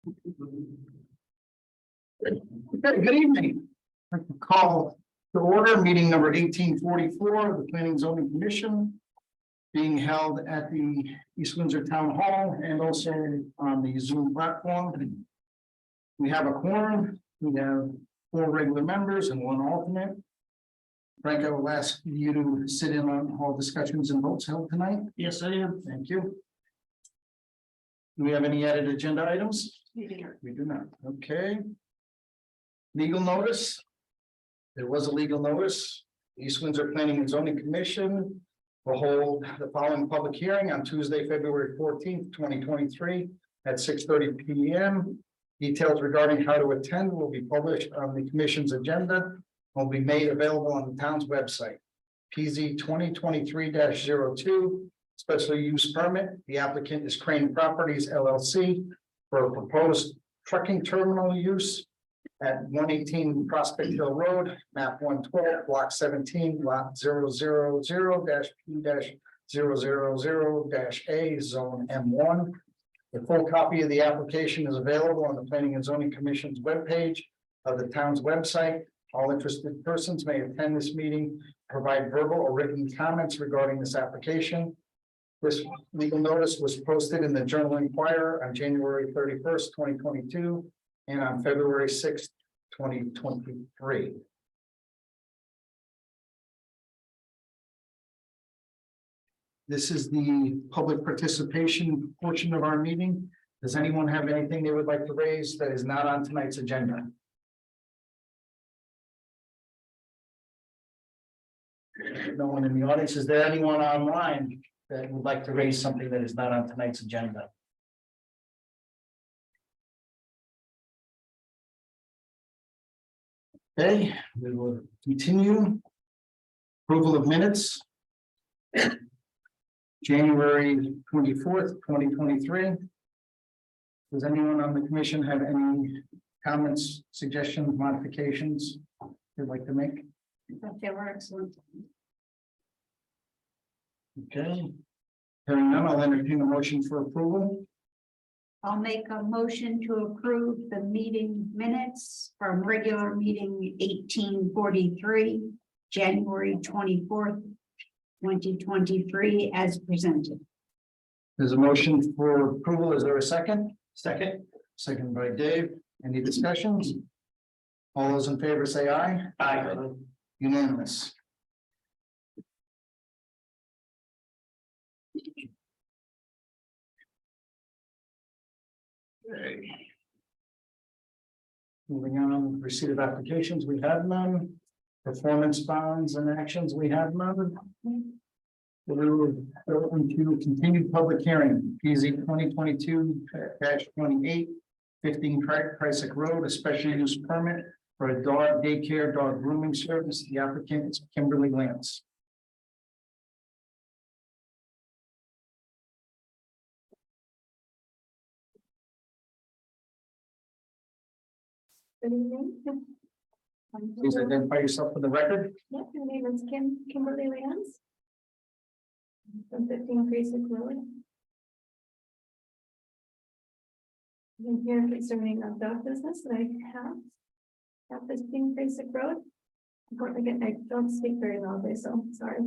Good evening. I can call to order meeting number 1844 of the Planning and Zoning Commission, being held at the East Windsor Town Hall and also on the Zoom platform. We have a quorum. We have 4 regular members and 1 alternate. Frank, I will ask you to sit in on all discussions and votes held tonight. Yes, I am. Thank you. Do we have any added agenda items? We do not. Okay. Legal notice. There was a legal notice. East Windsor Planning and Zoning Commission will hold the following public hearing on Tuesday, February 14th, 2023 at 6:30 p.m. Details regarding how to attend will be published on the commission's agenda. Will be made available on the town's website. PZ 2023-02 special use permit. The applicant is Crane Properties LLC for a proposed trucking terminal use at 118 Prospect Hill Road, map 112, block 17, lot 000-P-000-A, zone M1. The full copy of the application is available on the Planning and Zoning Commission's webpage of the town's website. All interested persons may attend this meeting, provide verbal or written comments regarding this application. This legal notice was posted in the Journal Inquirer on January 31st, 2022, and on February 6th, 2023. This is the public participation portion of our meeting. Does anyone have anything they would like to raise that is not on tonight's agenda? No one in the audience. Is there anyone online that would like to raise something that is not on tonight's agenda? Okay, we will continue. Approval of minutes. January 24th, 2023. Does anyone on the commission have any comments, suggestions, modifications they'd like to make? They were excellent. Okay. Hearing none, I'll entertain a motion for approval. I'll make a motion to approve the meeting minutes from regular meeting 1843, January 24th, 2023, as presented. There's a motion for approval. Is there a second? Second. Second by Dave. Any discussions? All those in favor say aye. Aye. Unanimous. Okay. Moving on, receipt of applications, we have none. Performance bonds and actions, we have none. We will go into continued public hearing, PZ 2022-28, 15 Crysic Road, a special use permit for a dog daycare dog grooming service. The applicant is Kimberly Lance. Good evening. Please identify yourself for the record. Yep, my name is Kimberly Lance. From 15 Crysic Road. I'm here concerning a dog business that I have at 15 Crysic Road. Again, I don't speak very loudly, so I'm sorry.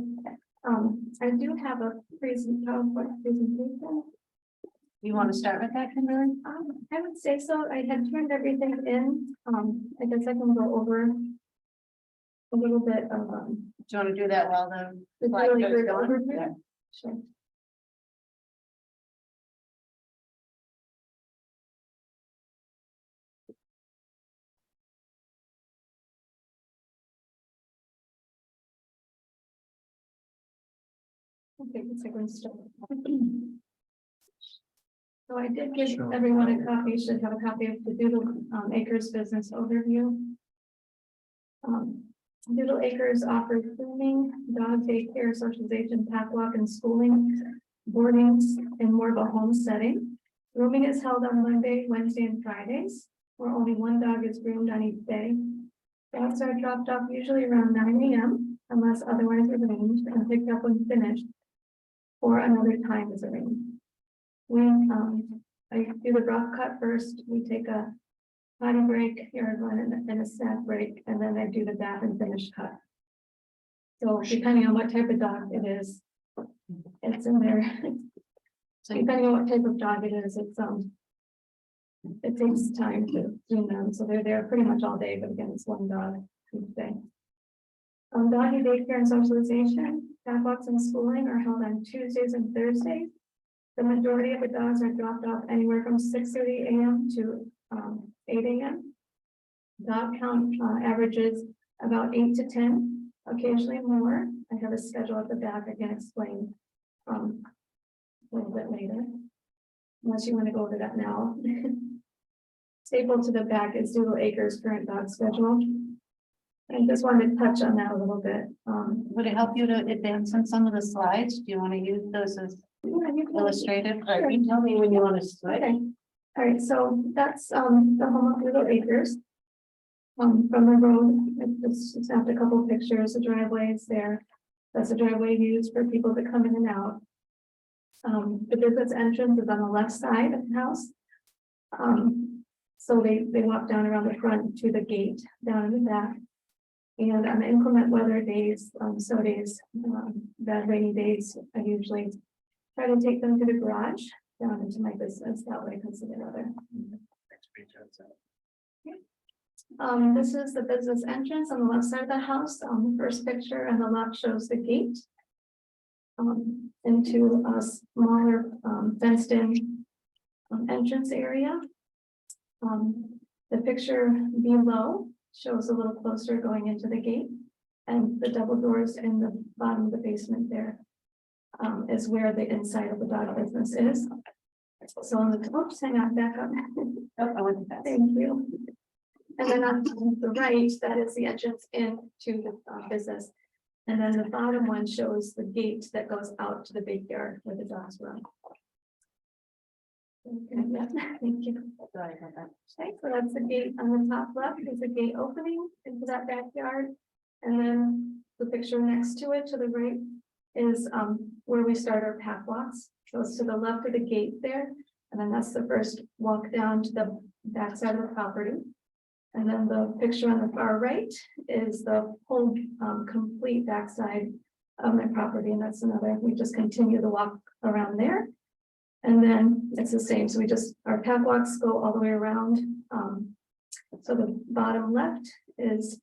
I do have a presentation. You want to start with that, Kimberly? I would say so. I had turned everything in. I guess I can go over a little bit of Do you want to do that while the the slide really goes good on? overview? Sure. Okay, let's go and start. So I did give Sure. everyone a copy, you should have a copy of the Doodle Acres business overview. Doodle Acres offers grooming, dog daycare, socialization, path walk, and schooling, boardings, in more of a home setting. Grooming is held on Monday, Wednesday, and Fridays, where only 1 dog is groomed on each day. Dogs are dropped off usually around 9 a.m. unless otherwise arranged and picked up when finished, or another time is arranged. We I do the rough cut first. We take a potty break, yard run, and a snack break, and then I do the bath and finish cut. So depending on what type of dog it is, it's in there. So depending on what type of dog it is, it takes time to do them. So they're there pretty much all day, but again, it's one dog each day. Doggy daycare and socialization, dog walks and schooling are held on Tuesdays and Thursdays. The majority of the dogs are dropped off anywhere from 6:30 a.m. to 8 a.m. Dog count averages about 8 to 10, occasionally more. I have a schedule at the back I can explain a little bit later, unless you want to go over that now. Staple to the back is Doodle Acres' current dog schedule. I just wanted to touch on that a little bit. Would it help you to advance on some of the slides? Do you want to use those as illustrative? Sure. You tell me when you want to slide. Okay, all right, so that's the home of Doodle Acres. From the road, it's snapped a couple of pictures, the driveway is there. That's a driveway used for people to come in and out. The business entrance is on the left side of the house. So they walk down around the front to the gate down in the back. And on inclement weather days, snow days, bad rainy days, I usually try to take them to the garage down into my business that way because of the weather. This is the business entrance on the left side of the house. The first picture on the left shows the gate into a smaller fenced in entrance area. The picture below shows a little closer going into the gate, and the double doors in the bottom of the basement there is where the inside of the dog business is. So on the, oops, hang on, back up. Oh, I went fast. Thank you. And then on the right, that is the entrance into the business. And then the bottom one shows the gate that goes out to the big yard where the dogs run. Okay, yeah, thank you. Sorry about that. Okay, so that's the gate on the top left, is a gate opening into that backyard. And then the picture next to it, to the right, is where we start our path walks. So it's to the left of the gate there. And then that's the first walk down to the back side of the property. And then the picture on the far right is the whole complete backside of my property. And that's another, we just continue the walk around there. And then it's the same. So we just, our path walks go all the way around. So the bottom left is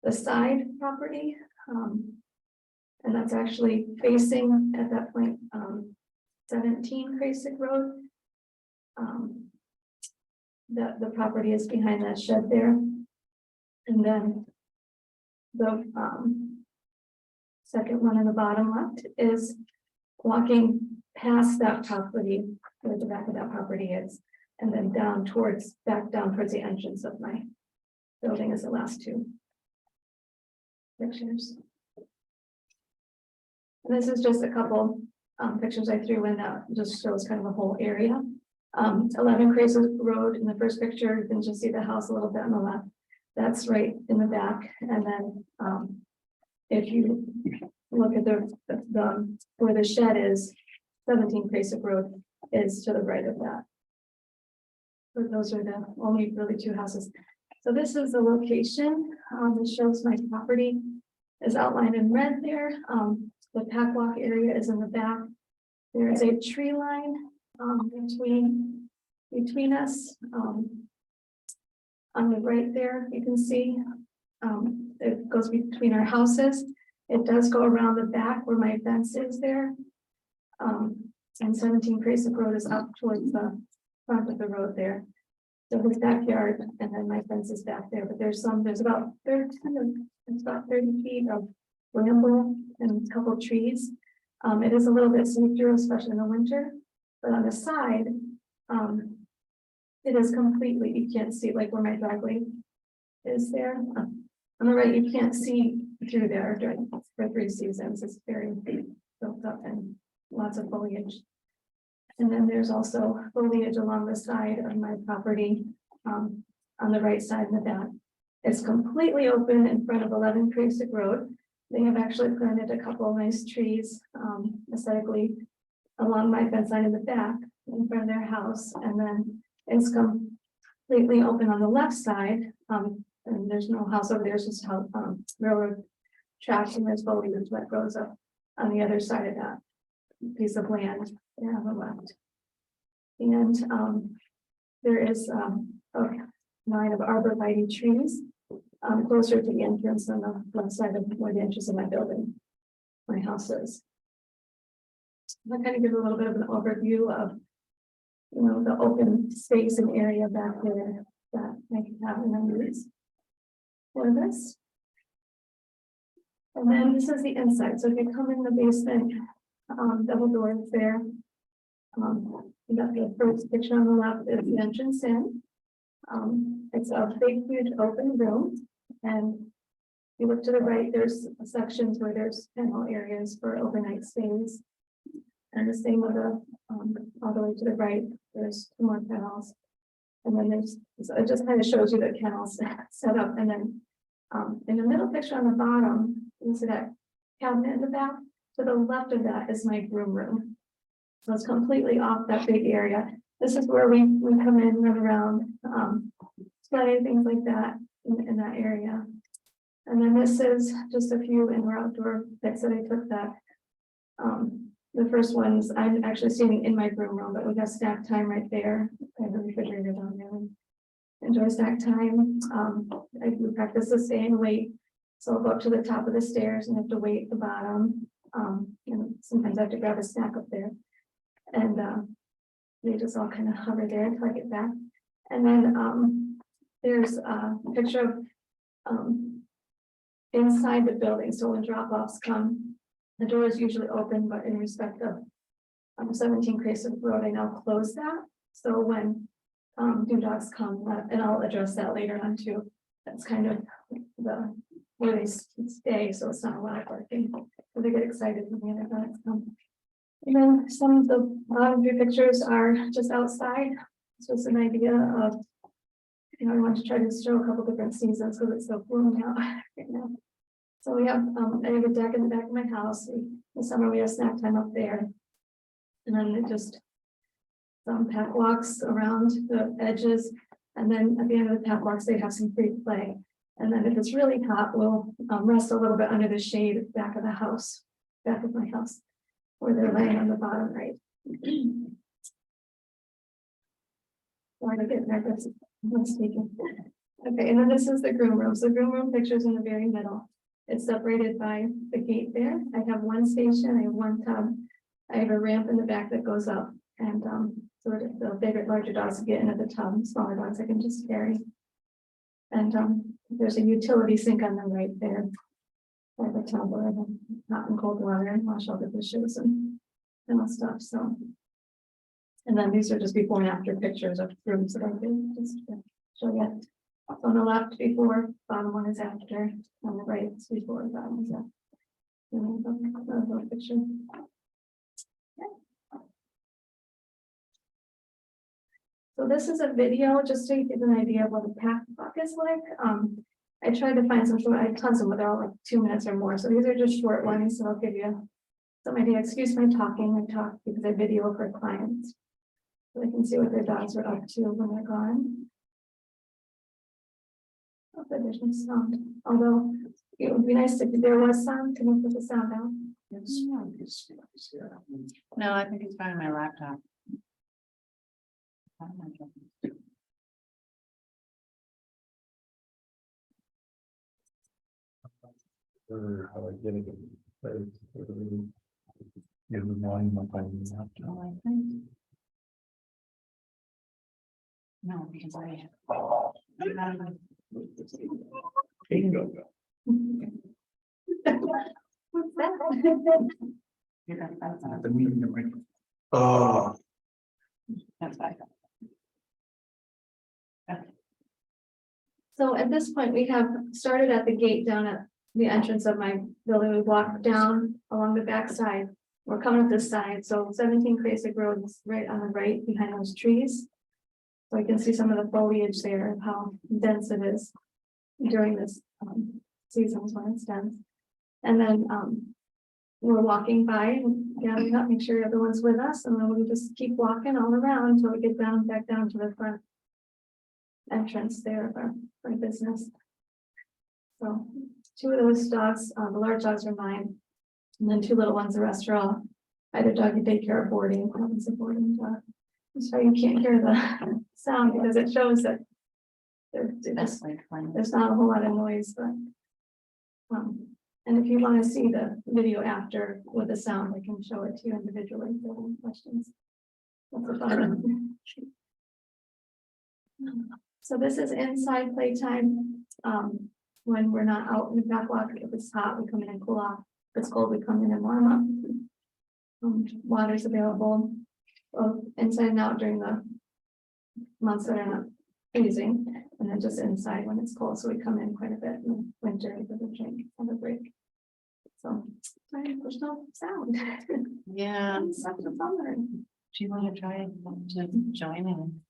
the side property. And that's actually facing at that point 17 Crasick Road. The property is behind that shed there. And then the second one in the bottom left is walking past that property where the back of that property is, and then down towards, back down towards the entrance of my building is the last two pictures. And this is just a couple pictures I threw in that just shows kind of the whole area. 11 Crasick Road in the first picture, you can just see the house a little bit on the left. That's right in the back. And then if you look at the where the shed is, 17 Crasick Road is to the right of that. So those are the only really two houses. So this is the location. This shows my property is outlined in red there. The pack walk area is in the back. There is a tree line between us. On the right there, you can see it goes between our houses. It does go around the back where my fence is there. And 17 Crasick Road is up towards the front of the road there. So his backyard, and then my fence is back there. But there's about 30 feet of bramble and a couple of trees. It is a little bit see-through, especially in the winter. But on the side, it is completely, you can't see like where my driveway is there. On the right, you can't see through there for 3 seasons. It's very built up and lots of foliage. And then there's also foliage along the side of my property on the right side and the back. It's completely open in front of 11 Crasick Road. They have actually planted a couple of nice trees aesthetically along my fence line in the back. in front of their house, and then it's completely open on the left side. And there's no house over there, it's just how, railroad tracks, and there's foliage that grows up on the other side of that piece of land there on the left. And, there is, a line of arborvitae trees, closer to the entrance on the left side of where the entrance of my building, my house is. I'll kind of give a little bit of an overview of, you know, the open space and area back there that I can have in the use for this. And then this is the inside. So if you come in the basement, double doors there. You got the first picture on the left is the entrance in. It's a big, huge open room, and you look to the right, there's sections where there's kennel areas for overnight stays. And the same with the, all the way to the right, there's 2 more kennels. And then there's, so it just kind of shows you the kennels set up. And then in the middle picture on the bottom, you see that cabinet in the back. To the left of that is my groom room. So it's completely off that big area. This is where we come in, run around, play, things like that in that area. And then this is just a few indoor outdoor pics that I took that. The first ones, I'm actually standing in my groom room, but we got snack time right there. I have a refrigerator down there. Enjoy snack time. I do practice the staying late. So I'll go up to the top of the stairs and have to wait at the bottom. And sometimes I have to grab a snack up there. And they just all kind of hover there until I get back. And then there's a picture of inside the building. So when drop-offs come, the door is usually open, but in respect of 17 Crayson Road, I now close that. So when new dogs come, and I'll address that later on too. That's kind of the where they stay, so it's not a lot of barking. So they get excited when the other dogs come. And then some of the bottom 3 pictures are just outside. It's just an idea of, you know, I want to try to show a couple different seasons because it's so gloomy out right now. So we have, I have a deck in the back of my house. In the summer we have snack time up there. And then it just some pack walks around the edges. And then at the end of the pack walks, they have some free play. And then if it's really hot, we'll rest a little bit under the shade back of the house, back of my house, where they're laying on the bottom right. Sorry to get nervous when speaking. Okay, and then this is the groom room. So the groom room picture is in the very middle. It's separated by the gate there. I have 1 station, I have 1 tub. I have a ramp in the back that goes up. And so the bigger, larger dogs get into the tub, smaller dogs I can just carry. And there's a utility sink on the right there. I have a tub where I have hot and cold water and wash all the dishes and all stuff. So, and then these are just before and after pictures of rooms that I did just to show you. So on the left before, bottom one is after, on the right it's before, bottom is after. And the picture. So this is a video just to give an idea of what a pack walk is like. I tried to find some short, I have tons of them, they're all like 2 minutes or more. So these are just short ones, so I'll give you some idea. Excuse my talking, I talk because I video for clients. So they can see what their dogs are up to when they're gone. Oh, there's no sound. Although it would be nice if there was sound. Can you put the sound down? No, I think it's fine on my laptop. Or how I get it in place. Give them volume up on the laptop. Oh, I think. No, because I. Bingo. What's that? That's The meeting that might. Oh. fine. So at this point, we have started at the gate down at the entrance of my building. We walked down along the back side. We're coming up this side. So 17 Crayson Road is right on the right behind those trees. So I can see some of the foliage there of how dense it is during this seasons when it's dense. And then we're walking by and gathering up, make sure everyone's with us, and then we just keep walking all around until we get back down to the front entrance there of our business. So 2 of those dogs, the large dogs are mine, and then 2 little ones, the rest are all either doggy daycare or boarding. One's a boarding dog. So you can't hear the sound because it shows that there's not a whole lot of noise, but and if you want to see the video after with the sound, I can show it to you individually if you have any questions. That's a fun one. So this is inside playtime. When we're not out in the back walk, if it's hot, we come in and cool off. If it's cold, we come in and warm up. Water's available both inside and out during the months that are not freezing, and then just inside when it's cold. So we come in quite a bit in the winter for the drink on the break. So there's no sound. Yeah, Such a bummer. do you want to try to join in?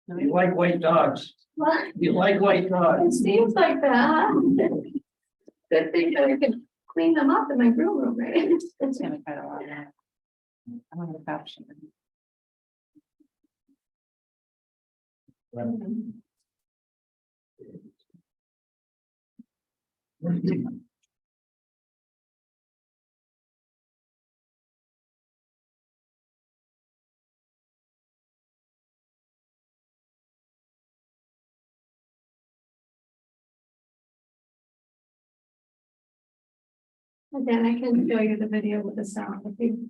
You like white dogs? Well, You like white it dogs? seems like that. Good thing that I can clean them up in my groom room, right? It's gonna quite a lot. I'm on the couch. Again, I can show you the video with the sound if you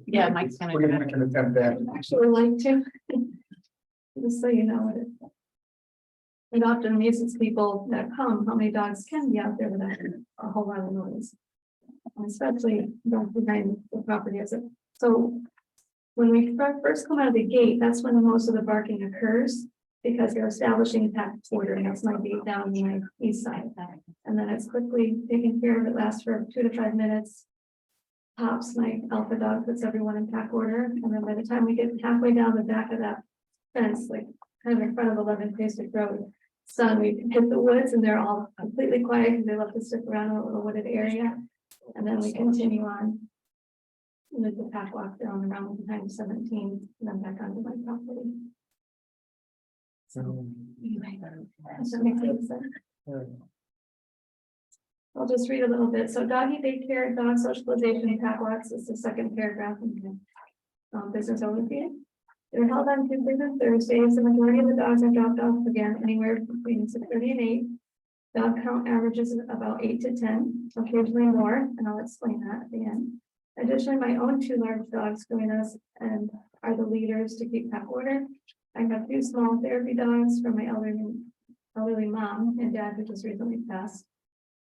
Yeah, Mike's gonna. We're gonna make an attempt at. actually like to. Just so you know it often amuses people that come, how many dogs can be out there without a whole lot of noise. Especially behind the property as it, so. When we first come out of the gate, that's when most of the barking occurs, because they're establishing pack order, and that's my gate down on my east side. And then it's quickly taken care of, it lasts for 2 to 5 minutes. Pops, my alpha dog, puts everyone in pack order, and then by the time we get halfway down the back of that fence, like kind of in front of 11 Basic Road, we hit the woods and they're all completely quiet because they love to stick around in a little wooded area. And then we continue on with the pack walk down around behind 17, and then back onto my property. So, anyway, does that make sense? I'll just read a little bit. So doggy daycare, dog socialization, and pack walks is the second paragraph in the business overview. They're held on Tuesdays and Thursdays. The majority of the dogs are dropped off again anywhere between 6:30 and 8. Dog count averages about 8 to 10, occasionally more, and I'll explain that at the end. Additionally, my own 2 large dogs join us and are the leaders to keep pack order. I have 2 small therapy dogs from my elderly mom and dad, who just recently passed,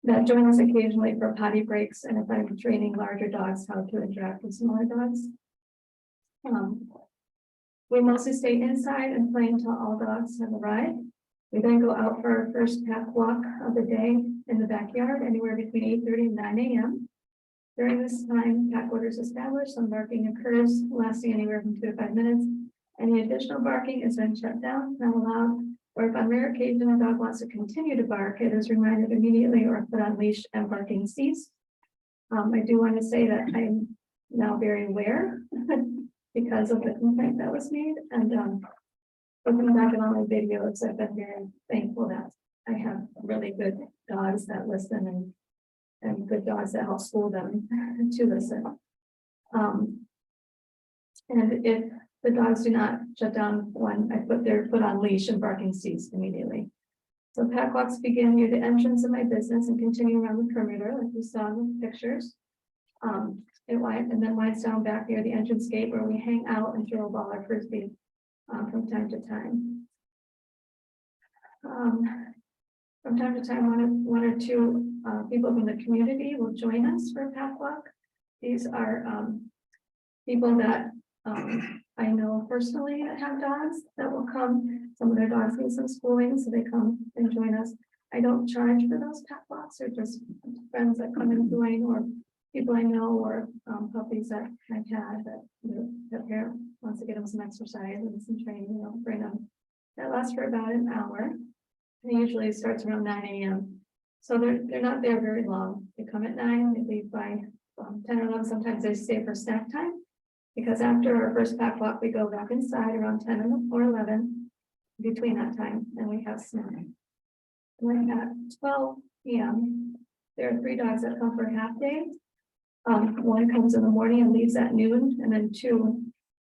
that join us occasionally for potty breaks and if I'm training larger dogs how to interact with smaller dogs. We mostly stay inside and play until all dogs have arrived. We then go out for our first pack walk of the day in the backyard, anywhere between 8:30 and 9 a.m. During this time, pack order is established, some barking occurs, lasting anywhere from 2 to 5 minutes. Any additional barking is then shut down, not allowed, or if on rare occasion a dog wants to continue to bark, it is reminded immediately or put on leash and barking cease. I do want to say that I'm now very aware because of the complaint that was made, and looking back at all my videos, I've been very thankful that I have really good dogs that listen and good dogs that help school them to listen. And if the dogs do not shut down when I put their foot on leash and barking cease immediately. So pack walks begin near the entrance of my business and continue around the perimeter, like you saw in the pictures. And then winds down back near the entrance gate where we hang out and throw a ball or frisbee from time to time. From time to time, one or two people from the community will join us for a pack walk. These are people that I know personally that have dogs that will come. Some of their dogs need some schooling, so they come and join us. I don't charge for those pack walks, or just friends that come and join, or people I know, or puppies that I've had that the parent wants to get them some exercise and some training, bring them. That lasts for about an hour. It usually starts around 9 a.m. So they're not there very long. They come at 9, they leave by 10 or 11. Sometimes they stay for snack time. Because after our first pack walk, we go back inside around 10 or 11 between that time, and we have snack. And then at 12 p.m., there are 3 dogs that come for a half day. One comes in the morning and leaves at noon, and then 2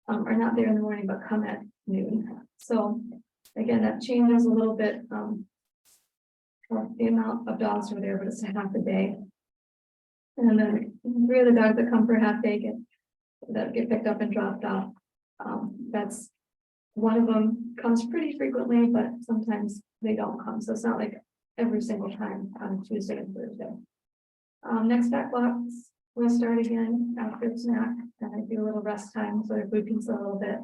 are not there in the morning but come at noon. So again, that changes a little bit the amount of dogs who are there, but it's a half a day. And then 3 of the dogs that come for a half day get picked up and dropped off. That's one of them comes pretty frequently, but sometimes they don't come. So it's not like every single time on Tuesday and Thursday. Next back blocks, we'll start again after snack, and I do a little rest time, so their food pizza a little bit.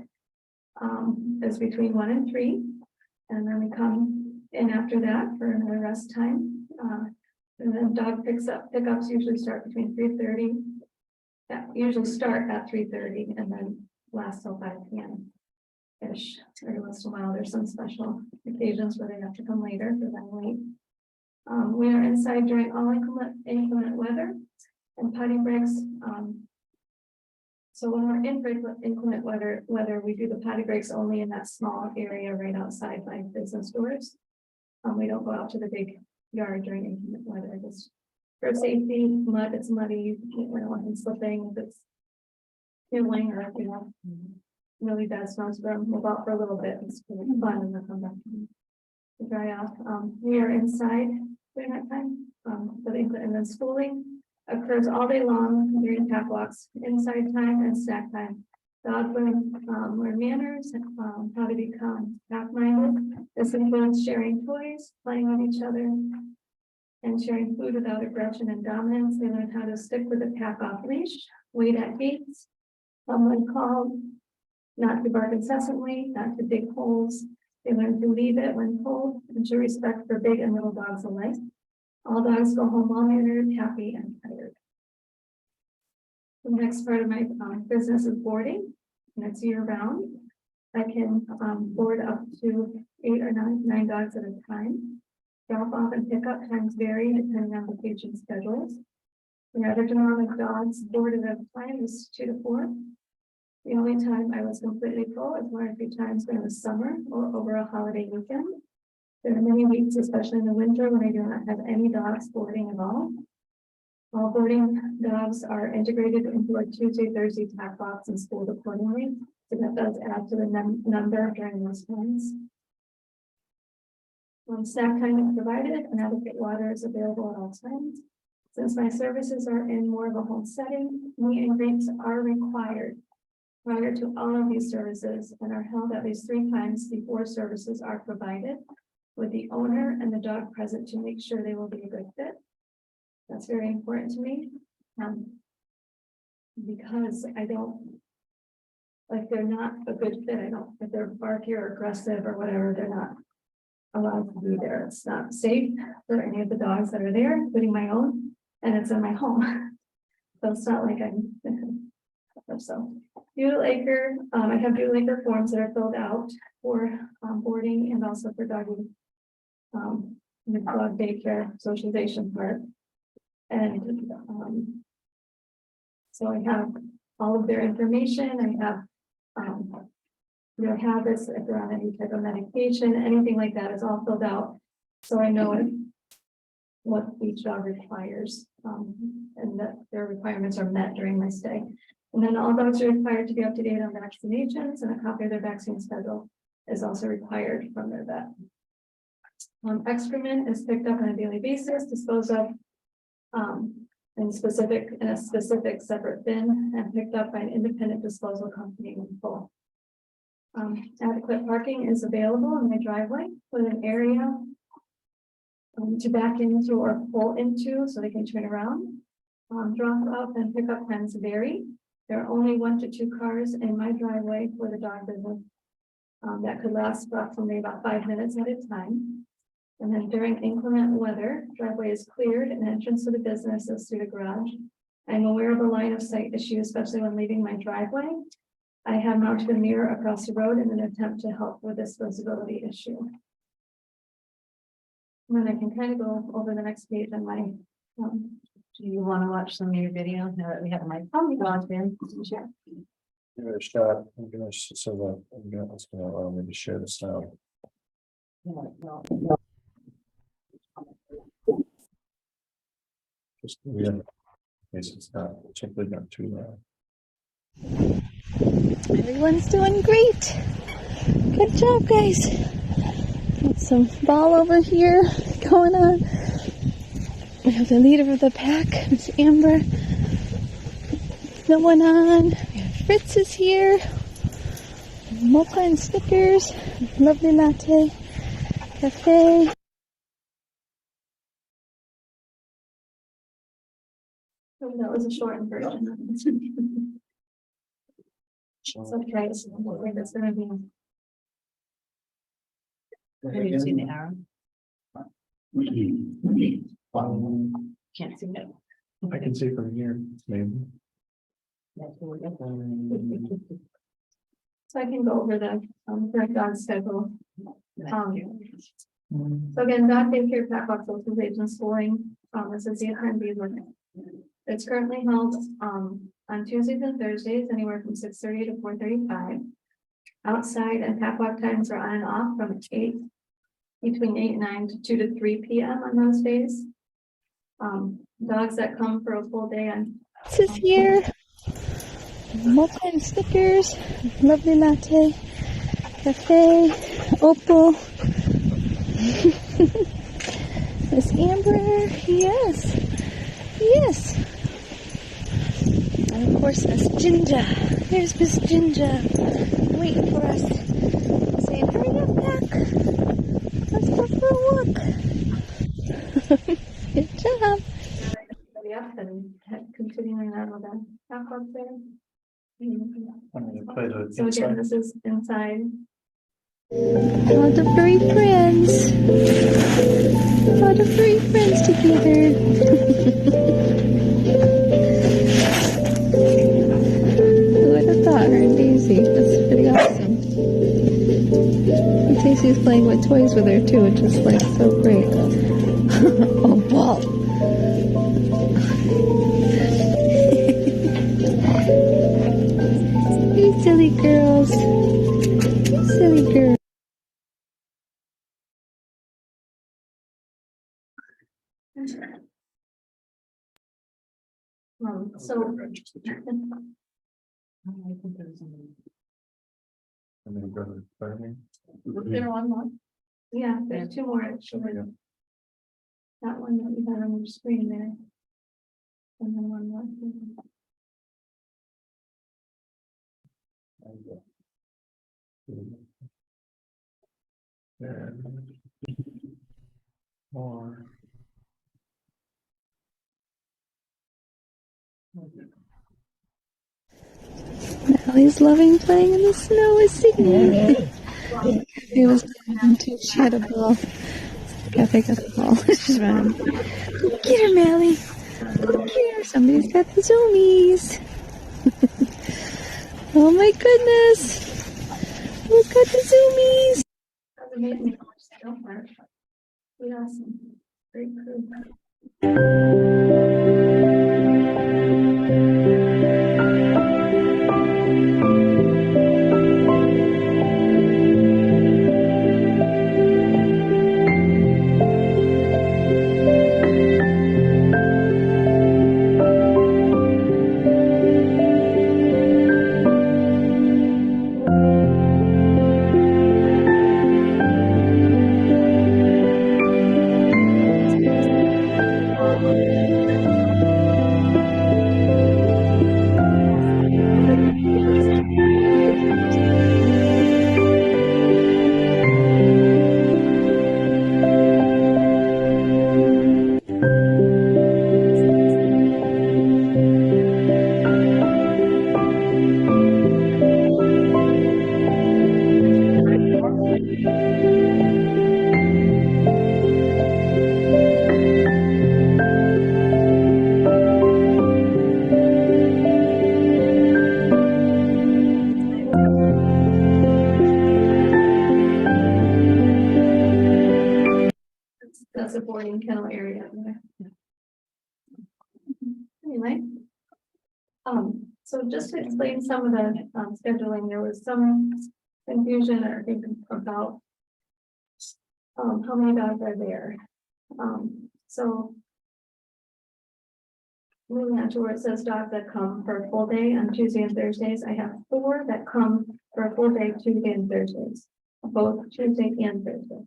It's between 1 and 3, and then we come in after that for another rest time. And then dog pickups usually start between 3:30. Yeah, usually start at 3:30 and then last till 5 p.m. ish. Every once in a while, there's some special occasions where they have to come later for them late. We are inside during all inclement weather and potty breaks. So when we're in inclement weather, we do the potty breaks only in that small area right outside my business doors. We don't go out to the big yard during inclement weather. Just for safety, it's muddy, you don't want them slipping, if it's feeling or, really bad snowstorm, move out for a little bit, it's really fun, and then come back to dry off. We are inside during that time, and then schooling occurs all day long during pack walks, inside time and snack time. Dog learn manners, how to become pack-minded. This includes sharing toys, playing with each other, and sharing food without aggression and dominance. They learn how to stick with the pack off leash, wait at gates, when called, not to bark incessantly, not to dig holes. They learn to leave it when told, and show respect for big and little dogs alike. All dogs go home well-mannered, happy, and tired. The next part of my business is boarding, and it's year-round. I can board up to 8 or 9 dogs at a time. Drop off and pick up times vary depending on vacation schedules. The average amount of dogs boarded at a time is 2 to 4. The only time I was completely full is 1 or 2 times during the summer or over a holiday weekend. There are many weeks, especially in the winter, when I do not have any dogs boarding at all. All boarding dogs are integrated into a Tuesday, Thursday tack box and schooled accordingly. So that does add to the number during those times. Snack time is provided and adequate water is available at all times. Since my services are in more of a home setting, meet and greets are required prior to all of these services and are held at least 3 times before services are provided, with the owner and the dog present to make sure they will be a good fit. That's very important to me, because I don't, like, they're not a good fit. If they're barky or aggressive or whatever, they're not allowed to be there. It's not safe for any of the dogs that are there, including my own, and it's in my home. So it's not like I'm so. Doodle acre, I have doodle acre forms that are filled out for boarding and also for doggy, the dog daycare socialization part. And so I have all of their information. I have their habits, if they're on any type of medication, anything like that is all filled out. So I know what each dog requires, and that their requirements are met during my stay. And then all dogs are required to be up to date on vaccinations, and a copy of their vaccine schedule is also required from their vet. Excrement is picked up on a daily basis, disposed of in a specific separate bin, and picked up by an independent disposal company in full. Adequate parking is available in my driveway with an area to back into or pull into so they can turn around. Drop off and pick up times vary. There are only 1 to 2 cars in my driveway for the dog business. That could last approximately about 5 minutes at a time. And then during inclement weather, driveway is cleared and entrance to the business is through the garage. I'm aware of the line of sight issue, especially when leaving my driveway. I have mounted a mirror across the road in an attempt to help with this visibility issue. And then I can kind of go over the next page on my, Do you want to watch some of your video now that we have my phone logged in? Sure. Give it a shot. I'm gonna, so that, it's gonna allow me to share this now. Just, we have, it's not, simply not too loud. Everyone's doing great. Good job, guys. Got some ball over here going on. We have the leader of the pack, Miss Amber. Going on. We have Fritz is here. Mocha and Snickers. Lovely latte. Cafe. so that was a shortened version. So okay, so I think it's gonna be. Have you seen the arrow? Can't see it. I can see from here, maybe. That's what we're doing. So I can go over the correct dog schedule. So again, dog daycare, pack box socialization, schooling, this is the attendees limit. It's currently held on Tuesdays and Thursdays, anywhere from 6:30 to 4:35. Outside and pack walk times are on and off from between 8 and 9 to 2 to 3 p.m. on those days. Dogs that come for a full day on Fritz is here. Mocha and Snickers. Lovely latte. Cafe. Opal. Miss Amber. Yes. Yes. And of course, Miss Ginger. There's Miss Ginger. Waiting for us. Saying, hurry up, Pack. Let's go for a walk. Good job. everybody up and continuing on with the pack walk there. I'm gonna play the So again, inside. this is inside. All the furry friends. All the furry friends together. Who would have thought her and Daisy? That's pretty awesome. And Daisy's playing with toys with her too, which is like so great. Oh, ball. You silly girls. You silly girls. So I'm gonna go to Birmingham. Was there one more? yeah, there's two more actually. Yeah. That one that you have on your screen there. And then one more. There. More. Allie's loving playing in the snow with Sydney. It was fun too. She had a ball. Got pick up the ball. She's running. Go get her, Mally. Go get her. Somebody's got the zoomies. Oh my goodness. Who's got the zoomies? That's amazing. Don't worry. Be awesome. Great crew. a boarding kennel area. Anyway. So just to explain some of the scheduling, there was some confusion, I think, about how many dogs are there. So moving on to where it says dogs that come for a full day on Tuesday and Thursdays, I have 4 that come for a full day Tuesday and Thursdays, both Tuesday and Thursday.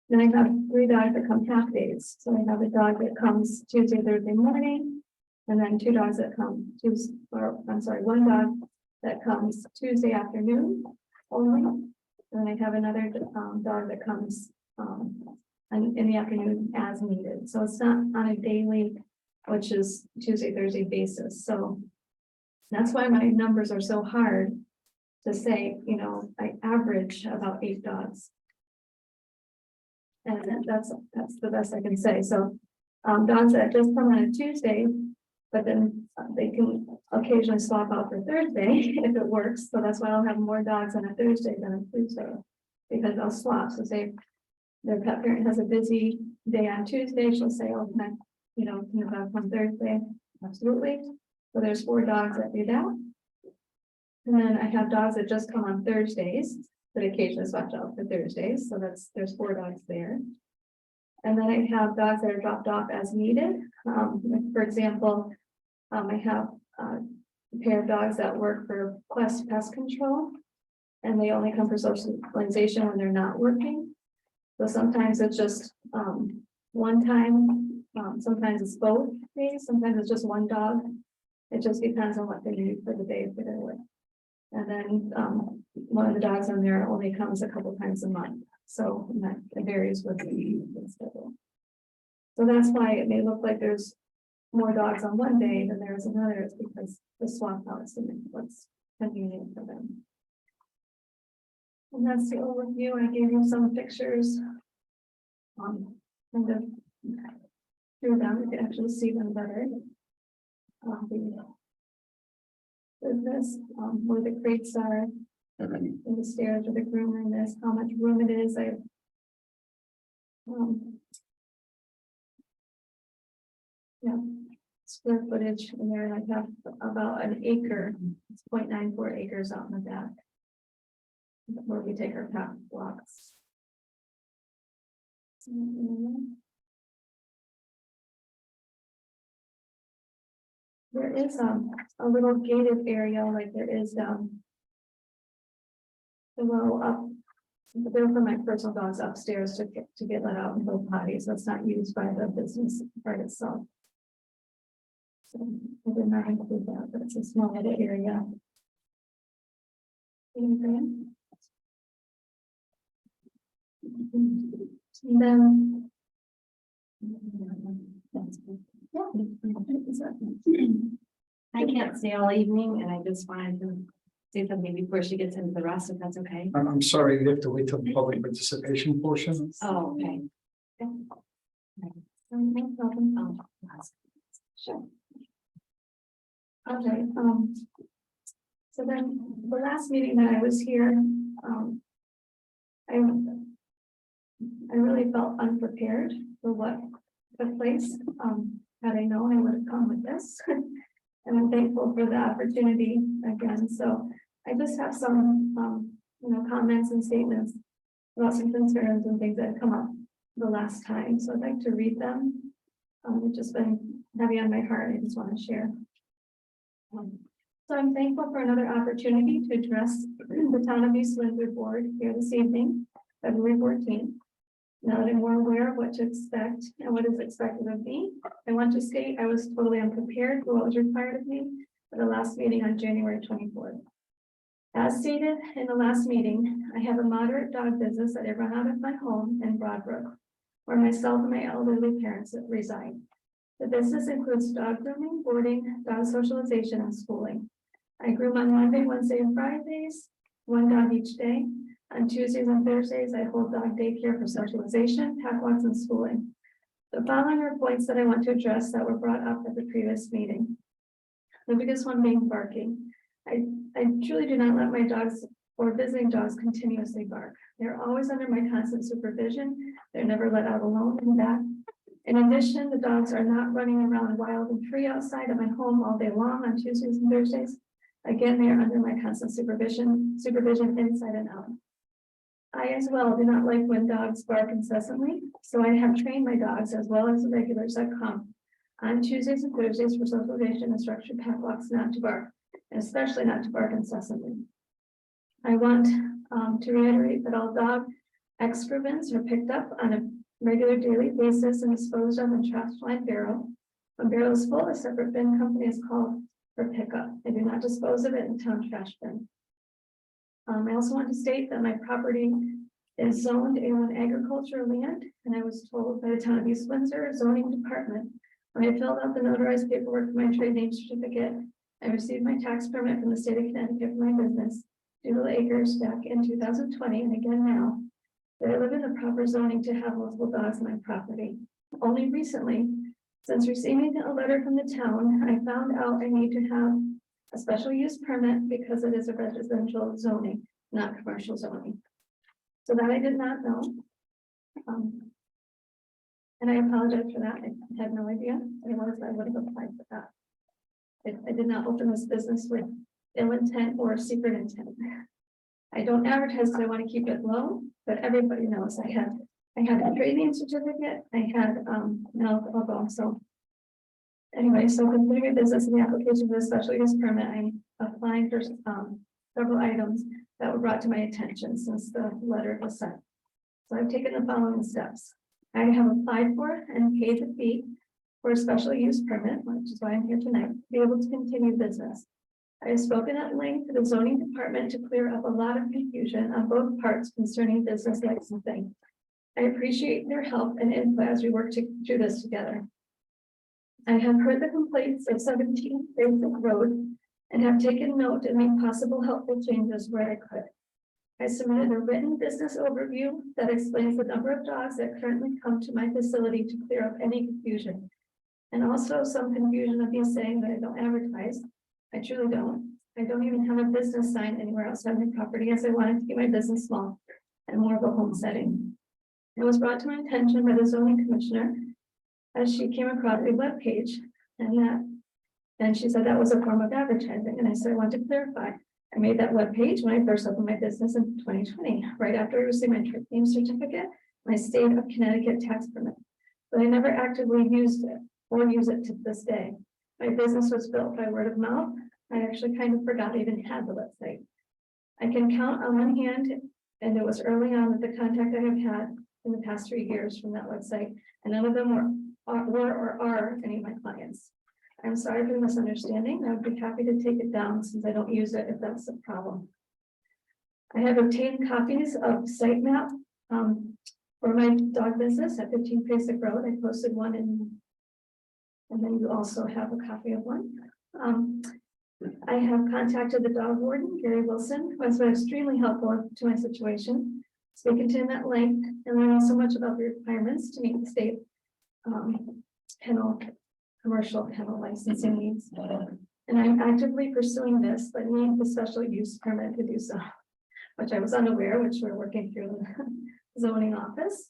Then I have 3 dogs that come half days. So I have a dog that comes Tuesday, Thursday morning, and then 2 dogs that come Tuesday, or I'm sorry, 1 dog that comes Tuesday afternoon only. And then I have another dog that comes in the afternoon as needed. So it's not on a daily, which is Tuesday, Thursday basis. So that's why my numbers are so hard to say, you know, I average about 8 dogs. And that's the best I can say. So dogs that just come on a Tuesday, but then they can occasionally swap out for Thursday if it works. So that's why I'll have more dogs on a Thursday than a Tuesday, because I'll swap. So say their pet parent has a busy day on Tuesday, she'll say, oh, can I, you know, can you have on Thursday? Absolutely. So there's 4 dogs that do that. And then I have dogs that just come on Thursdays, but occasionally switch out for Thursdays. So there's 4 dogs there. And then I have dogs that are dropped off as needed. For example, I have a pair of dogs that work for Quest Pest Control, and they only come for socialization when they're not working. So sometimes it's just one time, sometimes it's both days, sometimes it's just 1 dog. It just depends on what they need for the day that they're with. And then one of the dogs on there only comes a couple times a month. So that it varies with the schedule. So that's why it may look like there's more dogs on one day than there's another. It's because the swap outs and what's convenient for them. And that's the overview. I gave you some pictures. Kind of through them, you can actually see them better. Business, where the crates are, and the stairs where the groom room is, how much room it is. I square footage in there, and I have about an acre, it's 0.94 acres out in the back, where we take our pack blocks. There is a little gated area like there is below up. They're for my personal dogs upstairs to get let out and go potty, so it's not used by the business part itself. So I did not include that, but it's a small little area. And then I can't stay all evening, and I just wanted to say something before she gets into the rest, if that's okay. I'm sorry, you have to wait till the public participation portion. Oh, okay. no problem. Oh, Sure. Okay, so then the last meeting that I was here, I really felt unprepared for what took place. Had I known, I would have come with this. And I'm thankful for the opportunity again. So I just have some, comments and statements about some concerns and things that have come up the last time. So I'd like to read them. It's just been heavy on my heart. I just want to share. So I'm thankful for another opportunity to address the Town of East Windsor Board here this evening, February 14th. Now that I'm more aware of what to expect and what is expected of me, I want to state I was totally unprepared for what was required of me for the last meeting on January 24th. As stated in the last meeting, I have a moderate dog business that I run out of my home in Broadbrook, where myself and my elderly parents reside. The business includes dog grooming, boarding, dog socialization, and schooling. I groom on Monday, Wednesday, and Fridays, 1 dog each day. On Tuesdays and Thursdays, I hold dog daycare for socialization, pack walks, and schooling. The following are points that I want to address that were brought up at the previous meeting. The biggest one being barking. I truly do not let my dogs or visiting dogs continuously bark. They're always under my constant supervision. They're never let out alone in that. In addition, the dogs are not running around wild and free outside of my home all day long on Tuesdays and Thursdays. Again, they are under my constant supervision inside and out. I as well do not like when dogs bark incessantly, so I have trained my dogs as well as the regulars that come on Tuesdays and Thursdays for socialization and structured pack walks not to bark, and especially not to bark incessantly. I want to reiterate that all dog excrements are picked up on a regular daily basis and disposed of in trash line barrel. When barrel is full, a separate bin company is called for pickup. I do not dispose of it in town trash bin. I also want to state that my property is zoned A1 agricultural land, and I was told by the town of East Windsor zoning department when I filled out the notarized paperwork for my trade name certificate. I received my tax permit from the state of Connecticut for my business, Doodle Acres, back in 2020, and again now, that I live in the proper zoning to have multiple dogs on my property. Only recently, since receiving a letter from the town, I found out I need to have a special use permit because it is a residential zoning, not commercial zoning. So that I did not know. And I apologize for that. I had no idea. Otherwise, I would have applied for that. I did not open this business with ill intent or secret intent. I don't advertise because I want to keep it low, but everybody knows I had a training certificate. I had alcohol. So anyway, so considering a business in the application for the special use permit, I applied for several items that were brought to my attention since the letter was sent. So I've taken the following steps. I have applied for and paid the fee for a special use permit, which is why I'm here tonight, to be able to continue business. I have spoken at length to the zoning department to clear up a lot of confusion on both parts concerning business licensing. I appreciate their help and input as we work to do this together. I have heard the complaints of 17 Basic Road and have taken note and made possible helpful changes where I could. I submitted a written business overview that explains the number of dogs that currently come to my facility to clear up any confusion. And also some confusion of me saying that I don't advertise. I truly don't. I don't even have a business sign anywhere outside my property as I wanted to keep my business small and more of a home setting. It was brought to my attention by the zoning commissioner as she came across a web page and she said that was a form of advertising. And I said, I want to clarify. I made that web page when I first opened my business in 2020, right after I received my trade name certificate, my state of Connecticut tax permit. But I never actively used it or use it to this day. My business was built by word of mouth. I actually kind of forgot I even had the website. I can count on one hand, and it was early on with the contact I have had in the past 3 years from that website, and none of them were or are any of my clients. I'm sorry for the misunderstanding. I would be happy to take it down since I don't use it if that's a problem. I have obtained copies of site map for my dog business at 15 Basic Road. I posted one and then you also have a copy of one. I have contacted the dog warden, Gary Wilson, who has been extremely helpful to my situation, speaking to him at length and learning so much about the requirements to meet the state commercial kennel licensing needs. And I'm actively pursuing this, but need the special use permit to do so, which I was unaware, which we're working through the zoning office.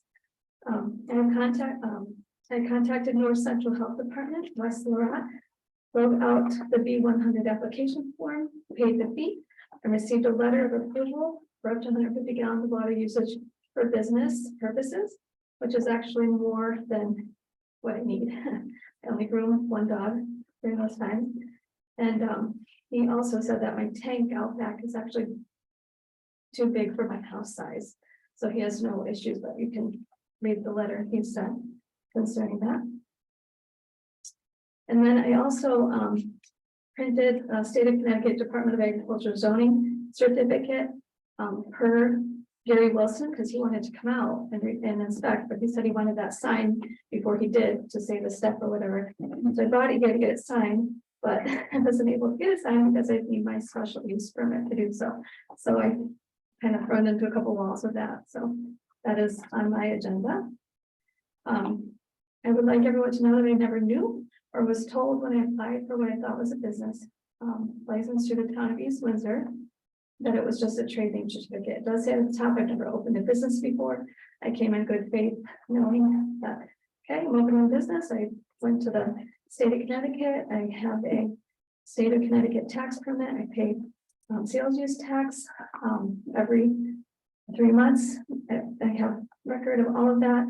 I contacted North Central Health Department, West Lorat, filled out the B100 application form, paid the fee, and received a letter of approval for up to 150 gallons of water usage for business purposes, which is actually more than what I need. I only groom one dog during those times. And he also said that my tank out back is actually too big for my house size. So he has no issues, but you can read the letter he sent concerning that. And then I also printed a State of Connecticut Department of Agriculture zoning certificate per Gary Wilson, because he wanted to come out and inspect, but he said he wanted that signed before he did to save a step or whatever. So I brought it here to get it signed, but I wasn't able to get it signed because I need my special use permit to do so. So I kind of run into a couple walls with that. So that is on my agenda. I would like everyone to know that I never knew or was told when I applied for what I thought was a business license to the town of East Windsor that it was just a trade name certificate. It does say at the top, I've never opened a business before. I came in good faith knowing that, okay, I'm opening a business. I went to the state of Connecticut. I have a state of Connecticut tax permit. I pay sales use tax every 3 months. I have record of all of that.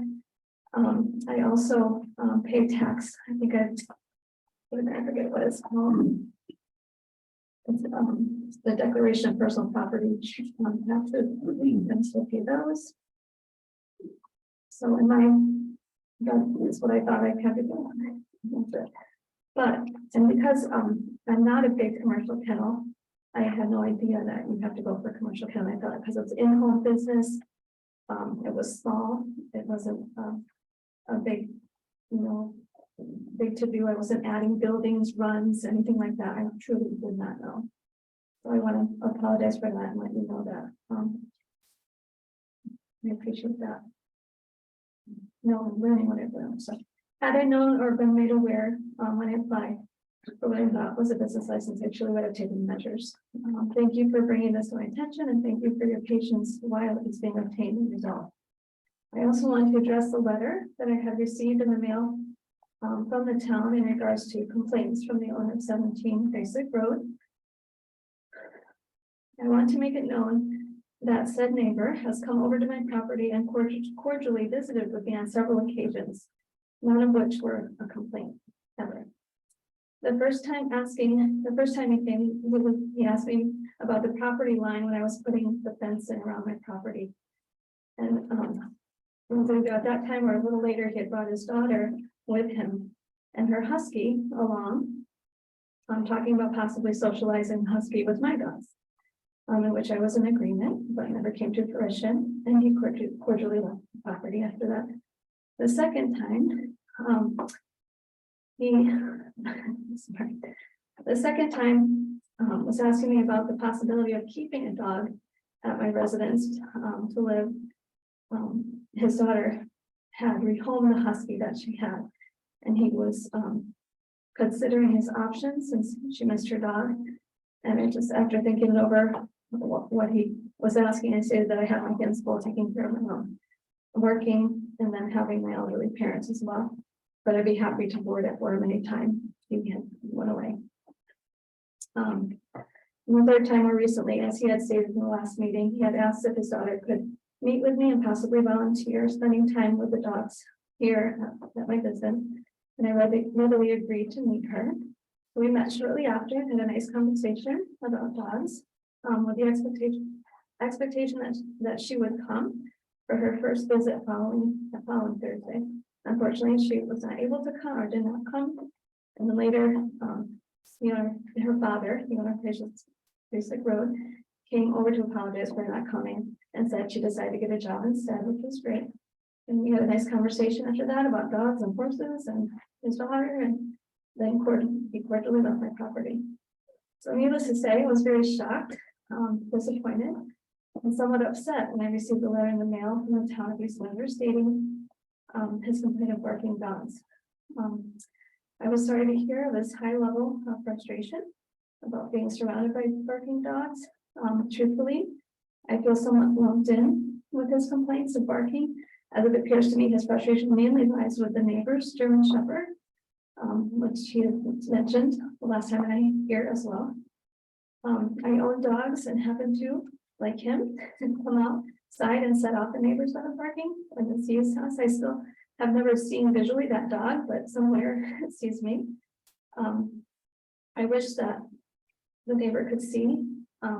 I also pay tax. I think I forget what it's called. It's the declaration of personal property taxes, and still pay those. So that's what I thought I had to do. That's it. But, and because I'm not a big commercial kennel, I had no idea that you have to go for commercial kennel. I thought because it's in-home business, it was small. It wasn't a big, big to do. I wasn't adding buildings, runs, anything like that. I truly did not know. So I want to apologize for that and let you know that. I appreciate that. No, I'm learning what I've learned. So had I known or been made aware when I applied for what I thought was a business license, I truly would have taken measures. Thank you for bringing this to my attention, and thank you for your patience while it's being obtained and resolved. I also want to address the letter that I had received in the mail from the town in regards to complaints from the owner of 17 Basic Road. I want to make it known that said neighbor has come over to my property and cordially visited with me on several occasions, none of which were a complaint ever. The first time he came, he asked me about the property line when I was putting the fence in around my property. And at that time or a little later, he had brought his daughter with him and her husky along. I'm talking about possibly socializing husky with my dogs, in which I was in agreement, but never came to fruition. And he cordially left the property after that. The second time, was asking me about the possibility of keeping a dog at my residence to live. His daughter had rehomed the husky that she had, and he was considering his options since she missed her dog. And I just, after thinking over what he was asking, I stated that I have my hands full taking care of my mom, working, and then having my elderly parents as well. But I'd be happy to board it for him anytime he went away. The third time more recently, as he had stated in the last meeting, he had asked if his daughter could meet with me and possibly volunteer spending time with the dogs here at my business. And I readily agreed to meet her. We met shortly after and had a nice conversation about dogs, with the expectation that she would come for her first visit following Thursday. Unfortunately, she was not able to come or did not come. And then later, her father, the owner of Basic Road, came over to apologize for not coming and said she decided to get a job instead, which was great. And we had a nice conversation after that about dogs and horses and his daughter, and then he cordially left my property. So needless to say, I was very shocked, disappointed, and somewhat upset when I received a letter in the mail from the town of East Windsor stating his complaint of barking dogs. I was sorry to hear of this high level of frustration about being surrounded by barking dogs. Truthfully, I feel somewhat lumped in with his complaints of barking, as it appears to me his frustration mainly lies with the neighbor's German Shepherd, which he had mentioned the last time I hear as well. I own dogs and happen to, like him, come outside and set off the neighbors that are barking when it sees us. I still have never seen visually that dog, but somewhere it sees me. I wish that the neighbor could see,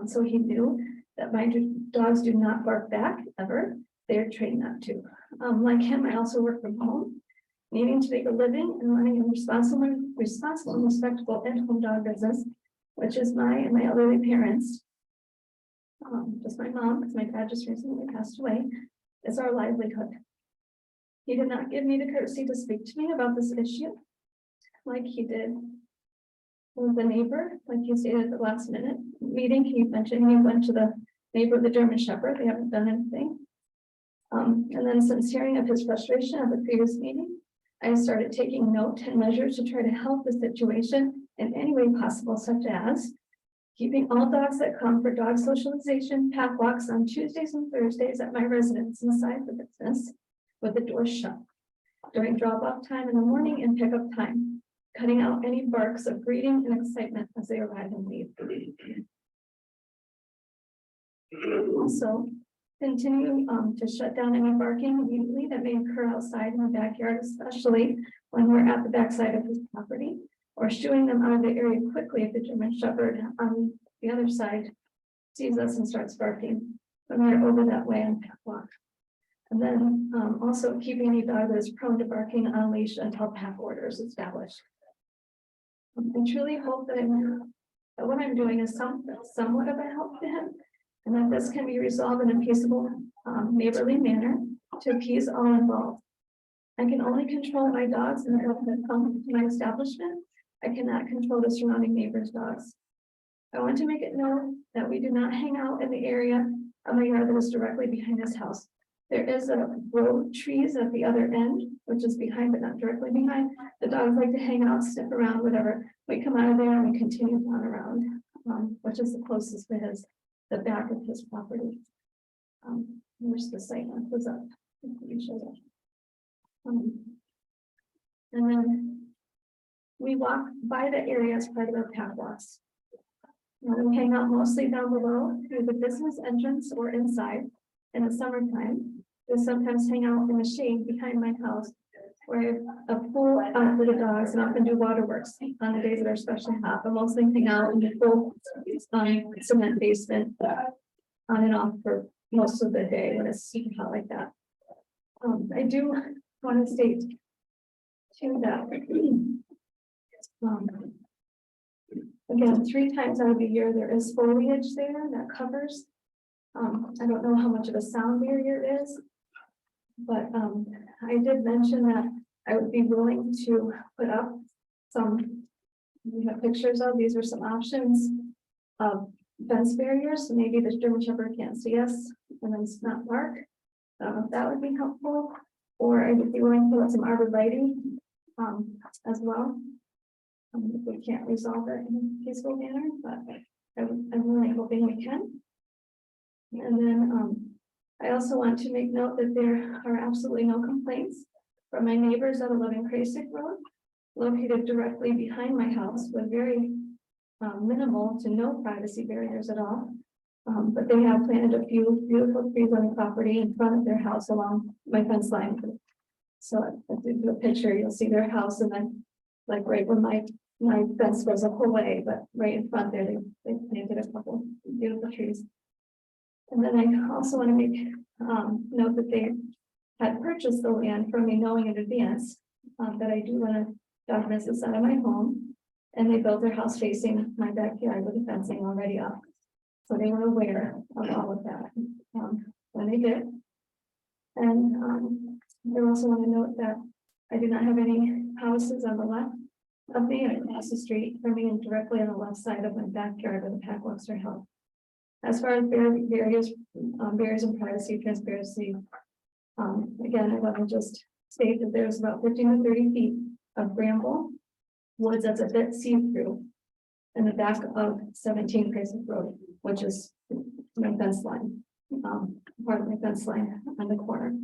so he knew that my dogs do not bark back ever. They're trained not to. Like him, I also work from home, needing to make a living and running a responsible and respectable at-home dog business, which is my and my elderly parents. Just my mom, because my dad just recently passed away, is our livelihood. He did not give me the courtesy to speak to me about this issue like he did with the neighbor. Like he stated at the last minute meeting, he mentioned he went to the neighbor of the German Shepherd. They haven't done anything. And then since hearing of his frustration at the previous meeting, I started taking note and measures to try to help the situation in any way possible, such as Keeping all dogs that come for dog socialization path walks on Tuesdays and Thursdays at my residence inside the business with the doors shut. During drop-off time in the morning and pickup time, cutting out any barks of greeting and excitement as they arrive and leave. Also, continue to shut down any barking immediately that may occur outside in the backyard, especially when we're at the backside of his property, or shooing them out of the area quickly if the German Shepherd on the other side sees us and starts barking when we're over that way on path walk. And then also keeping any dog that is prone to barking on leash until pack order is established. I truly hope that what I'm doing is somewhat of a help to him, and that this can be resolved in a peaceable, neighborly manner to appease all involved. I can only control my dogs and the help that come to my establishment. I cannot control the surrounding neighbors' dogs. I want to make it known that we do not hang out in the area of my yard that is directly behind this house. There is a row of trees at the other end, which is behind but not directly behind. The dogs like to hang out, sniff around, whatever. We come out of there and we continue on around, which is the closest to the back of his property. Where's the site map was up? And then we walk by the area as part of our path walks. We hang out mostly down below through the business entrance or inside. In the summertime, we sometimes hang out in the shade behind my house where I have a pool out for the dogs and often do waterworks on the days that are especially hot, but mostly hang out in the full cement basement on and off for most of the day when it's super hot like that. I do want to state too that again, 3 times out of the year there is foliage there that covers. I don't know how much of a sound barrier it is, but I did mention that I would be willing to put up some, we have pictures of, these are some options of fence barriers, so maybe the German Shepherd can't see us and then it's not dark. I don't know if that would be helpful, or I would be willing to put up some arborvitae as well. If we can't resolve it in a peaceful manner, but I'm really hoping we can. And then I also want to make note that there are absolutely no complaints from my neighbors at 11 Krasik Road, located directly behind my house with very minimal to no privacy barriers at all. But they have planted a few beautiful trees on the property in front of their house along my fence line. So if you do a picture, you'll see their house, and then like right where my fence goes up away, but right in front there, they planted a couple beautiful trees. And then I also want to make note that they had purchased the land from me knowing in advance that I do run a dog business out of my home, and they built their house facing my backyard with the fencing already up. So they were aware of all of that when they did. And I also want to note that I do not have any houses on the left of me and across the street from me and directly on the left side of my backyard where the pack walks are held. As far as barriers and privacy, transparency, again, I want to just state that there's about 15 to 30 feet of bramble woods that's a bit see-through in the back of 17 Krasik Road, which is my fence line, part of my fence line on the corner.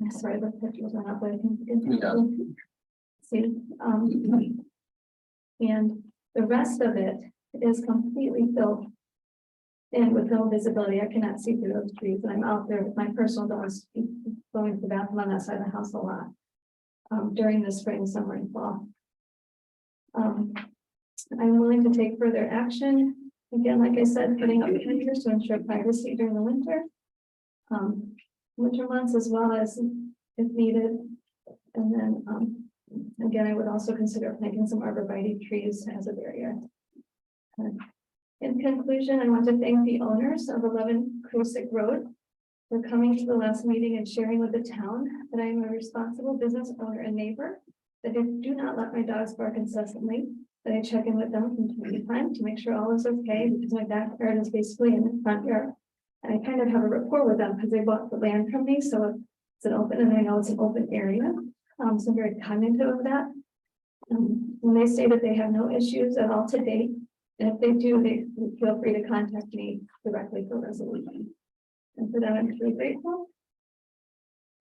I'm sorry, the pictures are not, but I think you can see. And the rest of it is completely filled in with no visibility. I cannot see through those trees, and I'm out there with my personal dogs going to the bathroom on that side of the house a lot during the spring, summer, and fall. I'm willing to take further action. Again, like I said, putting up fences to ensure privacy during the winter months, as well as if needed. And then again, I would also consider planting some arborvitae trees as a barrier. In conclusion, I want to thank the owners of 11 Krasik Road for coming to the last meeting and sharing with the town that I am a responsible business owner and neighbor, that I do not let my dogs bark incessantly, that I check in with them from time to time to make sure all is okay, because my backyard is basically in the front yard. And I kind of have a rapport with them because they bought the land from me, so it's an open, and I know it's an open area. So I'm very cognitive of that. When they say that they have no issues at all to date And if they do, they feel free to contact me directly for resolution. And for that, I'm truly grateful.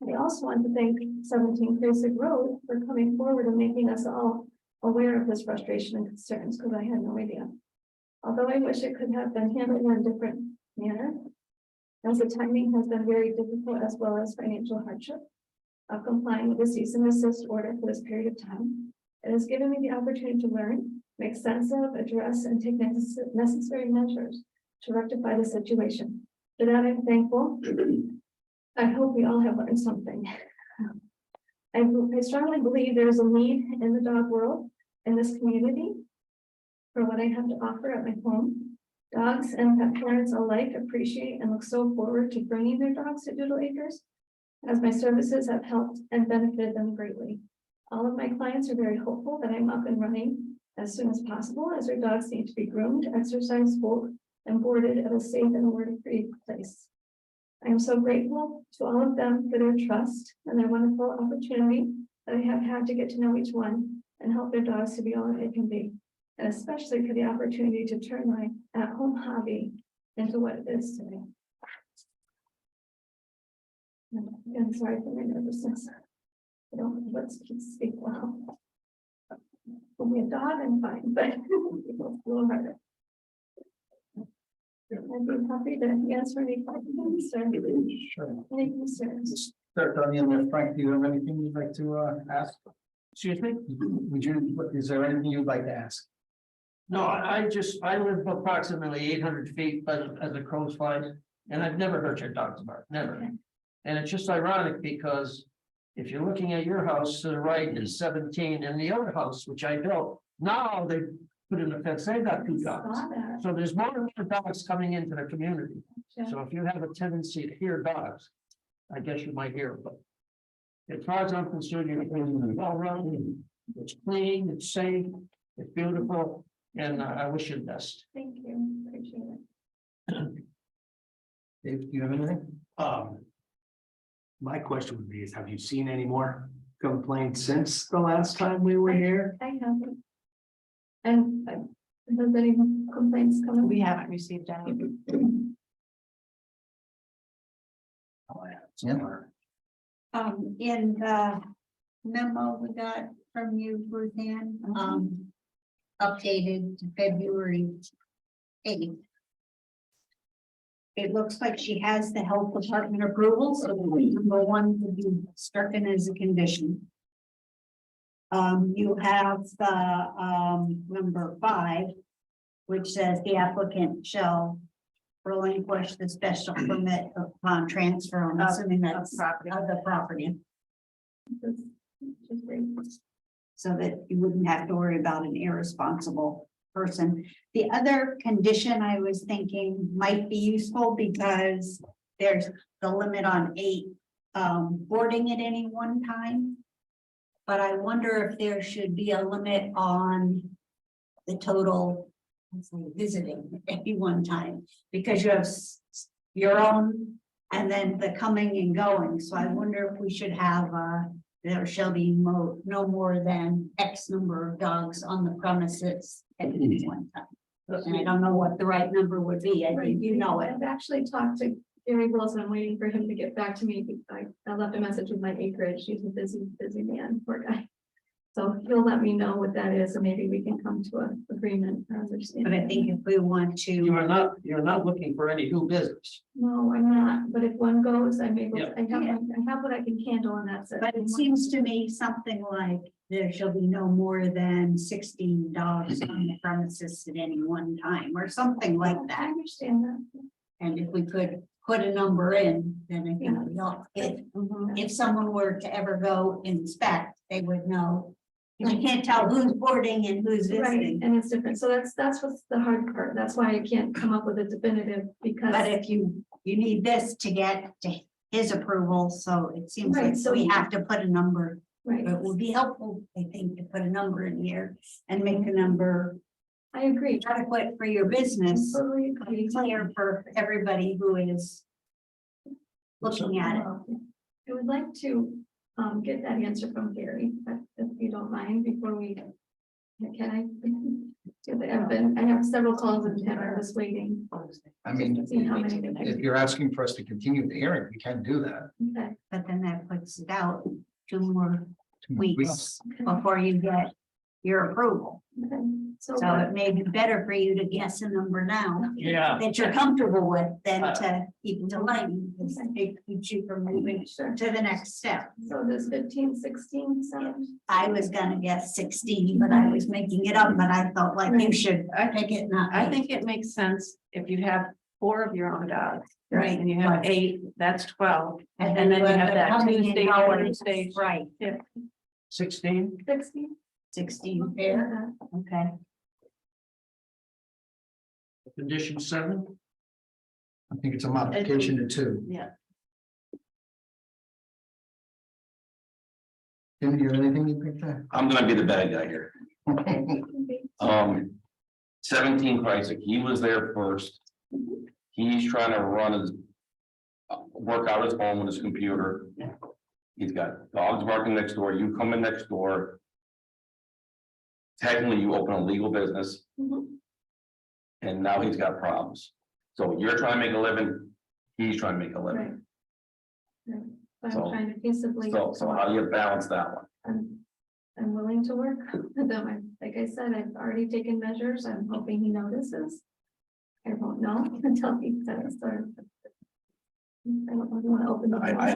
I also want to thank 17 Craig Road for coming forward and making us all aware of his frustration and concerns, because I had no idea. Although I wish it could have been handled in a different manner, as the timing has been very difficult as well as financial hardship of complying with the cease and desist order for this period of time. It has given me the opportunity to learn, make sense of, address, and take necessary measures to rectify the situation. For that, I'm thankful. I hope we all have learned something. I strongly believe there is a need in the dog world in this community for what I have to offer at my home. Dogs and pet parents alike appreciate and look so forward to bringing their dogs to Doodle Acres, as my services have helped and benefited them greatly. All of my clients are very hopeful that I'm up and running as soon as possible, as their dogs need to be groomed, exercised, spoke, and boarded at a safe and worry-free place. I am so grateful to all of them for their trust and their wonderful opportunity that I have had to get to know each one and help their dogs to be all that they can be, and especially for the opportunity to turn my at-home hobby into what it is today. I'm sorry for my nervousness. I don't let's speak well. For me, a dog, I'm fine, but it's a little harder. I'd be happy to answer any questions. Sure. Any concerns? Start on the end there. Frank, do you have anything you'd like to ask? Excuse me? Is there anything you'd like to ask? No, I live approximately 800 feet, but as a crow flies, and I've never heard your dogs bark, never. And it's just ironic because if you're looking at your house to the right is 17 and the other house, which I built, now they put in a fence, they've got 2 dogs. Saw that. So there's more and more dogs coming into the community. Yeah. So if you have a tendency to hear dogs, I guess you might hear, but as far as I'm concerned, you're well run, it's clean, it's safe, it's beautiful, and I wish you the best. Thank you, appreciate it. Dave, do you have anything? My question would be is, have you seen any more complaints since the last time we were here? I haven't. And has any complaints coming? We haven't received any. Yeah. In the memo we got from you, Ruthann, updated to February 8th. It looks like she has the health department approval, so number 1 would be stricken as a condition. You have the number 5, which says the applicant shall relinquish the special permit upon transfer. I'm assuming that's of the property, so that you wouldn't have to worry about an irresponsible person. The other condition I was thinking might be useful because there's the limit on 8 boarding at any one time. But I wonder if there should be a limit on the total, let's say, visiting at any one time, because you have your own and then the coming and going. So I wonder if we should have there shall be no more than X number of dogs on the premises at any one time. And I don't know what the right number would be. I think you know it. I've actually talked to Gary Wilson. I'm waiting for him to get back to me. I left a message with my acreage. He's a busy man, poor guy. So he'll let me know what that is, and maybe we can come to an agreement or understanding. But I think if we want to. You're not looking for any new business. No, I'm not, but if one goes, I'm able, Yeah. I have what I can handle, and that's it. But it seems to me something like there shall be no more than 16 dogs on the premises at any one time, or something like I that. understand that. And if we could put a number in, then I think we all, if someone were to ever go inspect, they would know. 'Cause you can't tell who's boarding and who's Right, visiting. and it's different, so that's what's the hard part, that's why I can't come up with a definitive, because. But if you need this to get to his approval, so it seems Right, like so- we have to put a number. Right, It would be helpful, I think, to put a number in here and make the number I agree. adequate for your business. Totally Be agree. clear for everybody who is looking at it. I would like to get that answer from Gary, if you don't mind, before we, can I? I have several calls with him, I'm just waiting. I mean, See how many they if you're asking for us to continue the hearing, we can do that. Okay, But then that puts it out 2 more 2 weeks before you get your approval. okay. So So it may be better for you to guess a number now Yeah. that you're comfortable with than to keep delaying. Because it keeps you from moving Sure. to the next step. So does 15, 16 sound? I was gonna guess 16, but I was making it up, but I felt like you should pick it, not I me. think it makes sense if you have 4 of your own dogs. Right. And you have 8, that's 12. And then you have have the that coming and Tuesday, going. Thursday. Right, 16. 16? 16 fair, okay. Condition 7. I think it's a modification to 2. Yeah. Tim, do you have anything you think there? I'm gonna be the bad guy here. 17 Kreisig, he was there first. He's trying to run his. Work out his home with his computer. He's got dogs barking next door, you come in next door. Technically, you open a legal business. Mhm. And now he's got problems. So you're trying to make a living, he's trying to make a Right. living. Right. I'm So- trying to peaceably. So how do you balance that one? I'm willing to work with them. Like I said, I've already taken measures. I'm hoping he notices. I won't know until he does, or. I don't want to open the. I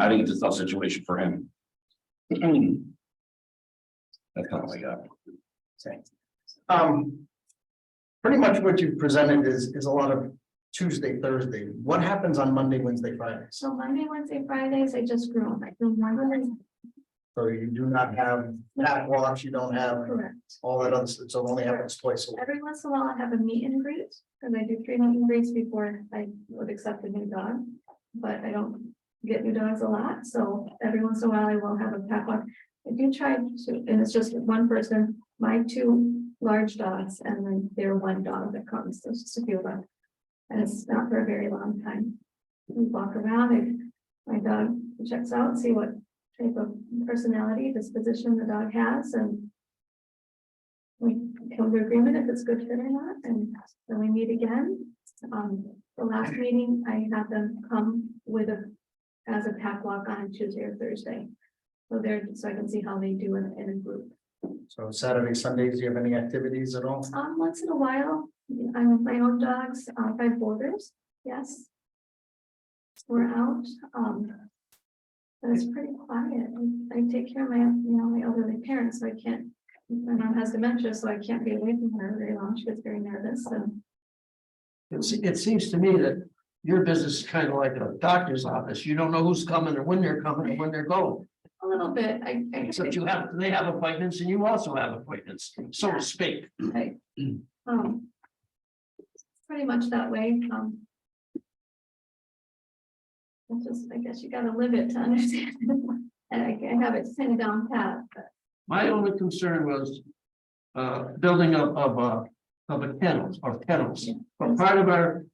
think it's a tough situation for him. That's kind of like Pretty much what you presented is a lot of Tuesday, Thursday. What happens on Monday, Wednesday, Fridays? So Monday, Wednesday, Fridays, I just grew up. I grew one. So you do not have that walks, you don't have Correct. all that other stuff, so it only happens twice a week. Every once in a while, I have a meet and greet, because I do 3 meet and greets before I would accept a new dog. But I don't get new dogs a lot, so every once in a while I will have a pack walk. I do try to, and it's just one person, my 2 large dogs, and then their 1 dog that comes, there's just a few of them. And it's not for a very long time. We walk around, my dog checks out, see what type of personality, disposition the dog has, and we come to agreement if it's good fit or not, and then we meet again. The last meeting, I had them come with as a pack walk on Tuesday or Thursday. So I can see how they do in a group. So Saturday, Sundays, do you have any activities at all? Once in a while, I'm with my own dogs, 5 boarders, yes. We're out, but it's pretty quiet. I take care of my elderly parents, so I can't, my mom has dementia, so I can't be away from her very long. She gets very nervous, so. It seems to me that your business is kind of like a doctor's office. You don't know who's coming or when they're coming or when they're going. A little bit, Except they have appointments and you also have appointments, so to speak. Pretty much that way, it's just, I guess you gotta live it to understand, and I have it kind of down pat, but. My only concern was building of a kennels or kennels. But part of our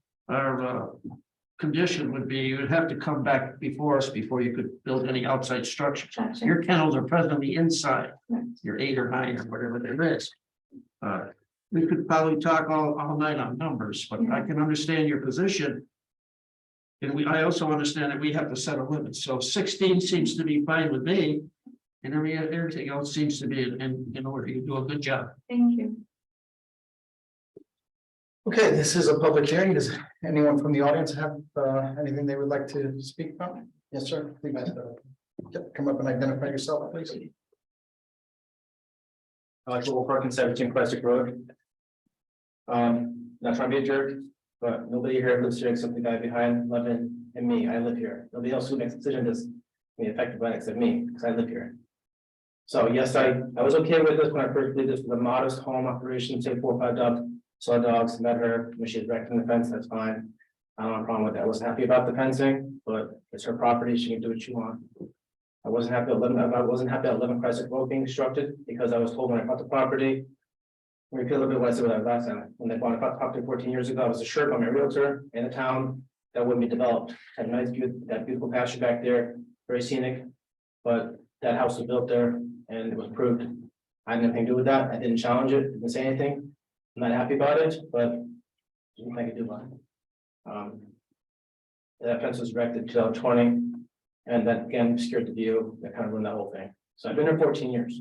condition would be you would have to come back before us before you could build any outside structures. Gotcha. Your kennels are presently inside, Right. your 8 or 9 or whatever there is. We could probably talk all night on numbers, but I can understand your position. And I also understand that we have to set a limit, so 16 seems to be fine with me. And everything else seems to be in order. You do a good job. Thank you. Okay, this is a public hearing. Does anyone from the audience have anything they would like to speak about? Yes, sir. Please, come up and identify yourself, please. Joel Perkins, 17 Crescent Road. Not trying to be a jerk, but nobody here lives here except the guy behind Levin and me. I live here. Nobody else who makes a decision is affected by it except me, because I live here. So yes, I was okay with this when I first did this with a modest home operation, say 4 or 5 dogs, saw dogs, met her, when she's erecting the fence, that's fine. I don't have a problem with that. I wasn't happy about the fencing, but it's her property, she can do what she wants. I wasn't happy at 11 Crescent Road being constructed, because I was told when I bought the property. Let me repeat a little bit what I said about that last time. When they bought the property 14 years ago, I was assured by my realtor in the town that wouldn't be developed. Had a nice view, that beautiful pasture back there, very scenic. But that house was built there and it was approved. I had nothing to do with that. I didn't challenge it, didn't say anything. not happy about it, but there's nothing I can do about it. That fence was erected in 2020, and that again obscured the view, that kind of ruined that whole thing. So I've been there 14 years.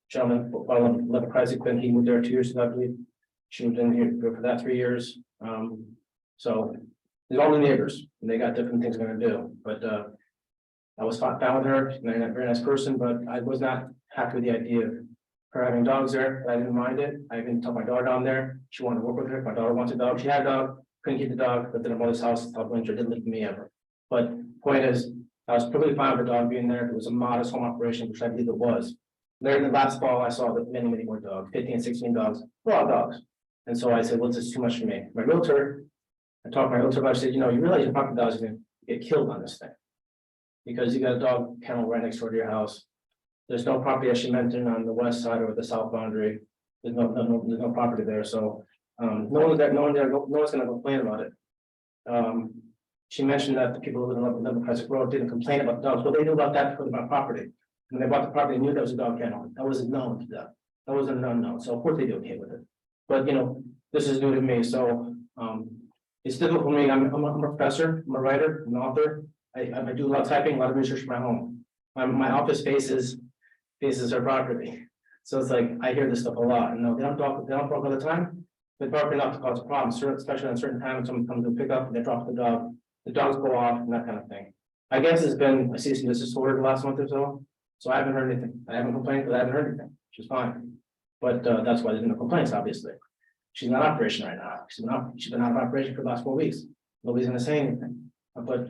Gentleman, Leva Kreisig, when he moved there 2 years ago, I believe. She moved in here for that 3 years. So there's all the neighbors, and they got different things they're gonna do, but I was down with her, and a very nice person, but I was not happy with the idea of her having dogs there. I didn't mind it. I even took my daughter down there. She wanted to work with her. My daughter wants a dog. She had a dog, couldn't keep the dog, lived in her mother's house, South Windsor, didn't live with me ever. But point is, I was perfectly fine with the dog being there. It was a modest home operation, which I believe it was. There in the last fall, I saw that many more dogs, 15, 16 dogs, a lot of dogs. And so I said, well, this is too much for me. My realtor, I talked to my realtor about it, I said, you know, you realize your property dogs are gonna get killed on this thing. Because you got a dog kennel right next door to your house. There's no property, as she mentioned, on the west side or the south boundary. There's no property there, so no one's gonna complain about it. She mentioned that the people who live on Leva Kreisig Road didn't complain about dogs, but they knew about that because of my property. When they bought the property, they knew there was a dog kennel. That wasn't known to them. That wasn't unknown, so of course they'd be okay with it. But you know, this is new to me, so it's difficult for me. I'm a professor, I'm a writer, I'm an author. I do a lot of typing, a lot of research for my home. My office faces our property. So it's like, I hear this stuff a lot, and no, they don't bark all the time. They bark enough to cause a problem, especially on certain times, someone comes to pick up and they drop the dogs go off and that kind of thing. I guess it's been a cease and desist order the last month or so, so I haven't heard anything. I haven't complained, but I haven't heard anything, which is fine. But that's why there's no complaints, obviously. She's not in operation right now. She's been out of operation for the last 4 weeks. Nobody's gonna say anything, but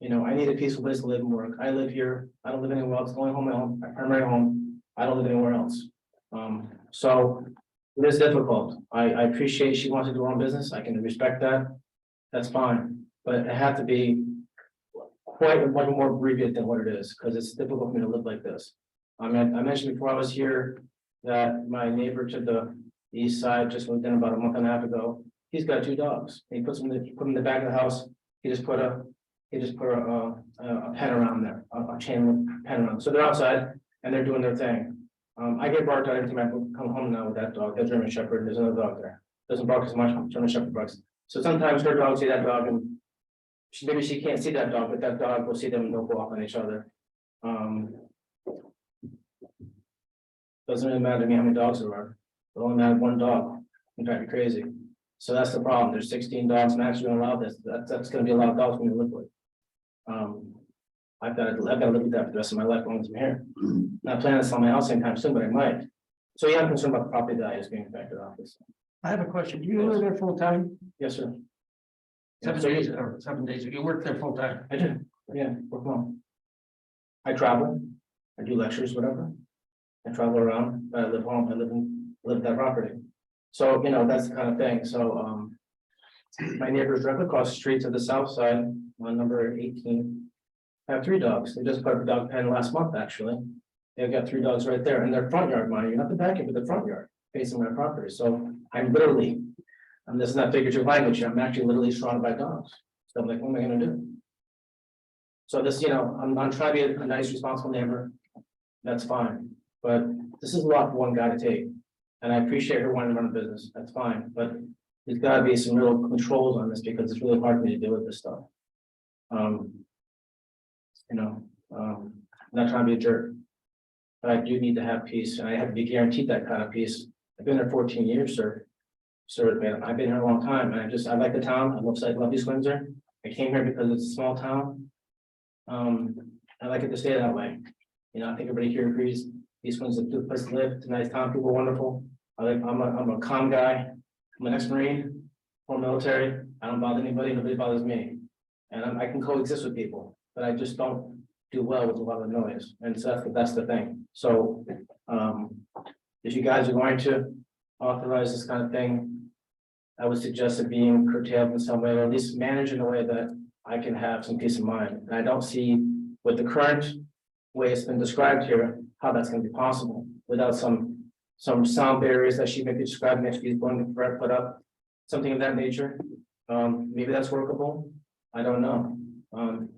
you know, I need a peaceful place to live and work. I live here. I don't live anywhere else. The only home, my primary home. I don't live anywhere else. So it is difficult. I appreciate she wants to do her own business. I can respect that. That's fine, but it had to be quite much more abbreviated than what it is, because it's difficult for me to live like this. I mean, I mentioned before I was here that my neighbor to the east side just moved in about a month and a half ago. He's got 2 dogs. He put them in the back of the house. He just put a pen around there, a chain link pen around. So they're outside and they're doing their thing. I get barked at every time I come home now with that dog, that German Shepherd. There's another dog there. Doesn't bark as much. German Shepherd barks. So sometimes her dog see that dog and maybe she can't see that dog, but that dog will see them and they'll go off on each other. Doesn't really matter to me how many dogs there are. It only matters one dog. It drive me crazy. So that's the problem. There's 16 dogs and actually allow this. That's going to be a lot of dogs when you live with. I've got to live with that for the rest of my life once I'm here. Not planning to sell my house anytime soon, but I might. So yeah, I'm concerned about the property values being affected, obviously. I have a question. Do you live there full time? Yes, sir. 7 days or 7 days? You work there full time? I do. Yeah, work home. I travel. I do lectures, whatever. I travel around, but I live home. I live in that property. So, you know, that's the kind of thing. So, my neighbors directly across the street to the south side, on number 18, have 3 dogs. They just put up a dog pen last month, actually. They've got 3 dogs right there in their front yard, mind you, not the backyard, but the front yard, facing my property. So I'm literally, and this is not figurative language here, I'm actually literally surrounded by dogs. So I'm like, what am I gonna do? So this, you know, I'm trying to be a nice, responsible neighbor. That's fine, but this is a lot for one guy to take. And I appreciate her wanting to run a business, that's fine, but there's gotta be some real controls on this because it's really hard for me to deal with this stuff. You know, I'm not trying to be a jerk. But I do need to have peace, and I have to be guaranteed that kind of peace. I've been there 14 years, sir. Sir, man, I've been here a long time, and I like the town. I love East Windsor. I came here because it's a small town. I like it to stay that way. You know, I think everybody here agrees. East Windsor's a good place to live. It's a nice town. People are wonderful. I'm a calm guy. I'm an ex-Marine, former military. I don't bother anybody. Nobody bothers me, and I can coexist with people. But I just don't do well with a lot of noise, and so that's the thing. So, if you guys are going to authorize this kind of thing, I would suggest it being curtailed in some way, or at least managed in a way that I can have some peace of mind. And I don't see with the current way it's been described here, how that's going to be possible without some sound barriers that she may be describing if she's going to put up something of that nature. Maybe that's workable. I don't know.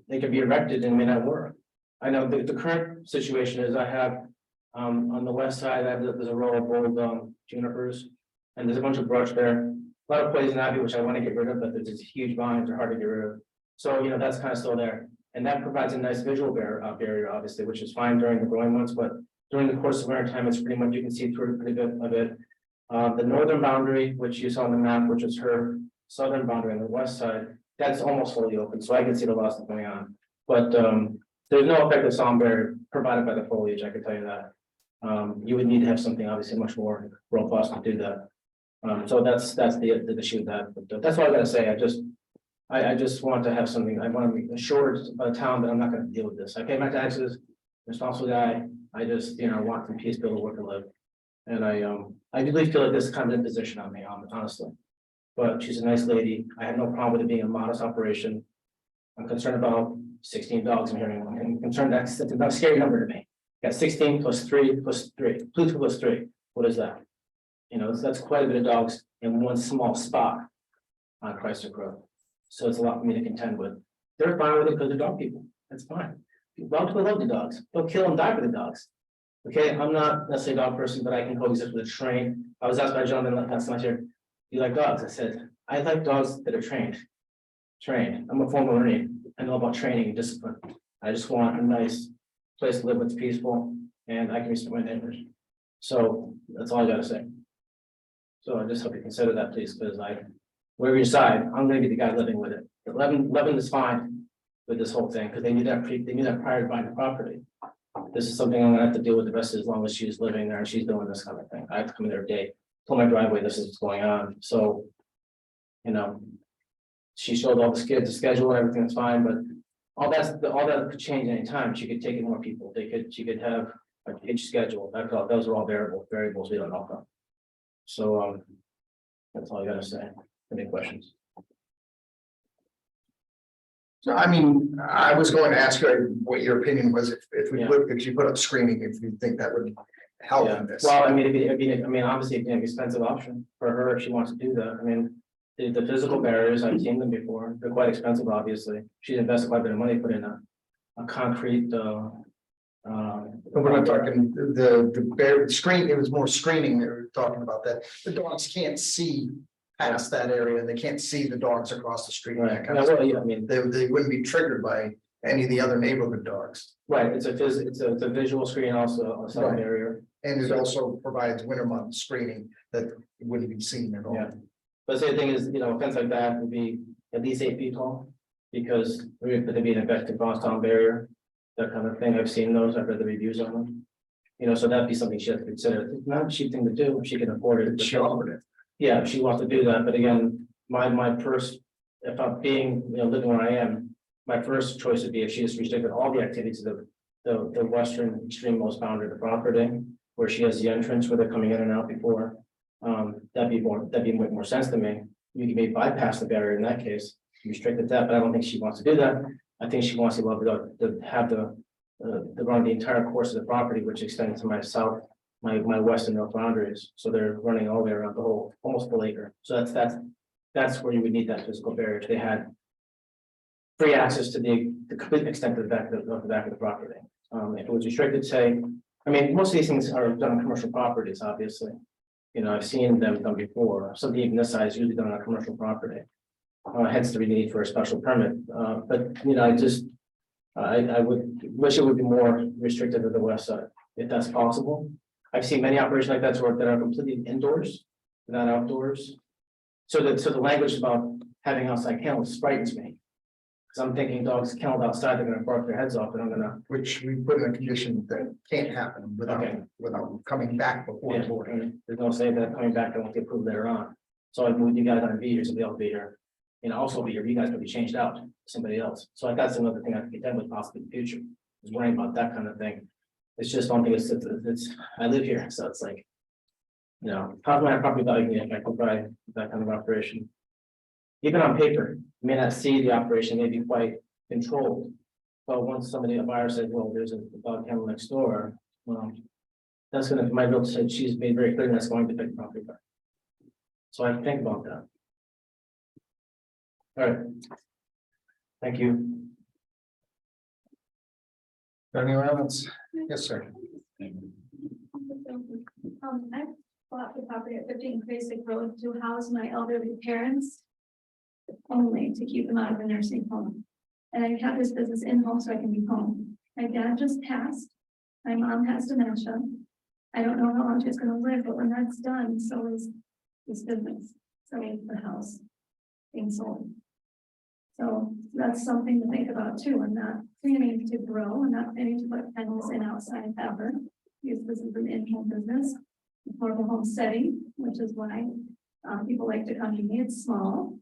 They could be erected and may not work. I know the current situation is I have On the west side, there's a row of old junipers, and there's a bunch of brush there. A lot of poison ivy, which I want to get rid of, but there's these huge vines, they're hard to get rid of. So, that's kind of still there, and that provides a nice visual barrier, obviously, which is fine during the growing months, but during the course of winter time, it's pretty much, you can see through pretty good of it. The northern boundary, which you saw on the map, which is her southern boundary on the west side, that's almost fully open, so I can see the loss that's going on. But there's no effective sound barrier provided by the foliage, I can tell you that. You would need to have something obviously much more robust to do that. So that's the issue with that, but that's all I gotta say. I just want to have something, I want to be assured by the town that I'm not gonna deal with this. I pay my taxes, responsible guy, I just, want some peace, be able to work and live. And I really feel like this is kind of an imposition on me, honestly. But she's a nice lady, I have no problem with it being a modest operation. I'm concerned about 16 dogs I'm hearing, I'm concerned that's a scary number to me. Got 16 plus 3 plus 3, 2 plus 3, what is that? That's quite a bit of dogs in one small spot on Chrysler Road. So it's a lot for me to contend with. They're fine with it because they're dog people. That's fine. Dog people love the dogs. They'll kill and die for the dogs. Okay, I'm not necessarily a dog person, but I can coexist with a train. I was asked by a gentleman last night here, do you like dogs? I said, I like dogs that are trained. I'm a former Marine. I know about training and discipline. I just want a nice place to live that's peaceful and I can respect my neighbors. So that's all I gotta say. So I just hope you consider that, please, because wherever you decide, I'm gonna be the guy living with it. Lebanon is fine with this whole thing, because they knew that prior to buying the property. This is something I'm gonna have to deal with the rest of as long as she's living there and she's doing this kind of thing. I have to come in there every day, pull my driveway, this is what's going on, so. She showed all the kids, the schedule, everything that's fine, but all that could change anytime. She could take in more people, she could have a huge schedule, those are all variables we don't know about. So, that's all I gotta say. Any questions? So, I was going to ask you what your opinion was if you put up screening, if you think that would help Yeah, in this. well, obviously, it'd be an expensive option for her if she wants to do that. The physical barriers, I've seen them before. They're quite expensive, obviously. She's invested quite a bit of money, put in a concrete, But we're not talking the screen, it was more screening they were talking about, that the dogs can't see past that area, they can't see the dogs across the street. right. That kind of stuff. Yeah, They wouldn't be triggered by any of the other neighborhood dogs. right, it's a visual screen, also a sound Right. barrier. And it So- also provides winter month screening that wouldn't be seen at all. Yeah. But the same thing is, a fence like that would be at least 8 feet tall, because there'd be an effective frost down barrier, that kind of thing. I've seen those, I've read the reviews on them. So that'd be something she has to consider. It's not a cheap thing to do, if she can afford it. She offered it. Yeah, if she wants to do that, but again, my first, if I'm being, living where I am, my first choice would be if she has restricted all the activities of the western extreme-most boundary of the property, where she has the entrance where they're coming in and out before. That'd be more sense to me. You can maybe bypass the barrier in that case, restricted that, but I don't think she wants to do that. I think she wants to have the run the entire course of the property, which extends to my south, my west and north boundaries. So they're running all the way around the whole, almost full acre. So that's where you would need that physical barrier. If they had free access to the complete extent of the back of the property. If it was restricted, say, most of these things are done on commercial properties, obviously. I've seen them done before, something even this size usually done on a commercial property. Hence the need for a special permit, but I would wish it would be more restricted to the west side, if that's possible. I've seen many operations like that that are completely indoors, not outdoors. So the language about having outside kennels frightens me. Because I'm thinking dogs kenneled outside, they're gonna bark their heads off, and I'm gonna. Which we put in a condition that can't happen Okay. without coming back before the board. And there's no say that coming back, they won't get approved later on. So I moved you guys on to be here, somebody else will be here. Also be here, you guys will be changed out, to somebody else. So that's another thing I have to contend with possibly in the future, is worrying about that kind of thing. It's just one thing, I live here, so it's like. Property value can be affected by that kind of operation. Even on paper, you may not see the operation, may be quite controlled. But once a buyer says, well, there's a dog kennel next door, well. That's my realtor said, she's made very clear that's going to affect the property value. So I have to think about that. All right. Thank you. Anyone else? Yes, sir. I bought the property at 15 Basic Road to house my elderly parents. Only to keep them out of a nursing home. And I have this business in home so I can be home. My dad just passed. My mom has dementia. I don't know how long she's gonna live, but when that's done, so is this business, so is the house being sold. So that's something to think about too. I'm not planning to grow, I'm not planning to put kennels in outside ever. Because this is an in-home business, it's more of a home setting, which is why people like to come to me. It's small.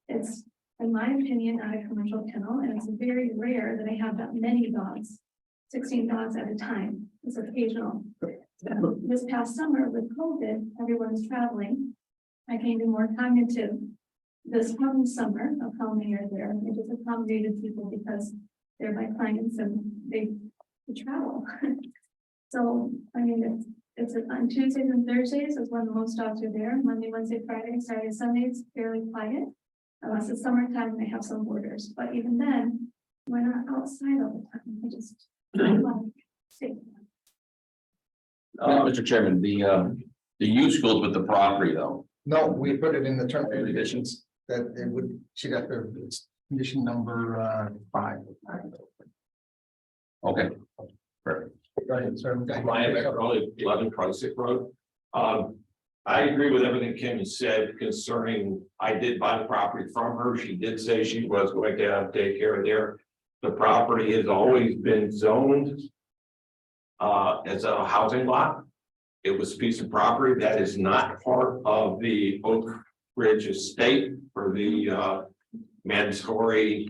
It's, in my opinion, not a commercial kennel, and it's very rare that I have that many dogs. 16 dogs at a time. It's occasional. This past summer with COVID, everyone's traveling. I came to more cognitive this one summer of how many are there. I just accommodated people because they're my clients and they travel. So, I mean, it's on Tuesdays and Thursdays is when the most dogs are there. Monday, Wednesday, Friday, Saturday, Sunday, it's fairly quiet. Unless it's summertime, they have some boarders, but even then, we're not outside all the time. I just. See. Mr. Chairman, the use goes with the property though. No, we put it in the terms and conditions that it would, she'd have to, it's condition number 5. Okay. Perfect. Go ahead, sir. Ryan McCarley, 11 Cruisick Road. I agree with everything Kim has said concerning, I did buy the property from her. She did say she was going to have daycare there. The property has always been zoned as a housing lot. It was a piece of property that is not part of the Oak Ridge estate for the mandatory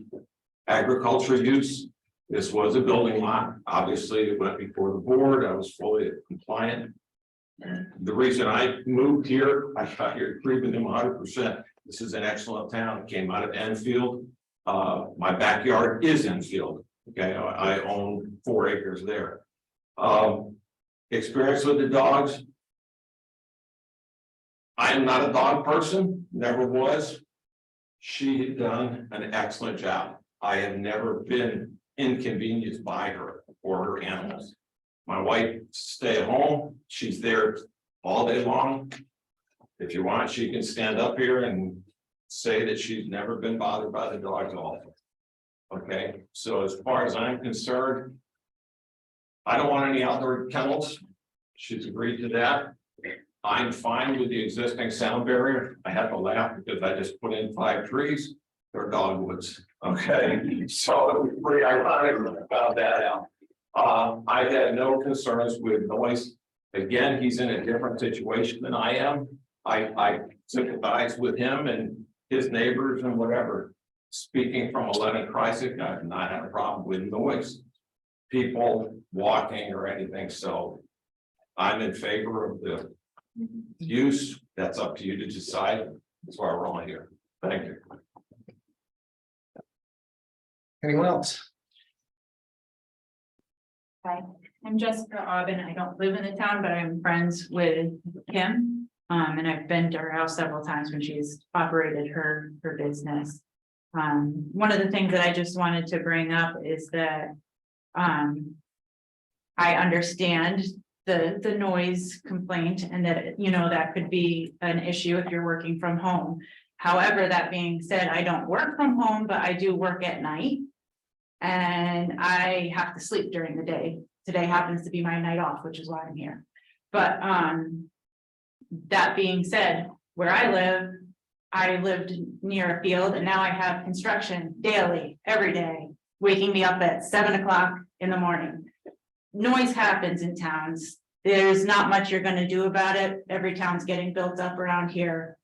agriculture use. This was a building lot. Obviously, it went before the board. I was fully compliant. The reason I moved here, I got here agree with them 100%. This is an excellent town. It came out of Enfield. My backyard is Enfield. Okay, I own 4 acres there. Experience with the dogs. I am not a dog person, never was. She had done an excellent job. I have never been inconvenienced by her or her animals. My wife stay at home, she's there all day long. If you want, she can stand up here and say that she's never been bothered by the dogs also. Okay, so as far as I'm concerned, I don't want any outdoor kennels. She's agreed to that. I'm fine with the existing sound barrier. I have to laugh because I just put in 5 trees. They're dogwoods. Okay, so it was pretty ironic when I found that out. I had no concerns with noise. Again, he's in a different situation than I am. I sympathize with him and his neighbors and whatever. Speaking from 11 Cruisick, I've not had a problem with noise, people walking or anything. So I'm in favor of the use. That's up to you to decide. That's why we're all here. Thank you. Anyone else? Hi, I'm Jessica Aubin. I don't live in the town, but I'm friends with Kim. And I've been to her house several times when she's operated her business. One of the things that I just wanted to bring up is that I understand the noise complaint and that, you know, that could be an issue if you're working from home. However, that being said, I don't work from home, but I do work at night. And I have to sleep during the day. Today happens to be my night off, which is why I'm here. But that being said, where I lived near a field and now I have construction daily, every day, waking me up at 7 o'clock in the morning. Noise happens in towns. There's not much you're going to do about it. Every town's getting built up around here.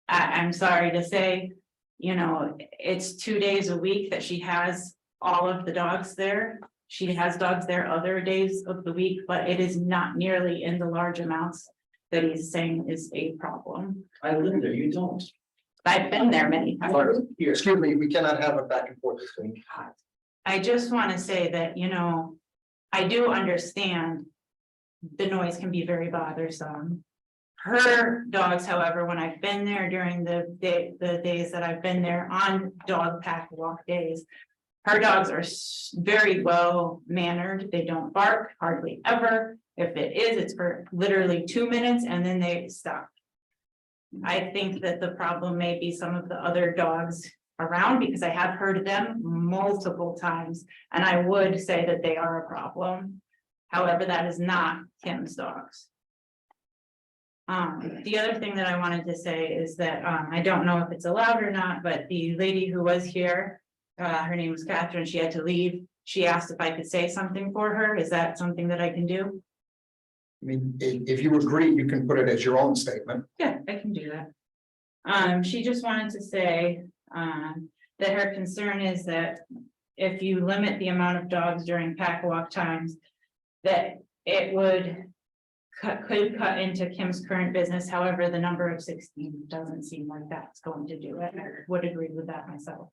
I'm sorry to say, you know, it's 2 days a week that she has all of the dogs there. She has dogs there other days of the week, but it is not nearly in the large amounts that he's saying is a problem. I live there, you don't. I've been there many times. Excuse me, we cannot have a back and forth. I just want to say that, you know, I do understand the noise can be very bothersome. Her dogs, however, when I've been there during the days that I've been there on dog pack walk days, Her dogs are very well mannered. They don't bark hardly ever. If it is, it's for literally 2 minutes and then they stop. I think that the problem may be some of the other dogs around because I have heard them multiple times. And I would say that they are a problem. However, that is not Kim's dogs. The other thing that I wanted to say is that, I don't know if it's allowed or not, but the lady who was here, her name was Catherine, she had to leave. She asked if I could say something for her. Is that something that I can do? I mean, if you agree, you can put it as your own statement. Yeah, I can do that. She just wanted to say, that her concern is that if you limit the amount of dogs during pack walk times, that it could cut into Kim's current business. However, the number of 16 doesn't seem like that's going to do it. I would agree with that myself.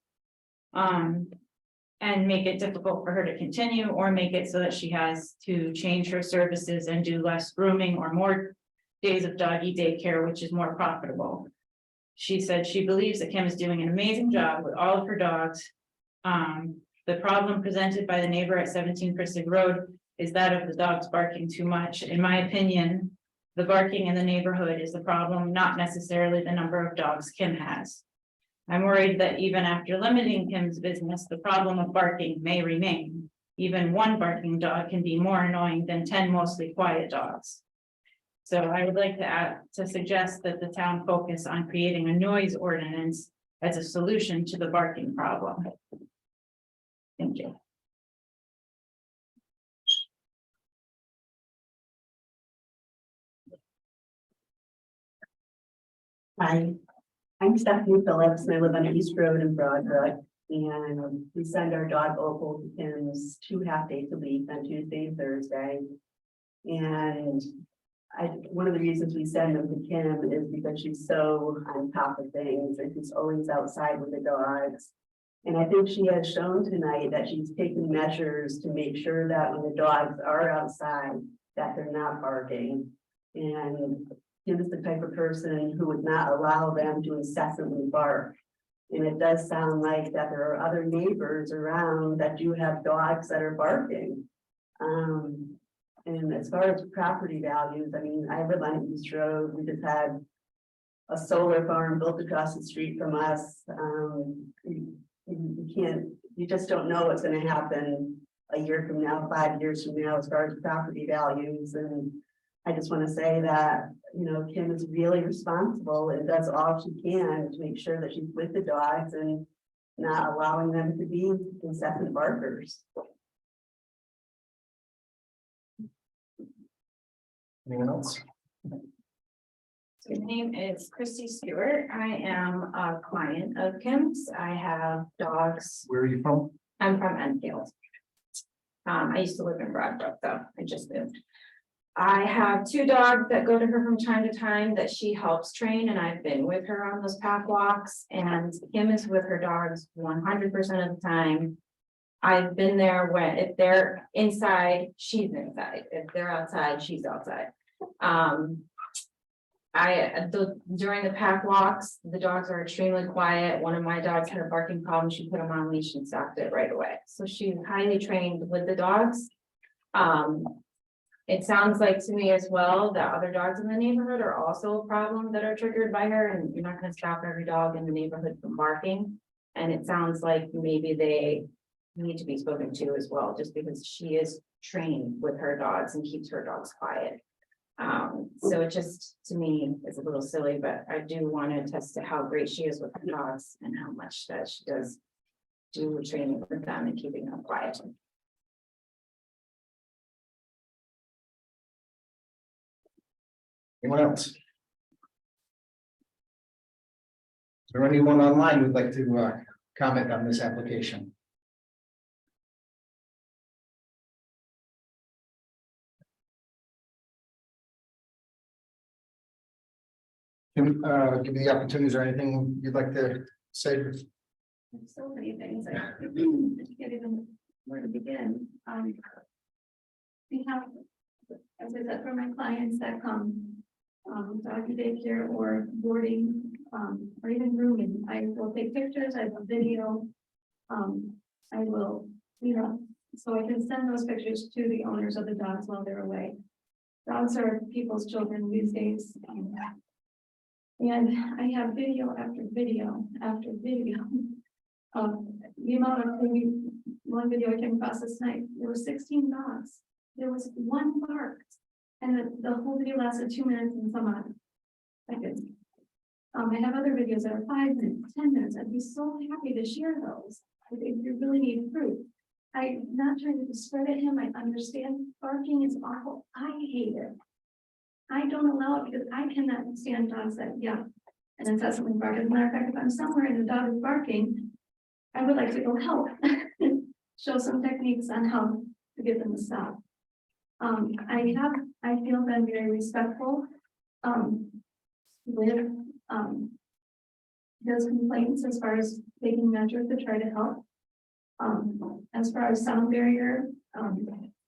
And make it difficult for her to continue or make it so that she has to change her services and do less grooming or more days of doggy daycare, which is more profitable. She said she believes that Kim is doing an amazing job with all of her dogs. The problem presented by the neighbor at 17 Christic Road is that of the dogs barking too much. In my opinion, the barking in the neighborhood is the problem, not necessarily the number of dogs Kim has. I'm worried that even after limiting Kim's business, the problem of barking may remain. Even one barking dog can be more annoying than 10 mostly quiet dogs. So I would like to suggest that the town focus on creating a noise ordinance as a solution to the barking problem. Thank you. Hi, I'm Stephanie Phillips and I live on East Road in Broadbrook. And we send our dog Opal to Kim's 2 half days a week on Tuesday and Thursday. And one of the reasons we send them to Kim is because she's so on top of things and she's always outside with the dogs. And I think she has shown tonight that she's taken measures to make sure that when the dogs are outside, that they're not barking. And Kim is the type of person who would not allow them to incessantly bark. And it does sound like that there are other neighbors around that do have dogs that are barking. And as far as property values, I mean, I live on East Road. We just had a solar farm built across the street from us. You just don't know what's going to happen a year from now, 5 years from now, as far as property values. And I just want to say that, you know, Kim is really responsible and does all she can to make sure that she's with the dogs and not allowing them to be incessant barkers. Anyone else? So my name is Christy Stewart. I am a client of Kim's. I have dogs. Where are you from? I'm from Enfield. I used to live in Broadbrook though. I just moved. I have 2 dogs that go to her from time to time that she helps train, and I've been with her on those pack walks, and Kim is with her dogs 100% of the time. I've been there when, if they're inside, she's inside. If they're outside, she's outside. During the pack walks, the dogs are extremely quiet. One of my dogs had a barking problem. She put him on a leash and stopped it right away. So she's highly trained with the dogs. It sounds like to me as well that other dogs in the neighborhood are also a problem that are triggered by her, and you're not going to stop every dog in the neighborhood from barking. And it sounds like maybe they need to be spoken to as well, just because she is trained with her dogs and keeps her dogs quiet. So it just, to me, is a little silly, but I do want to attest to how great she is with her dogs and how much that she does do training with them and keeping them quiet. Anyone else? Is there anyone online who'd like to comment on this application? Can give you the opportunities or anything you'd like to say? There's so many things. I can't even where to begin. We have, as I said, for my clients that come, doggy daycare or boarding, or even grooming, I will take pictures, I have a video. I will, so I can send those pictures to the owners of the dogs while they're away. Dogs are people's children these days. And I have video after video after video. The amount of, one video I came across this night, there were 16 dogs. There was one bark. And the whole video lasted 2 minutes and some odd seconds. I have other videos that are 5 minutes, 10 minutes. I'd be so happy to share those. If you really need proof. I'm not trying to discredit him. I understand barking is awful. I hate it. I don't allow it because I cannot stand dogs that and incessantly bark. As a matter of fact, if I'm somewhere and the dog is barking, I would like to go help. Show some techniques on how to get them to stop. I feel been very respectful with those complaints as far as taking measures to try to help. As far as sound barrier,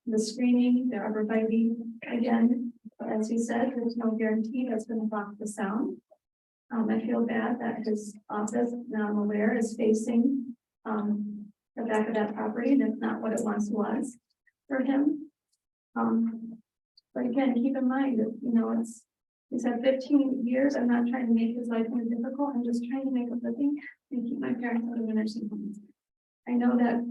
the screening, the arborvitae, again, as you said, there's no guarantee that's going to block the sound. I feel bad that his office, now I'm aware, is facing the back of that property. That's not what it once was for him. But again, keep in mind that, he's had 15 years. I'm not trying to make his life more difficult. I'm just trying to make a living and keep my parents out of the nursing homes. I know that,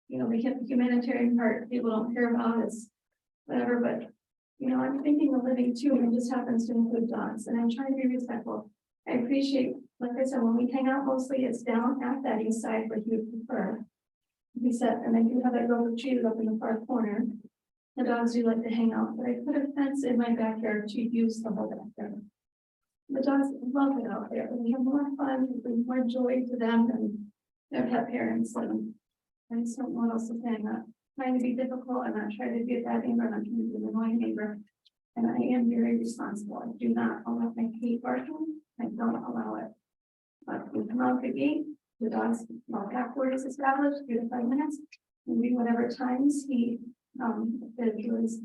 the humanitarian part, people don't care about is whatever, but, I'm thinking of living too, and it just happens to include dogs, and I'm trying to be respectful. I appreciate, like I said, when we hang out, mostly it's down at that east side where he would prefer. He said, and I do have that road treated up in the far corner. The dogs do like to hang out, but I put a fence in my backyard to use the whole backyard. The dogs love it out there. We have more fun, we bring more joy to them than their pet parents. And I just don't know what else to say. I'm not trying to be difficult. I'm not trying to be a bad neighbor. I'm not trying to be an annoying neighbor. And I am very responsible. I do not allow my hate barking. I don't allow it. But we come out the gate, the dogs, backward is established, 3 to 5 minutes. Maybe whatever times if he was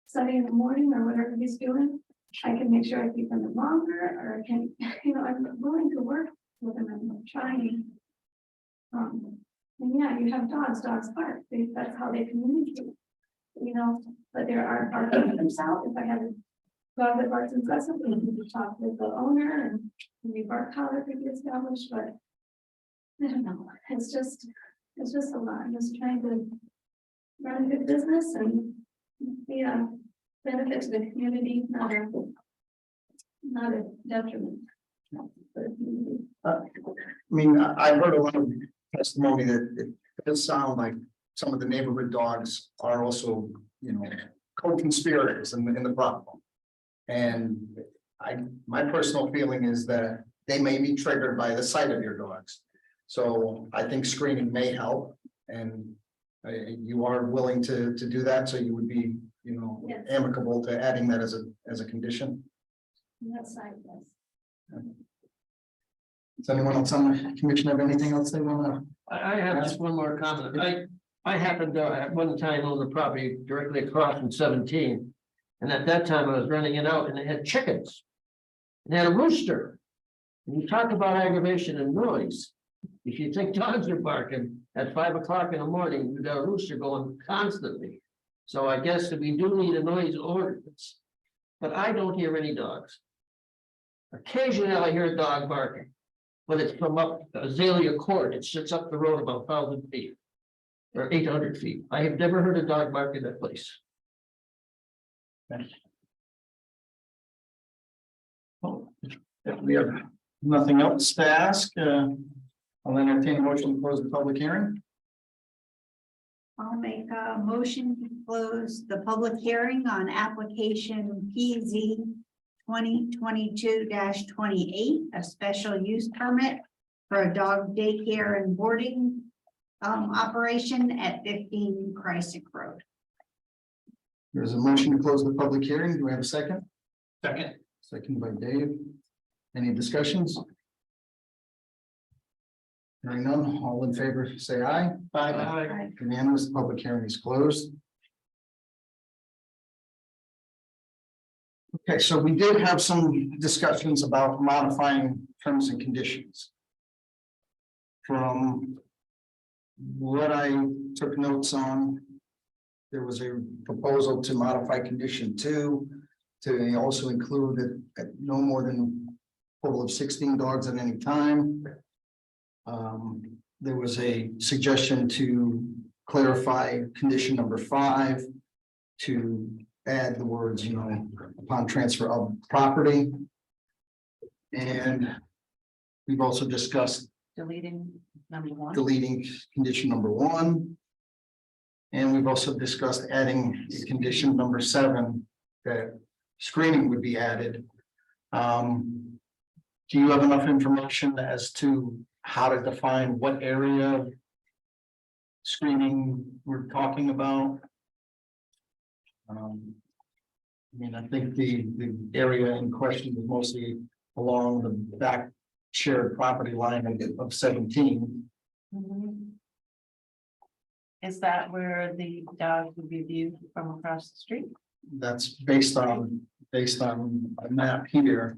studying in the morning or whatever he's doing, I can make sure I keep them longer, or I can, I'm willing to work with them. I'm trying. And you have dogs bark. That's how they communicate. But there are barking themselves. If I have a dog that barks incessantly, we can talk with the owner and maybe bark collar could be established, but I don't know. It's just a lot. I'm just trying to run a good business and be a benefit to the community, not a detriment. I've heard a lot of testimony that it does sound like some of the neighborhood dogs are also, co-conspirators in the problem. And my personal feeling is that they may be triggered by the sight of your dogs. So I think screening may help, and you are willing to do that, so you would be, Yes. amicable to adding that as a condition. On that side, yes. Does anyone else on the commission have anything else they want to? I have just one more comment. I happened to at one time own the property directly across from 17. And at that time I was renting it out and it had chickens. It had a rooster. And you talk about aggravation and noise. If you think dogs are barking at 5 o'clock in the morning, you've got a rooster going constantly. So I guess that we do need a noise ordinance. But I don't hear any dogs. Occasionally I hear a dog barking. But it's from up Azalea Court. It sits up the road about 1,000 feet. Or 800 feet. I have never heard a dog bark in that place. If we have nothing else to ask, I'll entertain a motion to close the public hearing. I'll make a motion to close the public hearing on application PZ 2022-28, a special use permit for a dog daycare and boarding operation at 15 Kreisig Road. There's a motion to close the public hearing. Do we have a second? Second. Second by Dave. Any discussions? Hearing none, all in favor, say aye. Aye. Unanimous, the public hearing is closed. Okay, so we did have some discussions about modifying terms and conditions. From what I took notes on. There was a proposal to modify condition 2 to also include that no more than a total of 16 dogs at any time. There was a suggestion to clarify condition number 5 to add the words, upon transfer of property. And we've also discussed Deleting number 1. deleting condition number 1. And we've also discussed adding condition number 7, that screening would be added. Do you have enough information as to how to define what area of screening we're talking about? I think the area in question is mostly along the back shared property line of 17. Is that where the dog would be viewed from across the street? That's based on a map here.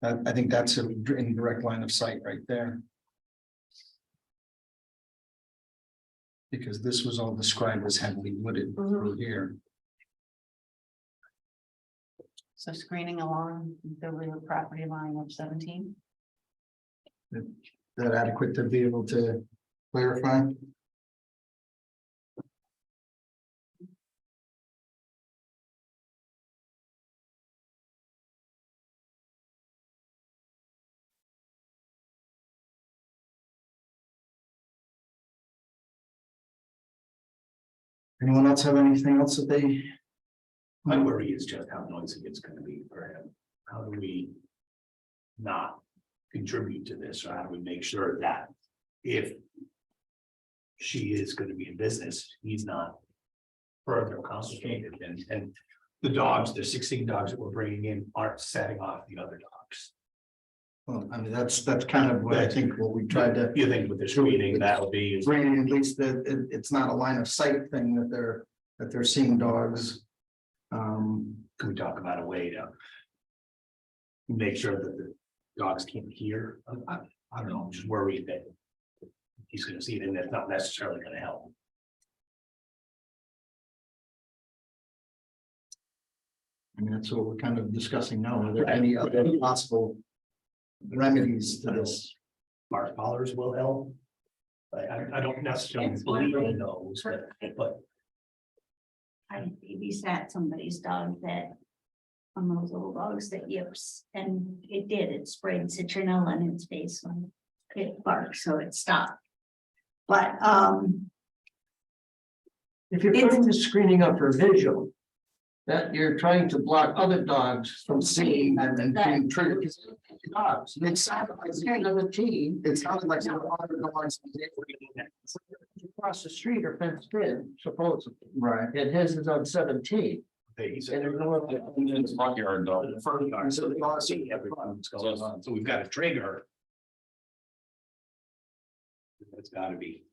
I think that's in direct line of sight right there. Because this was all described as heavily wooded through here. So screening along the rear property line of 17? That adequate to be able to clarify? Anyone else have anything else that they? My worry is just how noisy it's gonna be for him. How do we not contribute to this, or how do we make sure that if she is gonna be in business, he's not further complicated, and the dogs, the 16 dogs that we're bringing in aren't setting off the other dogs. Well, that's kind of what I think what we tried to. You think with the screening, that'll be. Bring at least that it's not a line of sight thing that they're seeing dogs. Can we talk about a way to make sure that the dogs can't hear? I don't know, I'm just worried that he's gonna see it and that's not necessarily gonna help. That's what we're kind of discussing now. Are there any other possible remedies to this? Bark collars will help. I don't necessarily believe in those, but I babysat somebody's dog that, on those little dogs that yips, and it sprayed citronella in its face when it barked, so it stopped. But, If you're putting the screening up for visual, that you're trying to block other dogs from seeing and being triggered. Dogs, It sounded like 17. It sounded like some other dogs. across the street are fenced in, supposedly, Right. and his is on 17. he's. And there's no other. It's front yard dog. The front yard, so they all see everything that's going on, so we've got a trigger. It's gotta be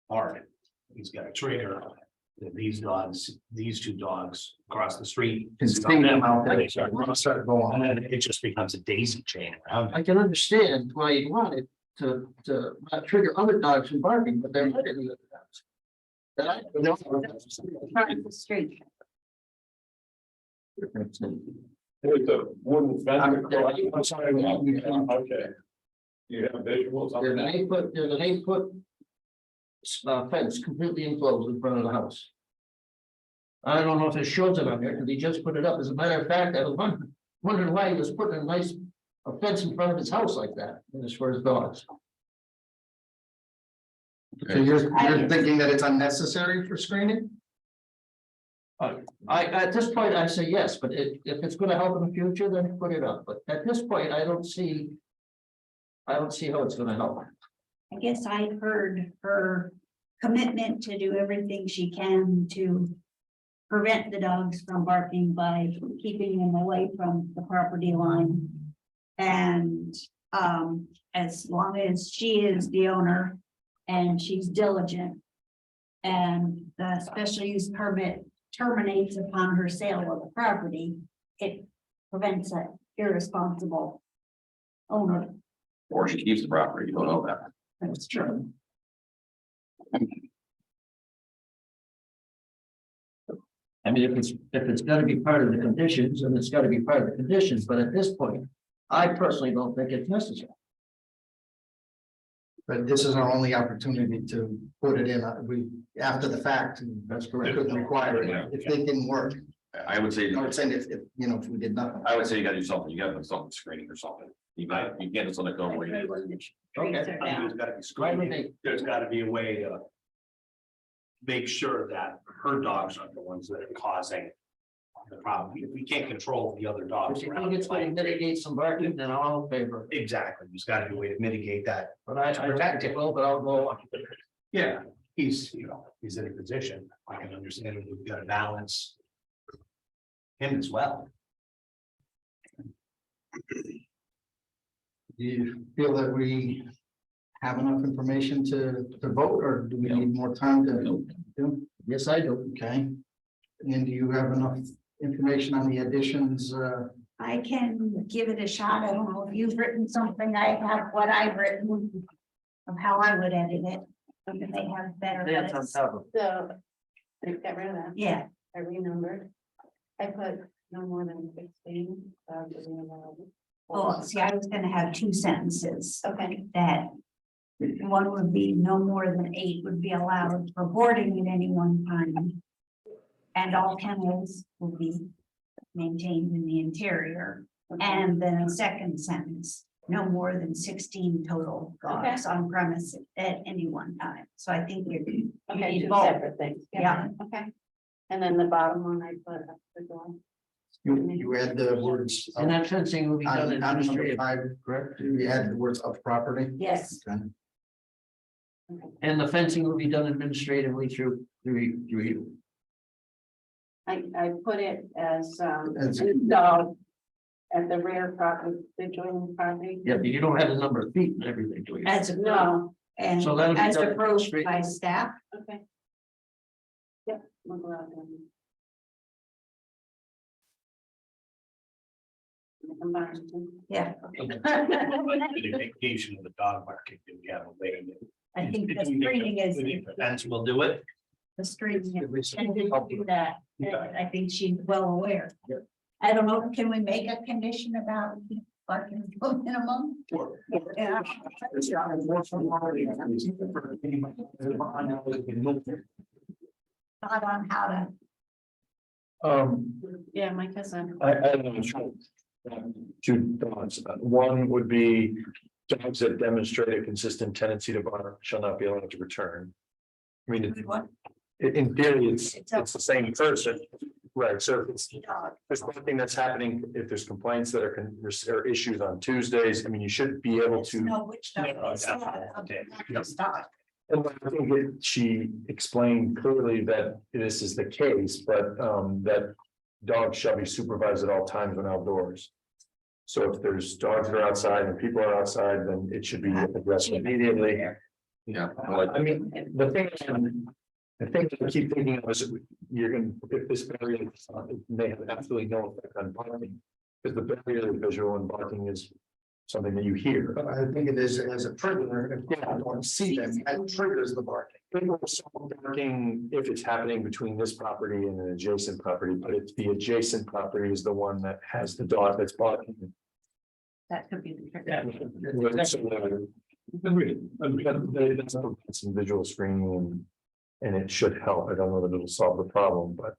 hard. He's got a trigger. That these dogs, these 2 dogs across the street. Can see them out there. They start going. And then it just becomes a daisy chain around. I can understand why you want it to not trigger other dogs from barking, but they're not any other dogs. That I know. across the street. There's a wooden fence. I'm sorry. Okay. You have visuals on There's an that? 8-foot fence completely enclosed in front of the house. I don't know if it shows it on there, because he just put it up. As a matter of fact, I was wondering why he was putting a fence in front of his house like that, as for his dogs. So you're thinking that it's unnecessary for screening? At this point, I say yes, but if it's gonna help in the future, then put it up. But at this point, I don't see how it's gonna help. I guess I heard her commitment to do everything she can to prevent the dogs from barking by keeping them away from the property line. And as long as she is the owner and she's diligent and the special use permit terminates upon her sale of the property, it prevents an irresponsible owner. Or she keeps the property, you don't know that. That's true. I mean, if it's gotta be part of the conditions, then it's gotta be part of the conditions, but at this point, I personally don't think it's necessary. But this is our only opportunity to put it in, after the fact, That's we correct. couldn't require it if they didn't work. I would say, I would say if, you know, if we did nothing. I would say you gotta do something, you gotta put something screening or something. You can't just let it go where it is. Okay. There's gotta be Why screening. would they, There's gotta be a way to make sure that her dogs aren't the ones that are causing the problem. If we can't control the other dogs. if you around, think it's gonna like- mitigate some barking, then I'm all in favor. Exactly, there's gotta be a way to mitigate that. But I don't think it will, but I'll go. Yeah, he's, you know, he's in a position, I can understand it, we've got to balance him as well. Do you feel that we have enough information to vote, or do we need more time to do? Yes, I do. Okay. And do you have enough information on the additions? I can give it a shot. I don't know if you've written something. I have what I've written of how I would edit it. If they have better. That's on edits. top of. So, I got rid of that, Yeah, I renumbered. I put no more than 16. well, see, I was gonna have two sentences. Okay. That one would be no more than 8 would be allowed for boarding at any one time. And all kennels will be maintained in the interior. And then a second sentence, no more than 16 total dogs on premise at any one time. So I think you need two both. separate things. Yeah. Okay. And then the bottom one I put up the door. You add the words. And that fencing will be done On number administrative, 5, correct? You add the words of property. Yes, Okay. and the fencing will be done administratively through you. I put it as As- dog at the rear property, the joining property. Yeah, but you don't have the number of feet and everything, do you? as a No, and So that'll be as done approved straight- by staff. okay. Yep, we'll go out then. Yeah, Mitigation of the dog market, do we have a way? I think the screening is, Fence will do it. the screening is, and we will do that. And I think she's well aware. I don't know, can we make a condition about parking minimum? Yeah. Thought on how to, Yeah, my cousin. I don't know. Two thoughts. One would be dogs that demonstrate a consistent tendency to bark shall not be allowed to return. I mean, what in theory, it's It's the same person, right? So if it's, dog, there's one thing that's happening, if there's complaints that are issues on Tuesdays, I mean, you should be able to. know which dog. is dog. And I think she explained clearly that this is the case, but that dogs shall be supervised at all times when outdoors. So if there's dogs that are outside and people are outside, then it should be addressed immediately. Yeah. I mean, the thing I keep thinking of is you're gonna, if this barrier may have absolutely no effect on barking. Because the barrier visual and barking is something that you hear. But I think it is as a trigger, if you don't see them, that triggers the barking. Barking, if it's happening between this property and an adjacent property, but if the adjacent property is the one that has the dog that's barking. That could be the trigger. That's some visual screening and it should help. I don't know that it'll solve the problem, but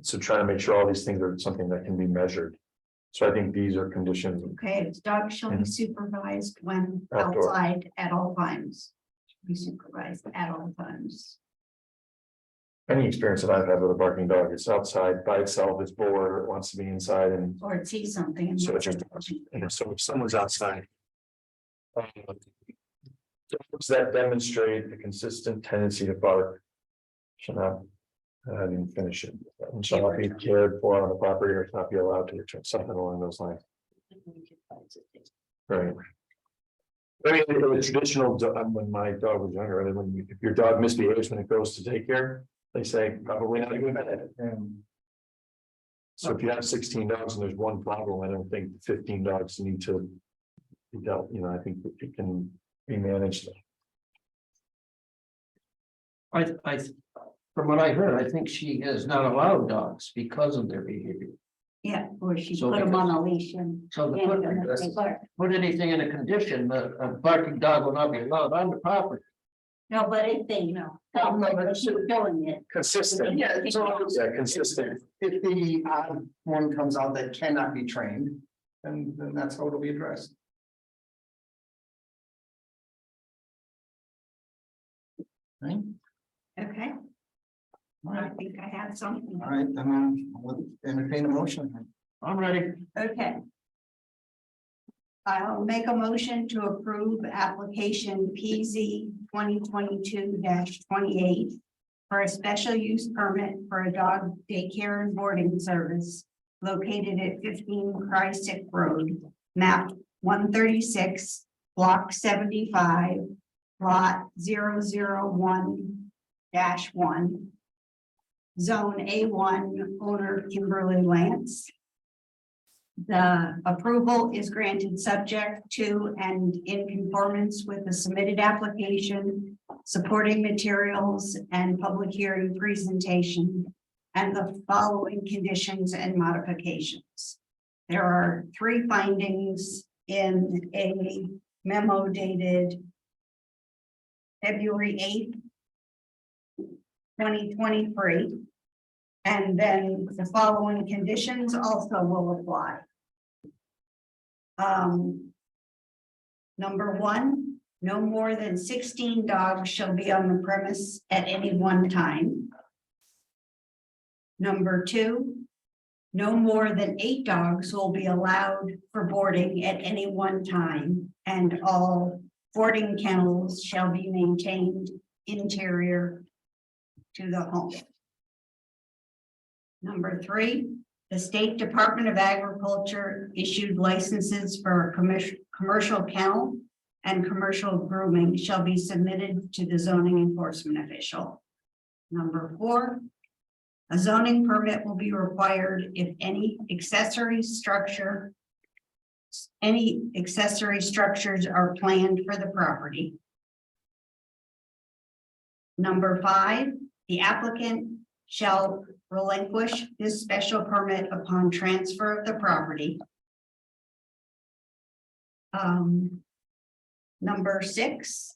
so trying to make sure all these things are something that can be measured. So I think these are conditions. Okay, its dog shall be supervised when Outdoor. outside at all times. Be supervised at all times. Any experience that I've had with a barking dog, it's outside by itself, it's bored, or it wants to be inside and Or it sees something. and so it's wants just, to- and so if someone's outside. Dogs that demonstrate a consistent tendency to bark. Should not, I didn't finish it, and shall not be cared for on the property or not be allowed to return, something along those lines, right? I mean, the traditional, when my dog was younger, and when if your dog misbehaves when it goes to daycare, they say probably not even it. So if you have 16 dogs and there's one problem, I don't think 15 dogs need to be dealt, I think it can be managed. From what I heard, I think she has not allowed dogs because of their behavior. Yeah, or she So put them on a leash and. So the and them if they bark. put anything in a condition, a barking dog will not be allowed on the property. No, but if they, tell them that she's doing it. Consistent. Yeah, so Yeah, consistent. if the odd one comes out that cannot be trained, then that's how it'll be addressed. Right, Okay, all I right, think I have something. all right, I'll entertain a motion. I'm ready. Okay. I'll make a motion to approve application PZ 2022-28 for a special use permit for a dog daycare and boarding service located at 15 Christick Road, map 136, block 75, lot 001-1, zone A1, owner Kimberly Lance. The approval is granted subject to and in conformance with the submitted application, supporting materials and public hearing presentation, and the following conditions and modifications. There are 3 findings in a memo dated February 8th, 2023. And then the following conditions also will apply. Number 1, no more than 16 dogs shall be on the premise at any one time. Number 2, no more than 8 dogs will be allowed for boarding at any one time, and all boarding kennels shall be maintained interior to the home. Number 3, the State Department of Agriculture issued licenses for commercial kennel and commercial grooming shall be submitted to the zoning enforcement official. Number 4, a zoning permit will be required if any accessory structures are planned for the property. Number 5, the applicant shall relinquish this special permit upon transfer of the property. Number 6.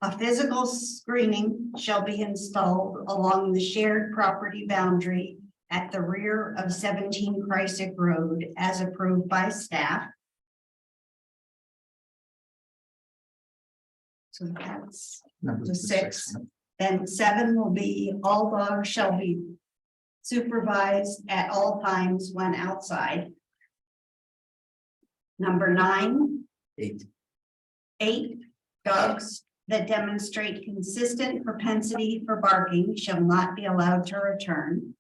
A physical screening shall be installed along the shared property boundary at the rear of 17 Christick Road as approved by staff. So that's Number 6. Then 7 will be all dogs shall be supervised at all times when outside. Number 9. 8 dogs that demonstrate consistent propensity for barking shall not be allowed to return.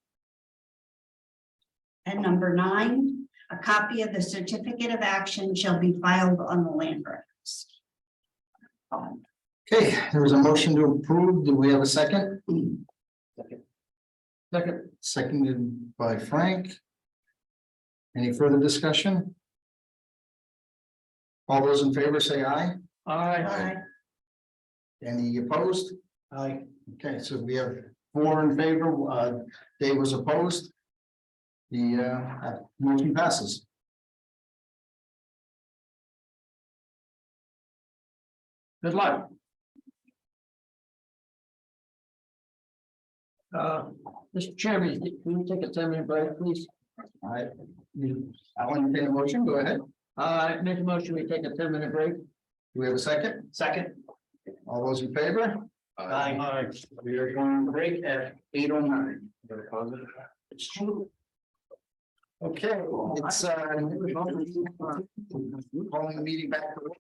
And number 9, a copy of the certificate of action shall be filed on the land records. Okay, there was a motion to approve. Do we have a second? Second. Seconded by Frank. Any further discussion? All those in favor say aye. Aye. Any opposed? Aye. Okay, so we have 4 in favor, Dave was opposed. The motion passes. Good luck. Mr. Chairman, can you take a 10-minute break, please? All right, I'll entertain a motion, go ahead. Make a motion, we take a 10-minute break. Do we have a second? Second. All those in favor? Aye. We are going to break at 8:09. It's true. Okay, it's calling the meeting back to order.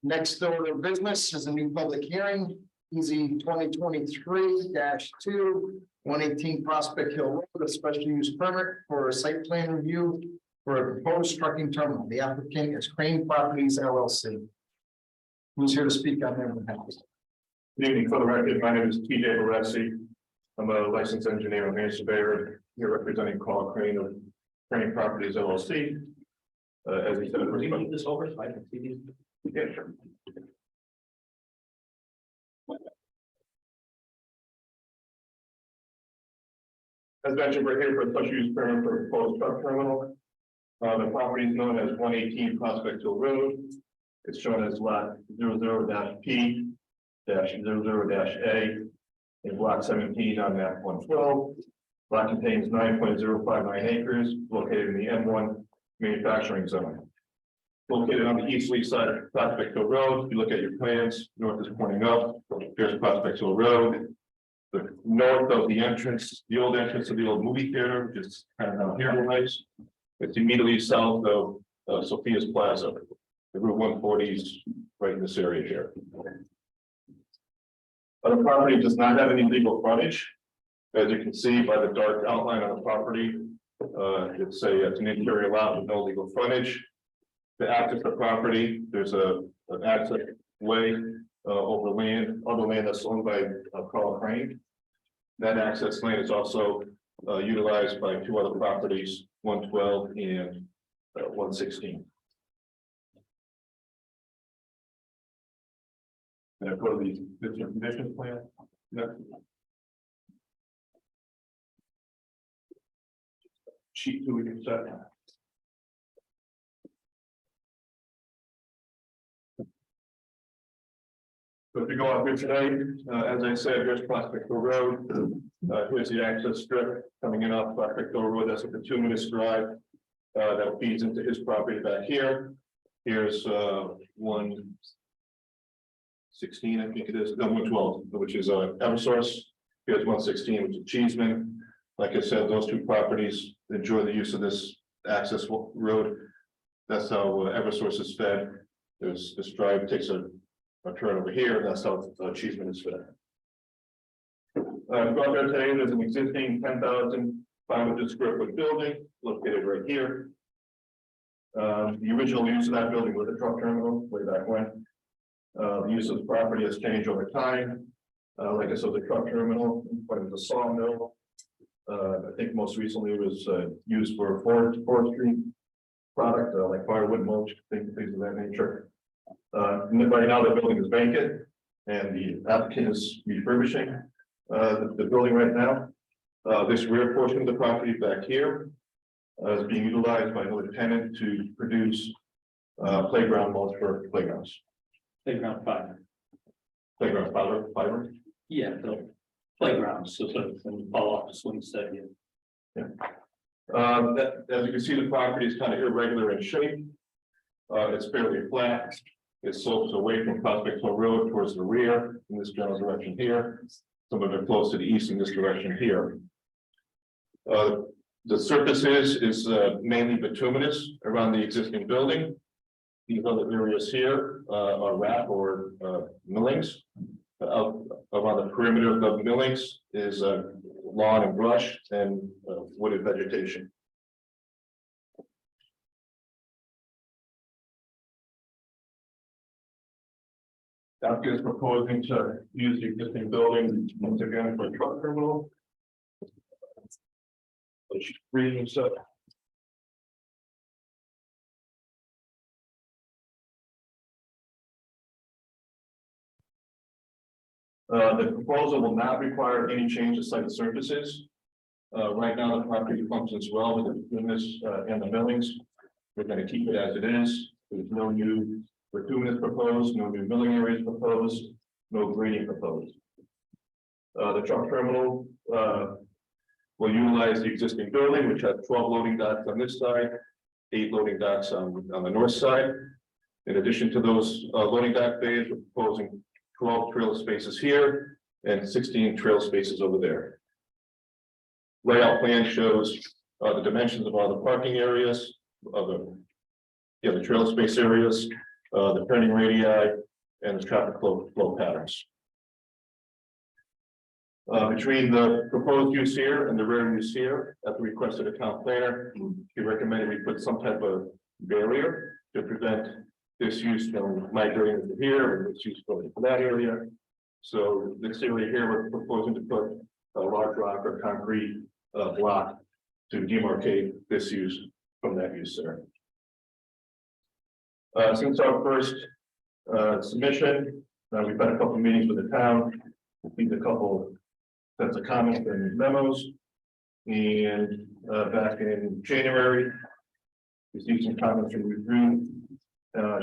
Next order of business is a new public hearing, EZ 2023-2, 118 Prospect Hill Road, a special use permit for a site plan review for a proposed trucking terminal. The applicant is Crane Properties LLC. Who's here to speak on their behalf? Good evening, for the record, my name is TJ Baresi. I'm a licensed engineer and surveyor here representing Carl Crane of Crane Properties LLC. As he said. Can we move this over so I can see these? Yeah, sure. As mentioned, we're here for a special use permit for a proposed truck terminal. The property is known as 118 Prospect Hill Road. It's shown as lot 00-P -00-A in block 17 on map 112. Lot contains 9.059 acres located in the M1 manufacturing zone. Located on the easterly side of Prospect Hill Road, if you look at your plans, north is pointing up, here's Prospect Hill Road. The north of the entrance, the old entrance of the old movie theater, just kind of down here, nice. It's immediately south of Sophia's Plaza. The Route 140 is right in this area here. The property does not have any legal frontage. As you can see by the dark outline on the property, it's an interior lot with no legal frontage. To access the property, there's an access way over land, other land that's owned by Carl Crane. That access lane is also utilized by two other properties, 112 and 116. And I go to the business conditions plan. Next. Sheet 2 we can set. So if you go out here today, as I said, here's Prospect Hill Road. Here's the access strip coming in off Prospect Hill Road. That's like a 2-minute drive that feeds into his property back here. Here's 116, I think it is, no, 112, which is Eversource. Here's 116, which is Cheeseman. Like I said, those two properties enjoy the use of this access road. That's how Eversource is fed. There's this drive takes a turn over here, and that's how Cheeseman is fed. Go out there today, there's an existing 10,500 square foot building located right here. The original use of that building was a truck terminal way back when. The use of the property has changed over time. Like I said, the truck terminal, but it was a sawmill. I think most recently it was used for forestry product, like firewood mulch, things of that nature. Right now the building is vacant and the applicant is refurbishing the building right now. This rear portion of the property back here is being utilized by another tenant to produce playground mulch for playgrounds. Playground fiber. Playground fiber. Yeah, the playgrounds, so sort of fall off the swing set here. As you can see, the property is kind of irregular in shape. It's fairly flat. It slopes away from Prospect Hill Road towards the rear in this general direction here. Some of it close to the east in this direction here. The surface is mainly bituminous around the existing building. These other areas here are wrap or millings. Around the perimeter of the millings is lawn and brush and wooded vegetation. Applicant is proposing to use the existing building once again for a truck terminal. Reading so. The proposal will not require any change to site surfaces. Right now, the property functions well with the bituminous and the millings. We're going to keep it as it is. There's no new bituminous proposed, no new milling areas proposed, no grading proposed. The truck terminal will utilize the existing building, which has 12 loading docks on this side, 8 loading docks on the north side. In addition to those loading dock bays, we're proposing 12 trail spaces here and 16 trail spaces over there. Layout plan shows the dimensions of all the parking areas, of the trail space areas, the turning radii, and the traffic flow patterns. Between the proposed use here and the rear use here, at the request of the town planner, he recommended we put some type of barrier to prevent this use from migrating to here and this use going to that area. So this area here, we're proposing to put a large rock or concrete block to demarcate this use from that use there. Since our first submission, we've had a couple of meetings with the town, received a couple sets of comments and memos. And back in January, received some comments from Ruth Green.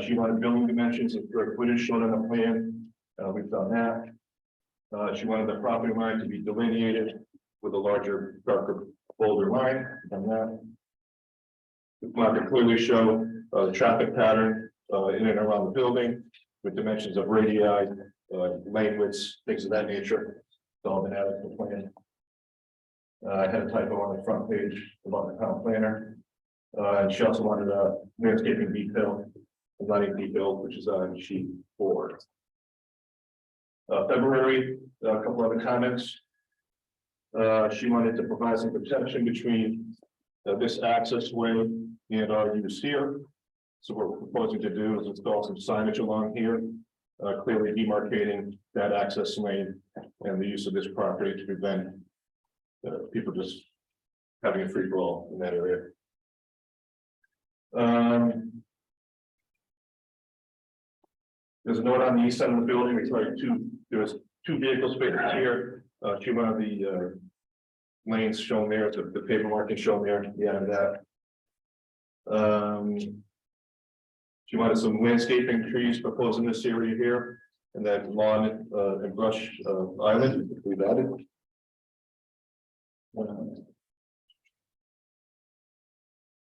She wanted building dimensions and square footage shown on the plan. We've done that. She wanted the property line to be delineated with a larger, darker, bolder line. Done that. We wanted to clearly show the traffic pattern in and around the building with dimensions of radii, lane widths, things of that nature. It's all been added to the plan. I had a typo on the front page about the town planner. And she also wanted a landscaping detail, a lighting detail, which is on sheet 4. February, a couple other comments. She wanted to provide some protection between this access way and our use here. So what we're proposing to do is install some signage along here, clearly demarcating that access lane and the use of this property to prevent people just having a free for all in that area. There's a note on the east side of the building. There's two vehicle spaces here. She wanted the lanes shown there, the paper marking shown there at the end of that. She wanted some landscaping trees proposed in this area here, and that lawn and brush island we've added.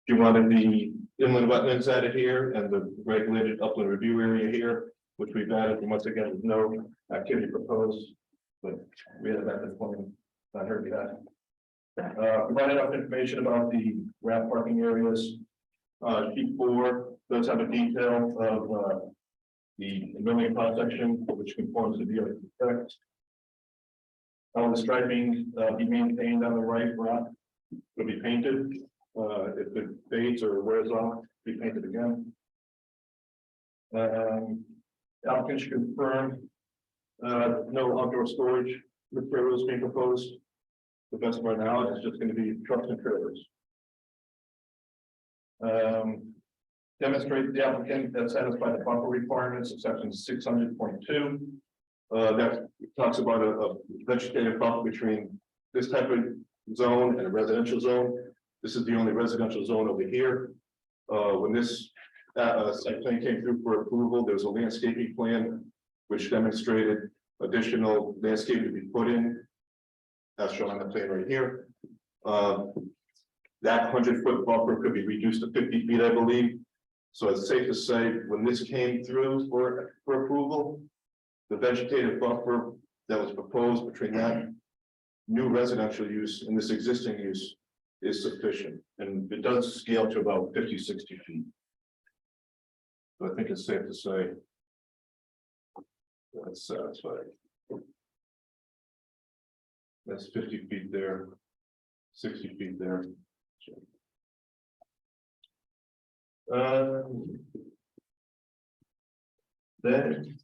She wanted the inland wetlands added here and the regulated upland review area here, which we've added. And once again, with no activity proposed, but we had that this point. Not heard that. Provided enough information about the ramp parking areas. Sheet 4 does have a detail of the building cross section, which conforms to the spec. The striping be maintained on the right rock will be painted. If it fades or wears off, be painted again. Applicant should confirm no outdoor storage materials being proposed. The best of our knowledge is just going to be trucks and trailers. Demonstrate the applicant that satisfied the buffer requirements of section 600.2. That talks about a vegetative buffer between this type of zone and a residential zone. This is the only residential zone over here. When this site plan came through for approval, there was a landscaping plan which demonstrated additional landscaping to be put in. That's shown on the plan right here. That 100-foot buffer could be reduced to 50 feet, I believe. So it's safe to say when this came through for approval, the vegetative buffer that was proposed between that new residential use and this existing use is sufficient. And it does scale to about 50, 60 feet. So I think it's safe to say that's satisfied. That's 50 feet there, 60 feet there. Then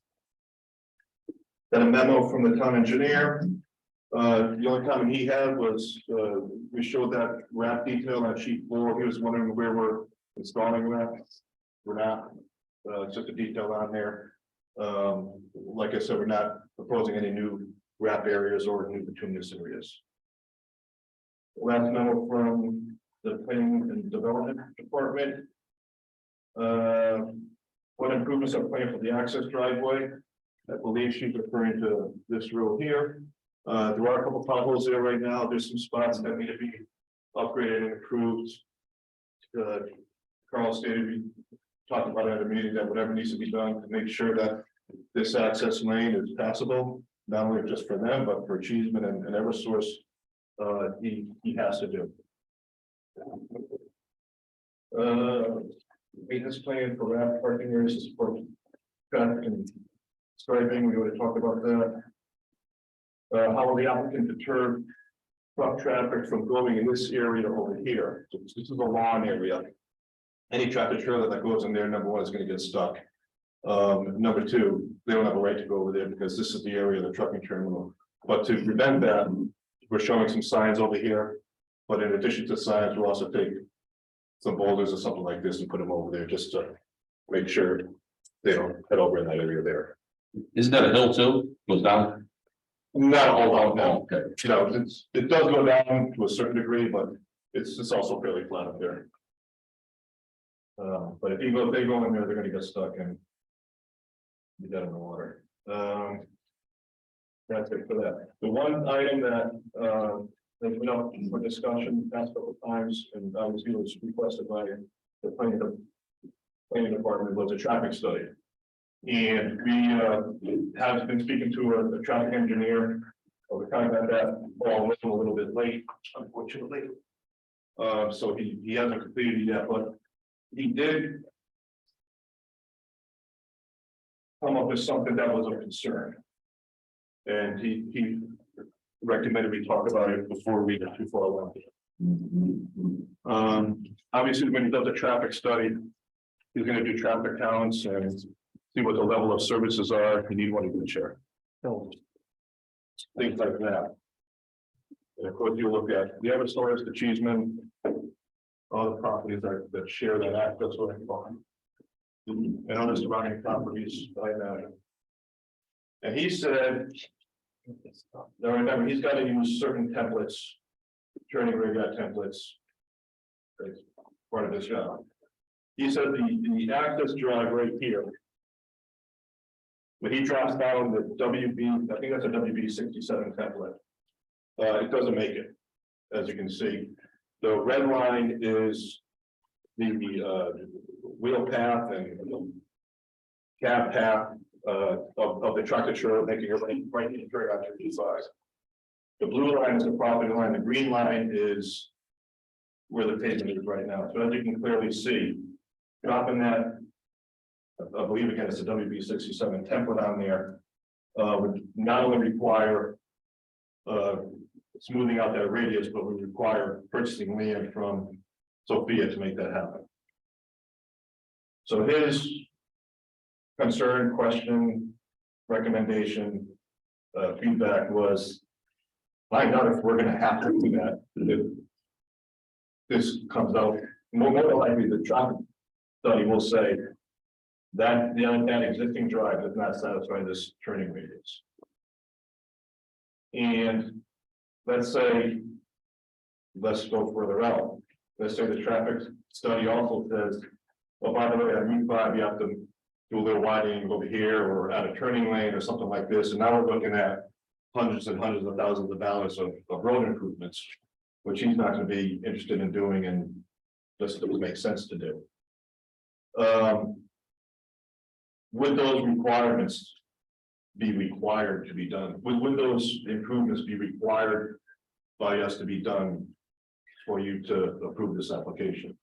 got a memo from the town engineer. The only comment he had was we showed that ramp detail on sheet 4. He was wondering where we're installing ramps. We're not. It's just a detail on there. Like I said, we're not proposing any new ramp areas or new bituminous areas. Last memo from the planning and development department. What improvements are planned for the access driveway? I believe she's referring to this road here. There are a couple potholes there right now. There's some spots that need to be upgraded and improved. Carl stated we talked about at a meeting that whatever needs to be done to make sure that this access lane is passable, not only just for them, but for Cheeseman and Eversource. He has to do. Maintenance plan for ramp parking areas to support traffic and striping. We already talked about that. How will the applicant deter truck traffic from going in this area over here? So this is a lawn area. Any tractor trailer that goes in there, number one, is going to get stuck. Number two, they don't have a right to go over there because this is the area of the trucking terminal. But to prevent that, we're showing some signs over here. But in addition to signs, we'll also take some boulders or something like this and put them over there just to make sure they don't head over in that area there. Isn't that a hill too? Goes down? Not all out now, Okay. you know, it does go down to a certain degree, but it's also fairly flat up there. But if they go in there, they're gonna get stuck and be dead in the water. That's it for that. The one item that has been up for discussion the past couple of times, and obviously was requested by the planning department, was a traffic study. And we have been speaking to a traffic engineer. We kind of got that all a little bit late, unfortunately. So he hasn't completed it yet, but he did come up with something that was of concern. And he recommended we talk about it before we get too far along. Obviously, when he does a traffic study, he's gonna do traffic counts and see what the level of services are, if you need one, you can share. Things like that. And of course, you look at the Eversource, the Cheeseman, all the properties that share that access with. And other surrounding properties by that. And he said, now remember, he's got to use certain templates, turning radar templates. As part of this job. He said the access drive right here. When he drops down the WB, I think that's a WB 67 template. It doesn't make it, as you can see. The red line is the wheel path and cab path of the tractor trailer making it right in turn out to the size. The blue line is the property line, the green line is where the pavement is right now. So as you can clearly see, dropping that, I believe again, it's a WB 67 template on there, would not only require smoothing out that radius, but would require purchasing land from Sophia to make that happen. So his concern, question, recommendation, feedback was, find out if we're gonna have to do that. If this comes out, more than likely the traffic study will say that that existing drive does not satisfy this turning radius. And let's say, let's go further out. Let's say the traffic study also says, well, by the way, on Route 5, you have to do a little widening over here or add a turning lane or something like this. And now we're looking at hundreds and hundreds of thousands of dollars of road improvements, which he's not going to be interested in doing and just doesn't make sense to do. Would those requirements be required to be done? Would those improvements be required by us to be done for you to approve this application?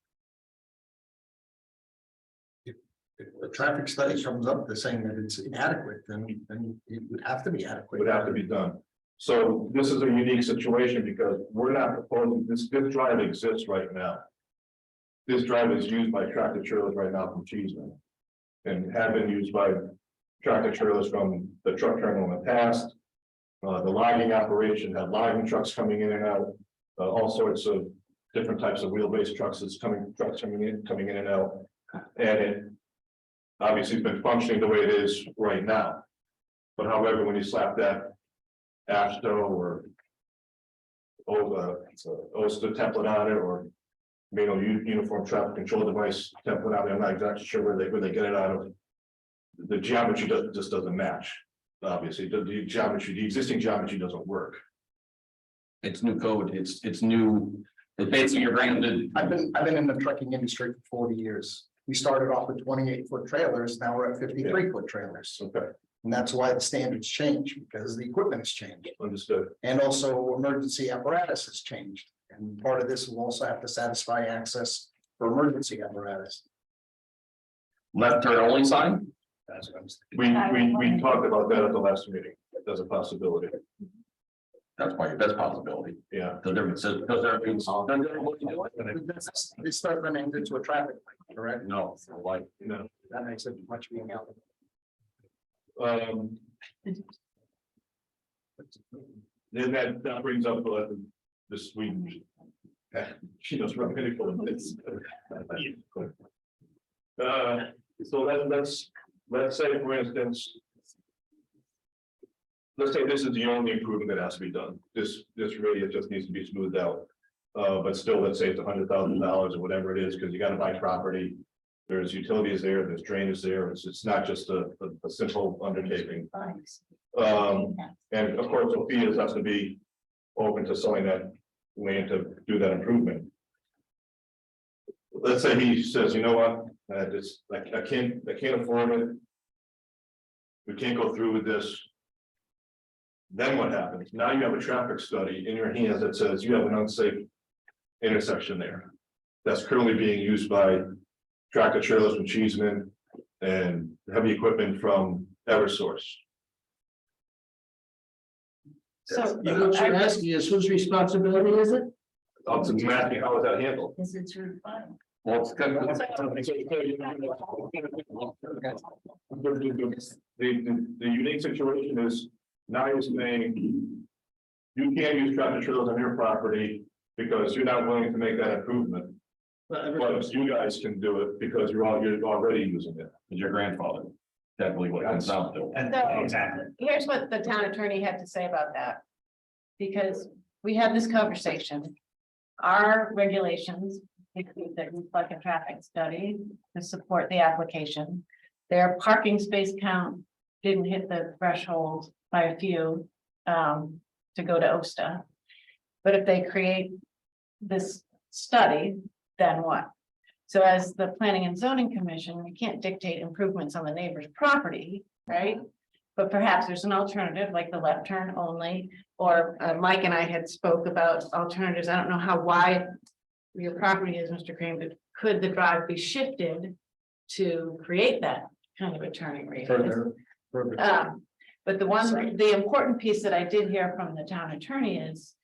If the traffic study comes up, they're saying that it's inadequate, then it would have to be adequate. Would have to be done. So this is a unique situation because we're not proposing, this drive exists right now. This drive is used by tractor trailers right now from Cheeseman. And have been used by tractor trailers from the truck terminal in the past. The logging operation had logging trucks coming in and out, all sorts of different types of wheelbase trucks coming in and out. And it obviously been functioning the way it is right now. But however, when you slap that AASHTO or OSTA template on it, or uniform traffic control device template on it, I'm not exactly sure where they get it out of. The geometry just doesn't match. Obviously, the existing geometry doesn't work. It's new code, it's new, it's basically you're bringing the. I've been in the trucking industry for 40 years. We started off with 28-foot trailers, now we're at 53-foot trailers. Okay, And that's why the standards change, because the equipment has changed. understood. And also emergency apparatus has changed. And part of this will also have to satisfy access for emergency apparatus. Left turn only sign? That's what I'm saying. We talked about that at the last meeting. That's a possibility. That's a possibility. Yeah. Because everything's. It's not running into a traffic light, correct? No, like, No. That makes it much being out. Then that brings up the Sweden. She does run critical in this. So let's say, for instance. Let's say this is the only improvement that has to be done. This radius just needs to be smoothed out. But still, let's say it's $100,000 or whatever it is, because you gotta buy property. There's utilities there, there's drainage there. It's not just a simple undertaking. And of course, Sophia's has to be open to selling that land to do that improvement. Let's say he says, you know what, I can't afford it. We can't go through with this. Then what happens? Now you have a traffic study in your hands that says you have an unsafe intersection there. That's currently being used by tractor trailers from Cheeseman and heavy equipment from Eversource. So. You know, what you're asking is whose responsibility is it? I'm asking how is that handled? Is it true? Well, it's good. The unique situation is now you're saying you can't use tractor trailers on your property because you're not willing to make that improvement. But you guys can do it because you're already using it. Is your grandfather. Definitely what it comes down to. So, here's what the town attorney had to say about that. Because we had this conversation. Our regulations include the reflect and traffic study to support the application. Their parking space count didn't hit the threshold by a few to go to OSTA. But if they create this study, then what? So as the Planning and Zoning Commission, we can't dictate improvements on the neighbor's property, right? But perhaps there's an alternative like the left turn only, or Mike and I had spoke about alternatives. I don't know how wide your property is, Mr. Crane, but could the drive be shifted to create that kind of a turning radius? But the important piece that I did hear from the town attorney is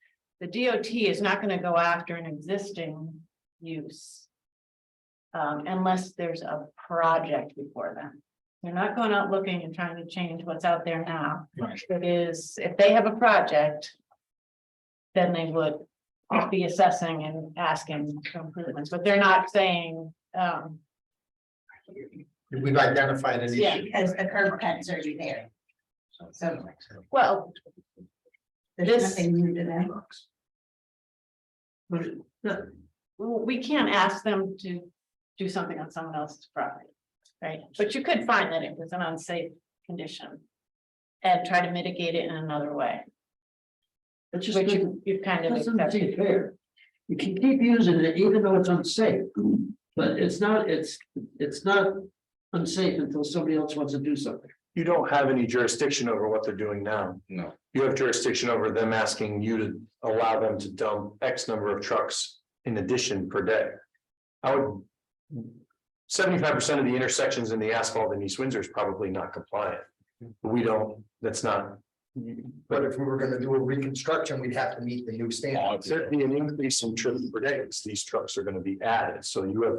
the DOT is not going to go after an existing use. Unless there's a project before them. They're not going out looking and trying to change what's out there now. It is, if they have a project, then they would be assessing and asking for improvements, but they're not saying, We've identified an yeah, issue. Because the curb cut's already there. So well, there's This- nothing new to that. we can't ask them to do something on someone else's property, right? But you could find that it was an unsafe condition and try to mitigate it in another way, It's just, which it you've kind of doesn't seem accepted. fair. You can keep using it even though it's unsafe, but it's not unsafe until somebody else wants to do something. You don't have any jurisdiction over what they're doing now. No. You have jurisdiction over them asking you to allow them to dump X number of trucks in addition per day. I would. 75% of the intersections in the asphalt in East Windsor is probably not compliant. We don't, that's not. But if we were gonna do a reconstruction, we'd have to meet the new standards. There'd be an increase in trips per day, because these trucks are gonna be added, so you have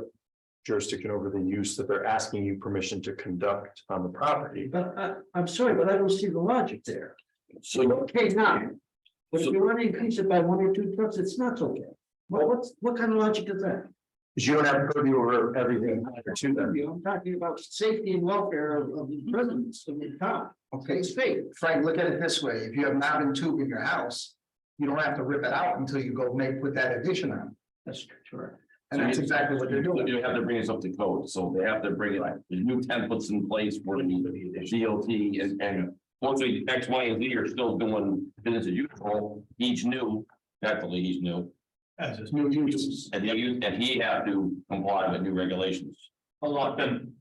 jurisdiction over the use that they're asking you permission to conduct on the property. But I'm sorry, but I don't see the logic there. So Okay, now, but if you want to increase it by 1 or 2 trucks, it's not okay. What kind of logic is that? Because you don't have purview over everything to them. I'm talking about safety and welfare of the residents of the town. Okay, It's fake. Frank, look at it this way. If you have mountain tube in your house, you don't have to rip it out until you go put that addition on. That's true. And that's exactly what they're doing. You have to bring us up to code, so they have to bring like the new templates in place for the DOT and fortunately, X, Y, and Z are still doing business as usual. He's new, definitely he's new. As his new use. And he had to comply with new regulations. A lot been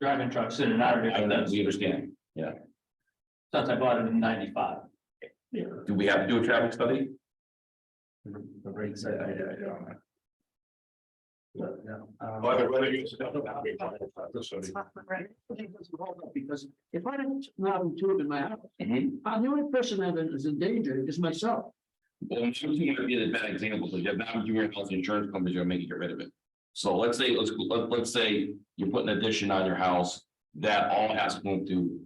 driving trucks in and out of I it mean, we understand. since I bought it in '95. Do we have to do a traffic study? The rate said, Whether you. Because if I don't mountain tube in my house, the only person that is in danger is myself. Well, I'm sure you might be a bad example, because if now your house insurance companies are gonna make you get rid of it. So let's say you put an addition on your house, that all has to go to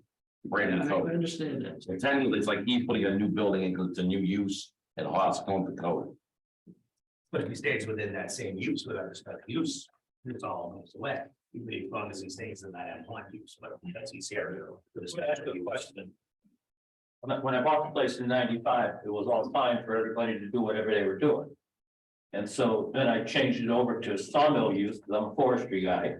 Brandon I code. understand that. So technically, it's like he's putting a new building in because it's a new use and all has to go to code. But if he stays within that same use without a special use, it's all goes away. As long as he stays in that M1 use, but that's easier. When I bought the place in 95, it was all fine for everybody to do whatever they were doing. And so then I changed it over to sawmill use, because I'm a forestry guy.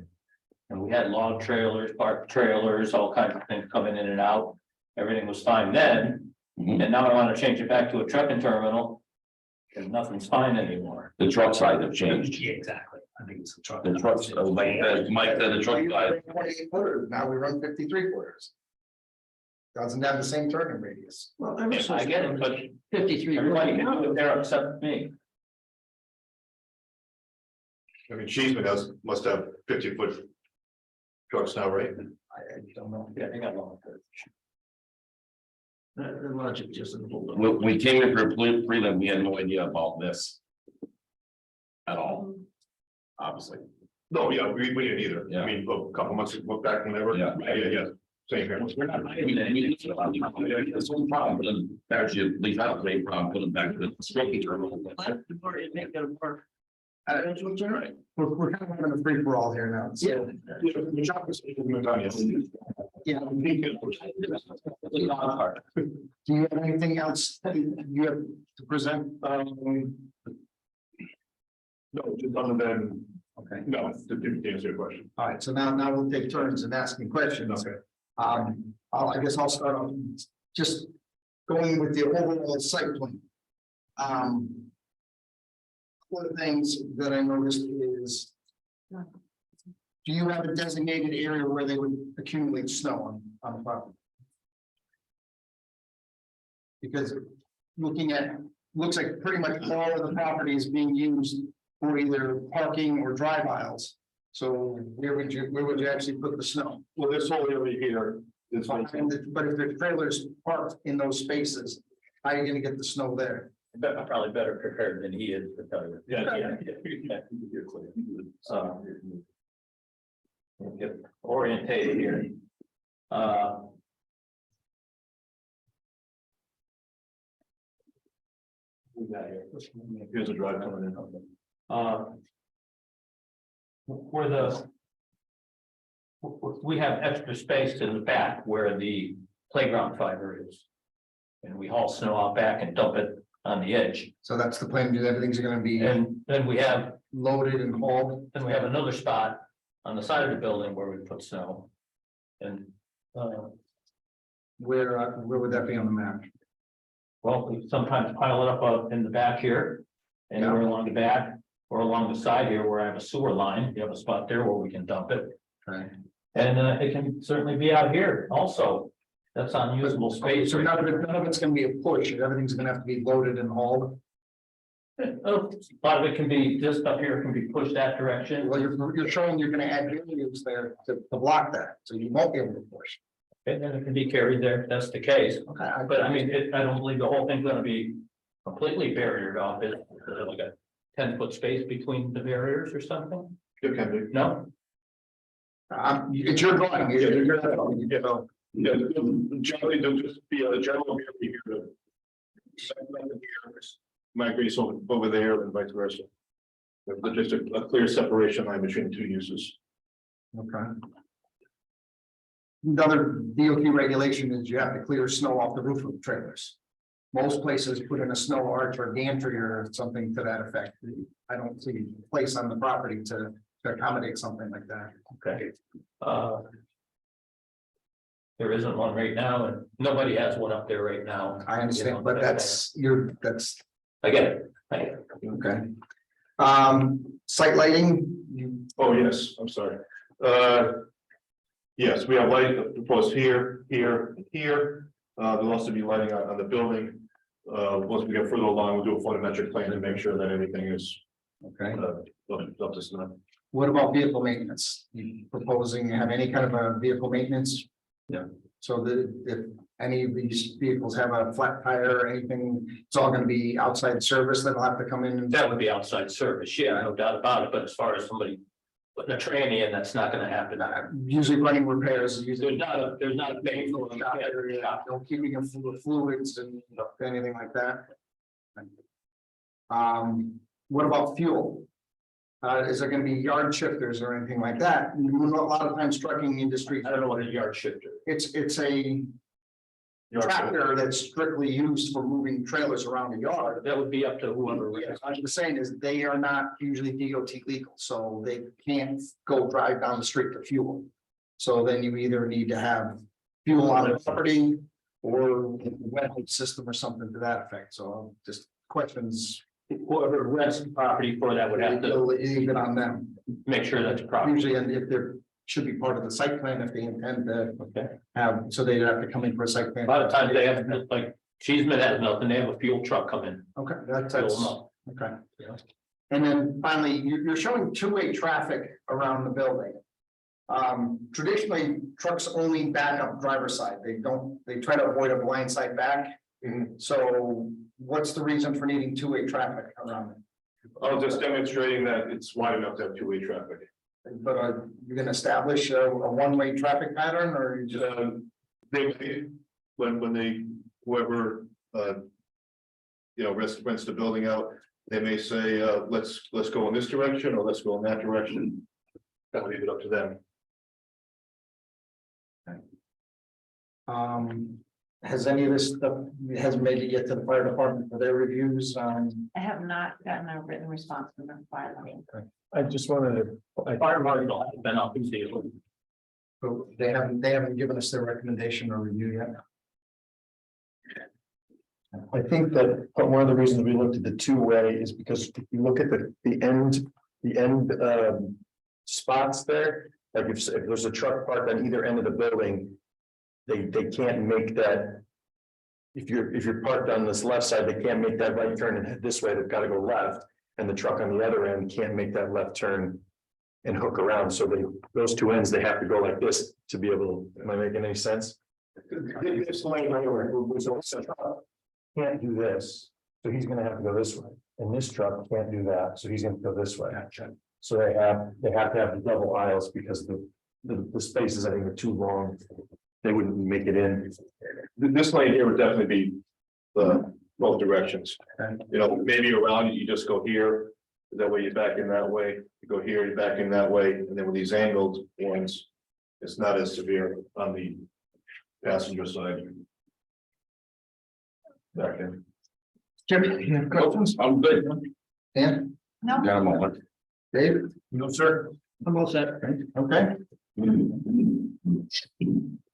And we had log trailers, bark trailers, all kinds of things coming in and out. Everything was fine then. And now I want to change it back to a trucking terminal. And nothing's fine anymore. The truck side have changed. Yeah, exactly. I think it's the truck. The trucks, Mike said the truck side. 28 footers, now we run 53 footers. Doesn't have the same turning radius. Well, I get it, but 53. everybody can do it there except me. I mean, Cheeseman must have 50-foot trucks now, right? I don't know. Yeah, they got long. The logic just doesn't hold up. We came in for prelim, we had no idea about this. At all. Obviously. No, yeah, we didn't either. Yeah. I mean, a couple months, look back whenever. Yeah. Yeah, same here. We're not. It's one problem, but then actually, at least I don't have a problem putting back to the smoking terminal. We're kind of having a free for all here now. So, The job is- yeah. Do you have anything else that you have to present? No, just other than, Okay. no, to answer your question. All right, so now we'll take turns in asking questions. Okay. I guess I'll start off just going with the overall site plan. One of the things that I noticed is, do you have a designated area where they would accumulate snow on the property? Because looking at, looks like pretty much all of the property is being used for either parking or drive aisles. So where would you actually put the snow? Well, this whole area here is. But if the trailer's parked in those spaces, how are you gonna get the snow there? I'm probably better prepared than he is to tell you. Yeah. Get orientated here. We got here. Here's a drive coming in. Where we have extra space in the back where the playground fiber is. And we haul snow out back and dump it on the edge. So that's the plan, everything's gonna be And then we have, loaded and hauled. another spot on the side of the building where we put snow. And, Where would that be on the map? well, we sometimes pile it up in the back here. And we're along the back or along the side here where I have a sewer line. You have a spot there where we can dump it. Right. And it can certainly be out here also. That's unusable space. So none of it's gonna be a push, everything's gonna have to be loaded and hauled. A lot of it can be, this stuff here can be pushed that direction. Well, you're showing you're gonna add barriers there to block that, so you won't be able to push. And then it can be carried there, if that's the case. Okay. But I mean, I don't believe the whole thing's gonna be completely barriered off. Is there like a 10-foot space between the barriers or something? It can be. No? It's your drawing. Yeah, generally, there'll just be a general area here. Migrate over there and vice versa. There's just a clear separation line between the two uses. Okay. Another DOT regulation is you have to clear snow off the roof of the trailers. Most places put in a snow arch or gantry or something to that effect. I don't see a place on the property to accommodate something like that. Okay. There isn't one right now, and nobody has one up there right now. I understand, You know, but that's I get it. I get it. okay. Site lighting, Oh, yes, I'm sorry. Yes, we have lighting proposed here, here, and here. There'll also be lighting on the building. Once we get further along, we'll do a photometric plan to make sure that everything is okay. up to snuff. What about vehicle maintenance? You proposing to have any kind of a vehicle maintenance? Yeah. So that if any of these vehicles have a flat tire or anything, it's all gonna be outside service, that'll have to come in and. That would be outside service, yeah, no doubt about it, but as far as somebody putting a tranny in, that's not gonna happen. Usually running repairs, usually. There's not a big. No keeping them full of fluids and anything like that. What about fuel? Is there gonna be yard shifters or anything like that? A lot of times trucking industry, I don't know what a yard shifter. it's a tractor that's strictly used for moving trailers around the yard. That would be up to whoever. Yeah, I'm just saying is they are not usually DOT legal, so they can't go drive down the street for fuel. So then you either need to have fuel on the property or wet system or something to that effect. So just questions. Whoever rents the property for that would have to Leave it on them. make sure that's proper. Usually, and if there should be part of the site plan if they intend to Okay. have, so they'd have to come in for a site plan. A lot of times they have, like, Cheeseman has nothing, they have a fuel truck come in. Okay, that's, Fill them up. okay. And then finally, you're showing two-way traffic around the building. Traditionally, trucks only back up driver's side. They try to avoid a blind side back. So what's the reason for needing two-way traffic around it? I was just demonstrating that it's wide enough to have two-way traffic. But are you gonna establish a one-way traffic pattern or you just? They, when they, whoever, rents the building out, they may say, let's go in this direction, or let's go in that direction. I'll leave it up to them. Has any of this stuff, hasn't made it yet to the fire department for their reviews? I have not gotten a written response from the fire. I just wanted to. Fire marshal has been up and see it. So they haven't given us their recommendation or review yet. I think that one of the reasons we looked at the two-way is because if you look at the end spots there, like if there's a truck parked on either end of the building, they can't make that. If you're parked on this left side, they can't make that right turn and head this way, they've got to go left. And the truck on the other end can't make that left turn and hook around, so those two ends, they have to go like this to be able to, am I making any sense? This lane right where can't do this, so he's gonna have to go this way, and this truck can't do that, so he's gonna go this way. So they have to have the double aisles because the spaces, I think, are too long. They wouldn't make it in. This lane here would definitely be both directions. Maybe around you just go here, that way you back in that way, you go here, you back in that way, and then with these angled ones, it's not as severe on the passenger side. Back in. Jimmy, you have questions? I'm good. Dan? No, Got a moment. Dave? No, sir. I'm all set. Okay.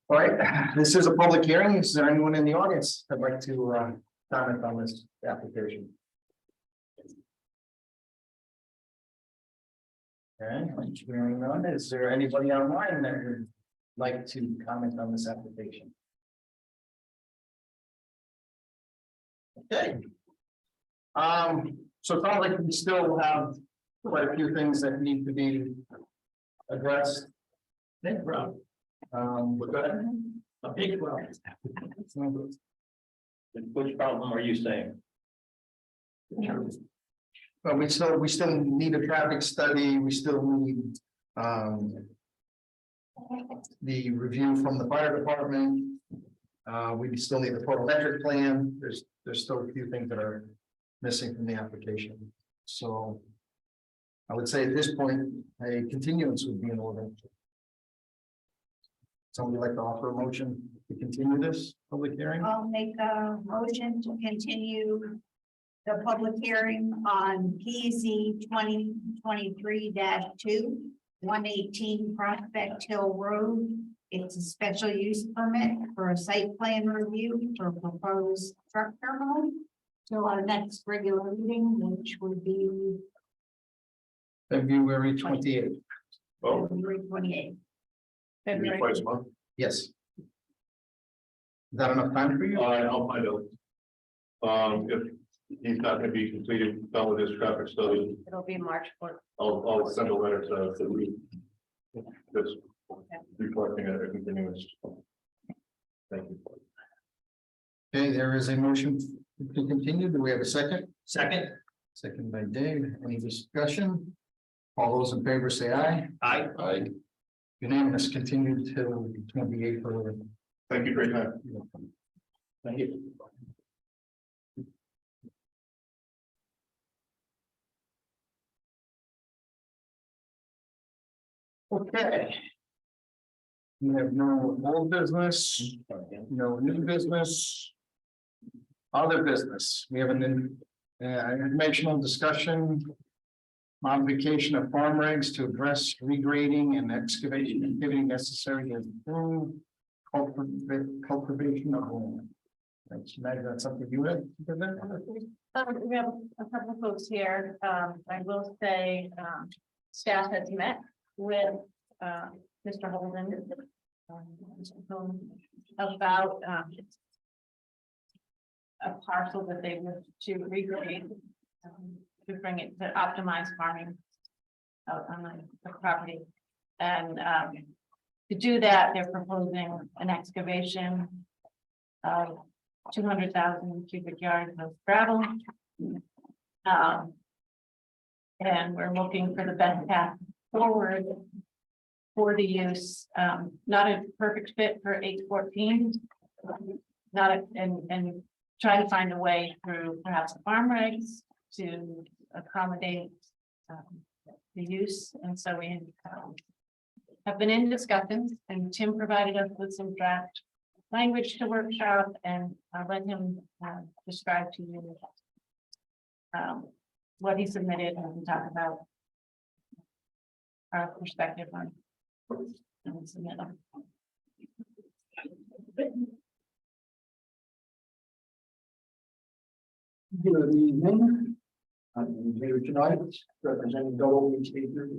All right, this is a public hearing. Is there anyone in the audience that'd like to comment on this application? Okay, hearing none. Is there anybody online that would like to comment on this application? Okay. So it sounds like we still have quite a few things that need to be addressed. Big problem. With that, A big problem. Which problem are you saying? but we still need a traffic study. We still need the review from the fire department. We still need a photometric plan. There's still a few things that are missing from the application. So I would say at this point, a continuance would be in order. Somebody like to offer a motion to continue this public hearing? I'll make a motion to continue the public hearing on PZ 2023-2, 118 Prospect Hill Road. It's a special use permit for a site plan review for proposed truck terminal till our next regular meeting, which would be February 28th. Oh, February 28th. maybe twice a month. Yes. Is that enough time for you? I'll find out. If he's not gonna be completed, done with his traffic study, It'll be March 4th. I'll send a letter to the week. Just reflecting a continuance. Thank you. Okay, there is a motion to continue. Do we have a second? Second. Second by Dave. Any discussion? All those in favor say aye. Aye. Unanimous, continued till 28th. Thank you for your time. Thank you. Okay. We have no old business, no new business. Other business, we have an informational discussion. Modification of farm regs to address regrading and excavation activity necessary to improve cultivation of land. That's Meg, that's something you had. We have a couple of folks here. I will say, staff has met with, Mr. Holden. About, a parcel that they wish to regrade. To bring it to optimize farming. Out on the property. And, to do that, they're proposing an excavation. Of 200,000 cubic yards of gravel. And we're looking for the best path forward. For the use, not a perfect fit for 814. And try to find a way through perhaps the farm regs to accommodate. The use, and so we have been in discussions, and Tim provided us with some draft language to workshop, and I'll let him describe to you what he submitted, and we can talk about our perspective on and submit them. Good evening. I'm here tonight representing Dole Beach Acres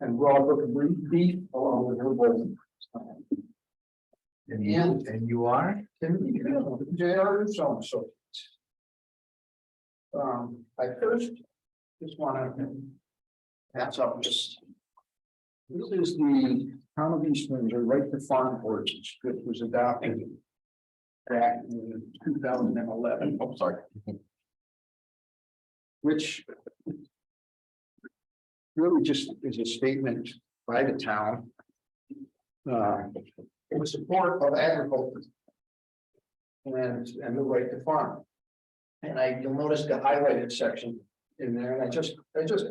and Broadbrook Beef along with her board. And you are? J.R. So. I first just want to pass up this. This is the town of East Windsor right to farm ordinance, which was adopted back in 2011. Oh, sorry. Which really just is a statement by the town in support of agriculture and the right to farm. And you'll notice the highlighted section in there, and I just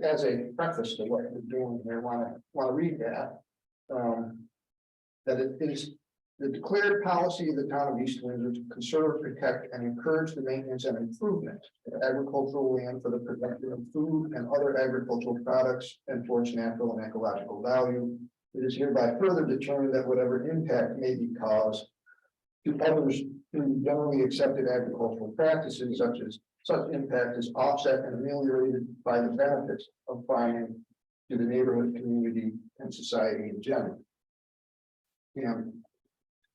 as a preface to what we're doing here, want to read that. That it is the declared policy of the town of East Windsor to conserve, protect, and encourage the maintenance and improvement of agricultural land for the production of food and other agricultural products and for its natural and ecological value. It is hereby further determined that whatever impact may be caused to others through generally accepted agricultural practices, such impact is offset and ameliorated by the benefits of farming to the neighborhood, community, and society in general. And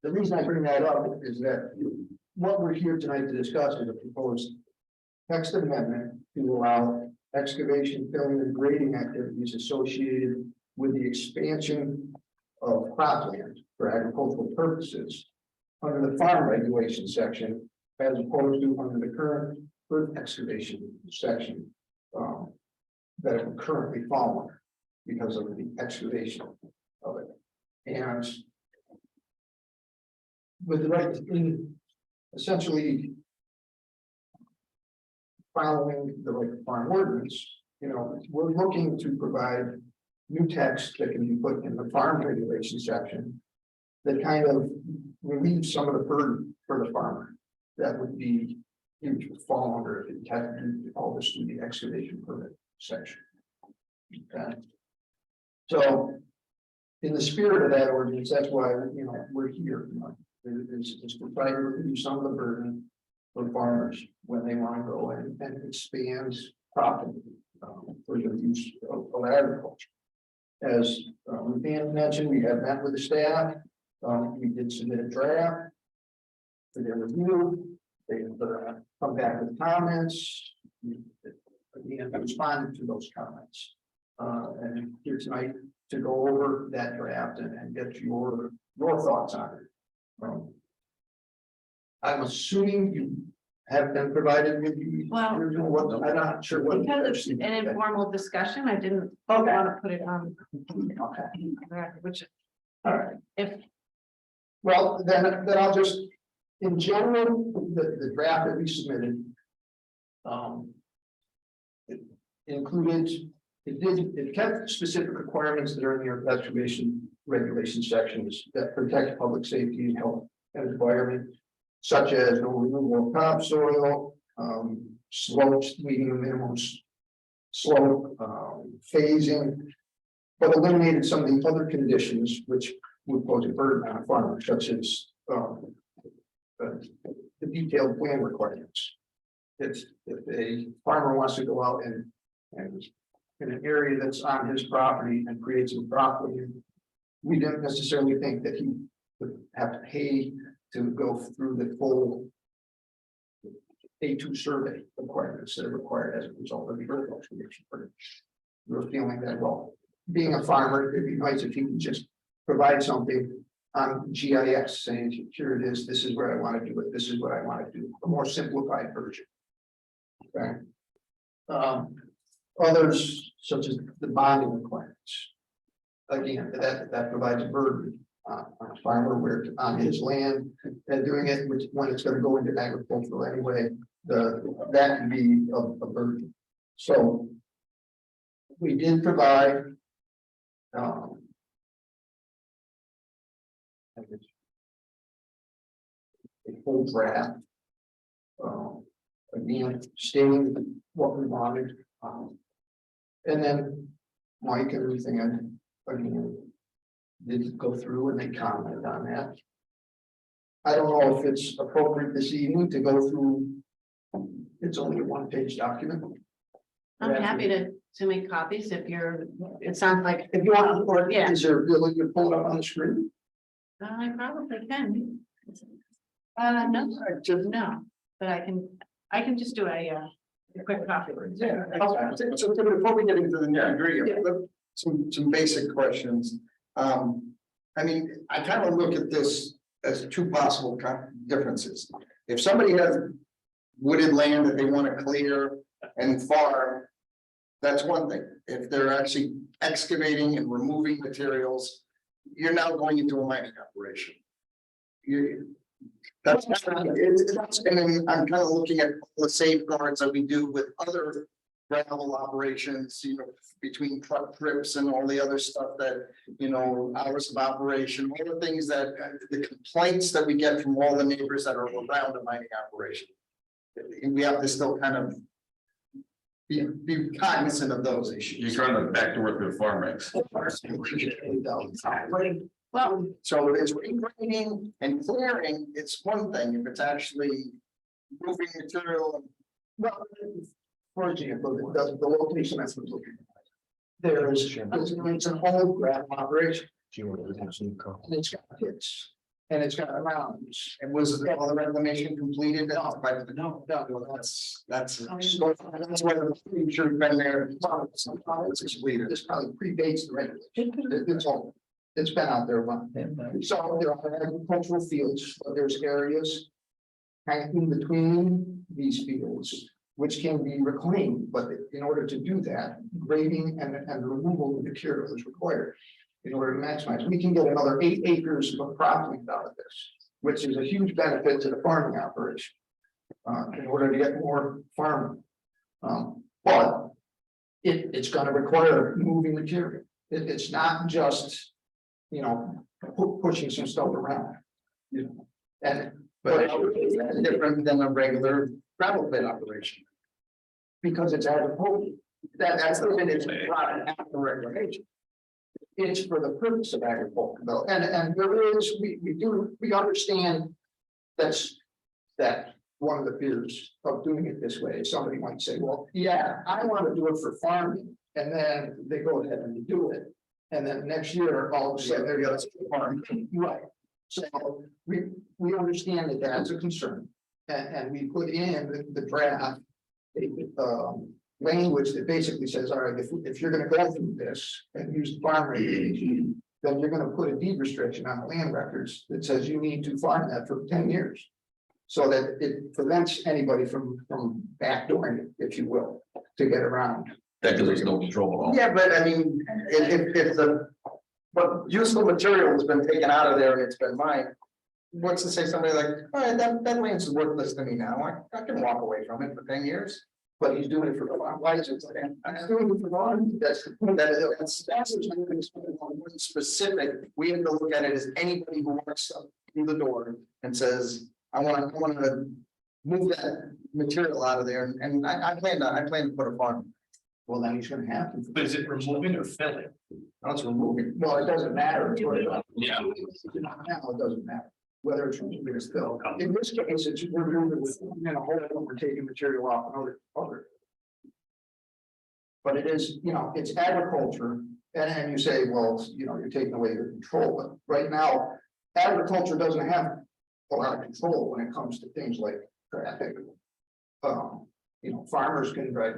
the reason I bring that up is that what we're here tonight to discuss is a proposed text amendment to allow excavation, filling, and grading activities associated with the expansion of cropland for agricultural purposes under the farm regulation section, as opposed to under the current earth excavation section that it would currently fall under because of the excavation of it. And with the right in essentially following the right to farm ordinance, we're looking to provide new text that can be put in the farm regulation section that kind of relieves some of the burden for the farmer that would be fall under if it had to do all this through the excavation permit section. Okay. So in the spirit of that ordinance, that's why we're here. Is to try to reduce some of the burden for farmers when they want to go and expand profit for the use of agriculture. As Dan mentioned, we have met with the staff. We did submit a draft for their review. They come back with comments. We responded to those comments. And here tonight to go over that draft and get your thoughts on it. I'm assuming you have been provided with you. Well, I'm not sure what. Because it's an informal discussion, I didn't want to put it on. Okay. Which, All right. Well, then I'll just, in general, the draft that we submitted. It included it kept specific requirements that are in your excavation regulation sections that protect public safety and health and environment. Such as no removal of topsoil, slopes meeting the minimum slope, phasing. But eliminated some of the other conditions which would pose a burden on a farmer, such as the detailed plan requirements. If a farmer wants to go out and in an area that's on his property and create some property, we didn't necessarily think that he would have to pay to go through the full A2 survey requirements that are required as a result of the earth excavation. We were feeling that, well, being a farmer, it'd be nice if you could just provide something on GIS saying, here it is, this is where I want to do it, this is what I want to do, a more simplified version. Okay. Others, such as the bonding requirements. Again, that provides a burden on a farmer where on his land and doing it when it's going to go into agricultural anyway, that can be a burden. So we did provide a full draft. Again, stating what we wanted. And then Mike and everything, and again, did go through and they commented on that. I don't know if it's appropriate this evening to go through. It's only a one-page document. I'm happy to make copies if it sounds like. If you want, or Yeah. is there really good pull it up on the screen? I probably can. No, but I can just do a quick copy. Yeah. So before we get into the nitty-gritty, some basic questions. I mean, I kind of look at this as two possible differences. If somebody has wooded land that they want to clear and farm, that's one thing. If they're actually excavating and removing materials, you're now going into a mining operation. And then I'm kind of looking at the safeguards that we do with other gravel operations, you know, between truck trips and all the other stuff that, you know, hours of operation, all the things that the complaints that we get from all the neighbors that are around a mining operation. We have to still kind of be cognizant of those issues. You're trying to back to work with farm regs. Well, so if it's regrading and clearing, it's one thing. If it's actually moving material, well, for example, the location that's looking at. It's an old gravel operation. And it's got pits. And it's got rounds. And was all the reclamation completed? No, that's why the future been there. It's completed. This probably predates the regulation. It's been out there a while. So there are agricultural fields, but there's areas kind of in between these fields, which can be reclaimed, but in order to do that, grading and removal of material is required. In order to maximize, we can get another 8 acres of cropland out of this, which is a huge benefit to the farming operation. In order to get more farming. But it's gonna require moving material. It's not just, you know, pushing some stuff around. You know, but it's different than a regular gravel pit operation. Because it's agricultural. That's the minute it's not after regulation. It's for the purpose of agriculture, though, and there is, we understand that one of the fears of doing it this way. Somebody might say, well, yeah, I want to do it for farming, and then they go ahead and do it. And then next year, all of a sudden, they're going to farm. Right. So we understand that that's a concern. And we put in the draft language that basically says, all right, if you're going to go through this and use the farm regulation, then you're going to put a deed restriction on the land records that says you need to farm that for 10 years. So that it prevents anybody from backdooring it, if you will, to get around. That gives us no control at all. Yeah, but I mean, but useful material has been taken out of there and it's been mined. What's to say somebody like, all right, that land's worthless to me now. I can walk away from it for 10 years. But he's doing it for, why is it? I'm doing it for fun. That's specific. We have to look at it as anybody who walks up through the door and says, I want to move that material out of there, and I plan to put a farm. Well, then he's gonna have to. But is it removing or filling? No, it's removing. Well, it doesn't matter. Yeah. Now, it doesn't matter. Whether it's removing or still. In this case, it's we're doing it with, a whole, we're taking material off other. But it is, it's agriculture, and then you say, well, you're taking away your control, but right now, agriculture doesn't have a lot of control when it comes to things like traffic. Farmers can drive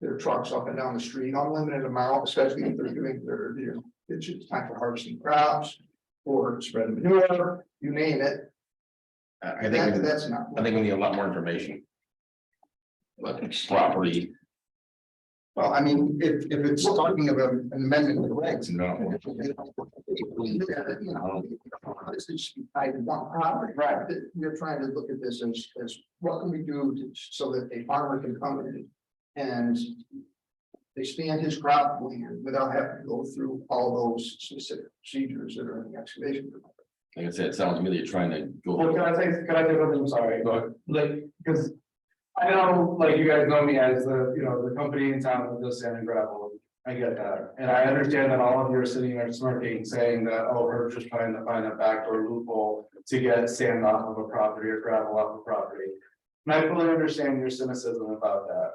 their trucks up and down the street, unlimited amount, especially if they're doing it's just time for harvesting crops or spreading manure, you name it. I think, That's not. I think we need a lot more information. Property, Well, I mean, if it's talking about an amendment to the regs. no. This is tied to one property, right? You're trying to look at this as what can we do so that a farmer can come in and expand his crop land without having to go through all those specific procedures that are in the excavation. Like I said, it sounds to me that you're trying to go. Well, can I say something? I'm sorry, but like, because I know, like, you guys know me as the company in town that does sand and gravel. I get that. And I understand that all of you are sitting there smirking, saying that, oh, we're just trying to find a backdoor loophole to get sand off of a property or gravel off of property. And I fully understand your cynicism about that.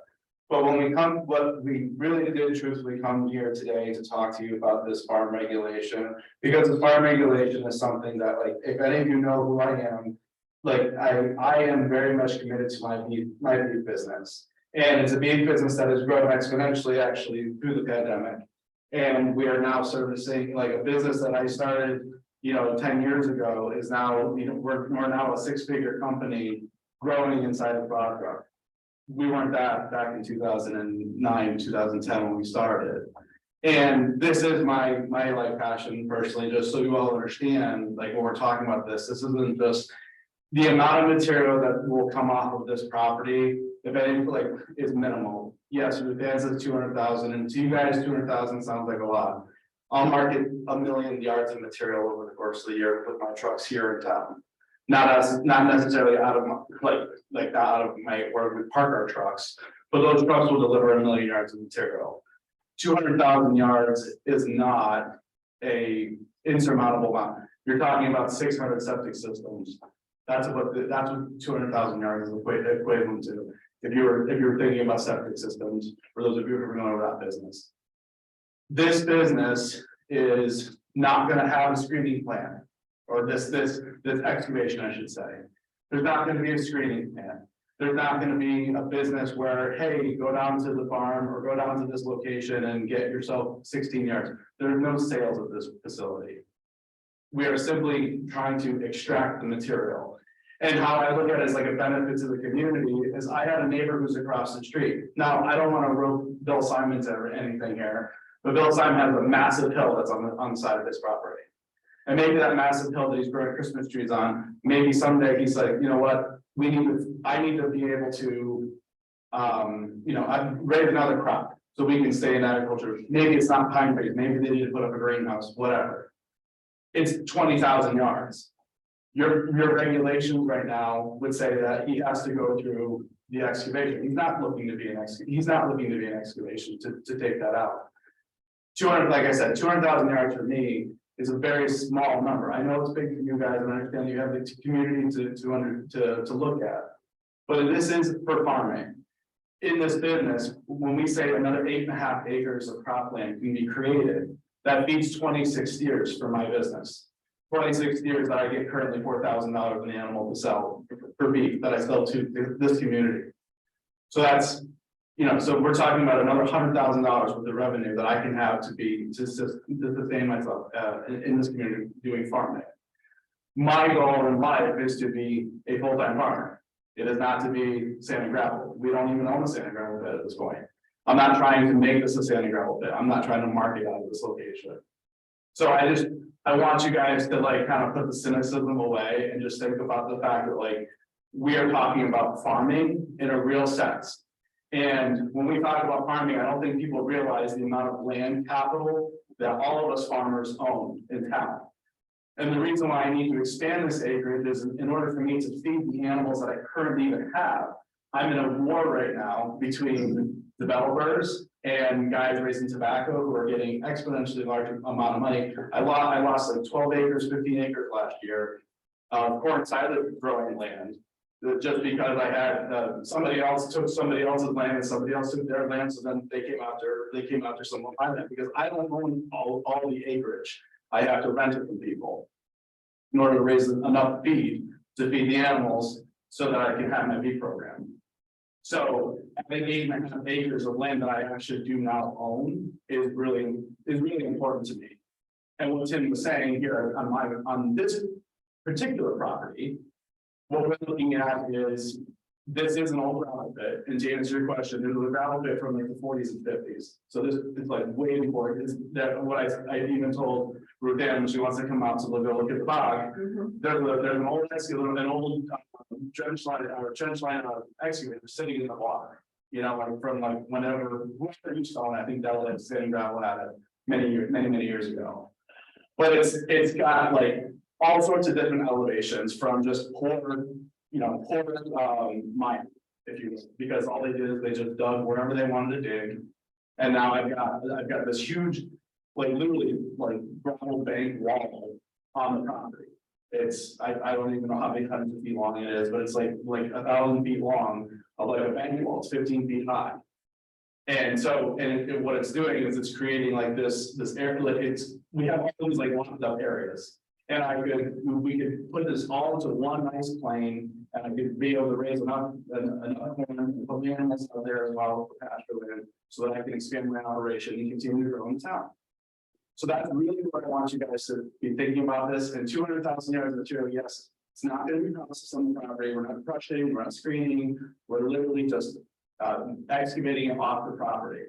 But what we really did truthfully come here today to talk to you about this farm regulation, because the farm regulation is something that, like, if any of you know who I am, like, I am very much committed to my beef business. And it's a beef business that has grown exponentially actually through the pandemic. And we are now servicing, like, a business that I started, 10 years ago is now, we're now a 6-figure company growing inside of Broad Brook. We weren't that back in 2009, 2010 when we started. And this is my like passion personally, just so you all understand, like, when we're talking about this isn't just the amount of material that will come off of this property, if anything, like, is minimal. Yes, it advances at 200,000, and to you guys, 200,000 sounds like a lot. I'll market 1 million yards of material over the course of the year with my trucks here in town. Not necessarily out of not out of my where we park our trucks, but those trucks will deliver 1 million yards of material. 200,000 yards is not a insurmountable amount. You're talking about 600 septic systems. That's what 200,000 yards is equivalent to. If you're thinking about septic systems, for those of you who are familiar with that business. This business is not going to have a screening plan, or this excavation, I should say. There's not going to be a screening plan. There's not going to be a business where, hey, go down to the farm or go down to this location and get yourself 16 yards. There are no sales at this facility. We are simply trying to extract the material. And how I look at it as like a benefit to the community is I had a neighbor who's across the street. Now, I don't want to rope Bill Simon to anything here, but Bill Simon has a massive hill that's on the side of his property. And maybe that massive hill that he's growing Christmas trees on, maybe someday he's like, you know what, I need to be able to, I've raised another crop so we can stay in agriculture. Maybe it's not pine trees, maybe they need to put up a greenhouse, whatever. It's 20,000 yards. Your regulations right now would say that he has to go through the excavation. He's not looking to be an excavation to take that out. 200, like I said, 200,000 yards for me is a very small number. I know it's big for you guys, and I understand you have the community to look at. But this is for farming. In this business, when we say another 8.5 acres of cropland can be created, that feeds 26 steers for my business. 26 steers that I get currently $4,000 an animal to sell for beef that I sell to this community. So that's, so we're talking about another $100,000 worth of revenue that I can have to sustain myself in this community doing farming. My goal in life is to be a full-time farmer. It is not to be sand and gravel. We don't even own a sand and gravel pit at this point. I'm not trying to make this a sand and gravel pit. I'm not trying to market out of this location. So I want you guys to like kind of put the cynicism away and just think about the fact that like we are talking about farming in a real sense. And when we talk about farming, I don't think people realize the amount of land capital that all of us farmers own in town. And the reason why I need to expand this acreage is in order for me to feed the animals that I currently even have. I'm in a war right now between developers and guys raising tobacco who are getting exponentially larger amount of money. I lost like 12 acres, 15 acres last year of corn silage growing land. Just because I had, somebody else took somebody else's land and somebody else took their land, so then they came after someone my land, because I don't own all the acreage. I have to rent it from people in order to raise enough feed to feed the animals so that I can have my beef program. So having 8.5 acres of land that I actually do now own is really important to me. And what Tim was saying here on this particular property, what we're looking at is, this is an old gravel pit, and to answer your question, it was a gravel pit from like the 40s and 50s. So this is like way before that. What I even told Ruth Ann when she wants to come out to look at the bog. There's an old trench line excavator sitting in the water. You know, like from like whenever you saw it, I think that was like sitting gravel at it many years ago. But it's got like all sorts of different elevations, from just poor mine, if you will, because all they did is they just dug wherever they wanted to dig. And now I've got this huge, like literally like gravel bank wall on the property. It's I don't even know how many hundreds of feet long it is, but it's like 1,000 feet long of like a bank wall. It's 15 feet high. And so, what it's doing is it's creating like this area, like we have all these like locked up areas. And we could put this all into one nice plane, and I could be able to raise enough corn and put the animals out there as well for pasture land, so that I can expand my operation and continue to grow in town. So that's really what I want you guys to be thinking about this. And 200,000 yards of material, yes, it's not going to be processed on the property. We're not crushing, we're not screening, we're literally just excavating it off the property.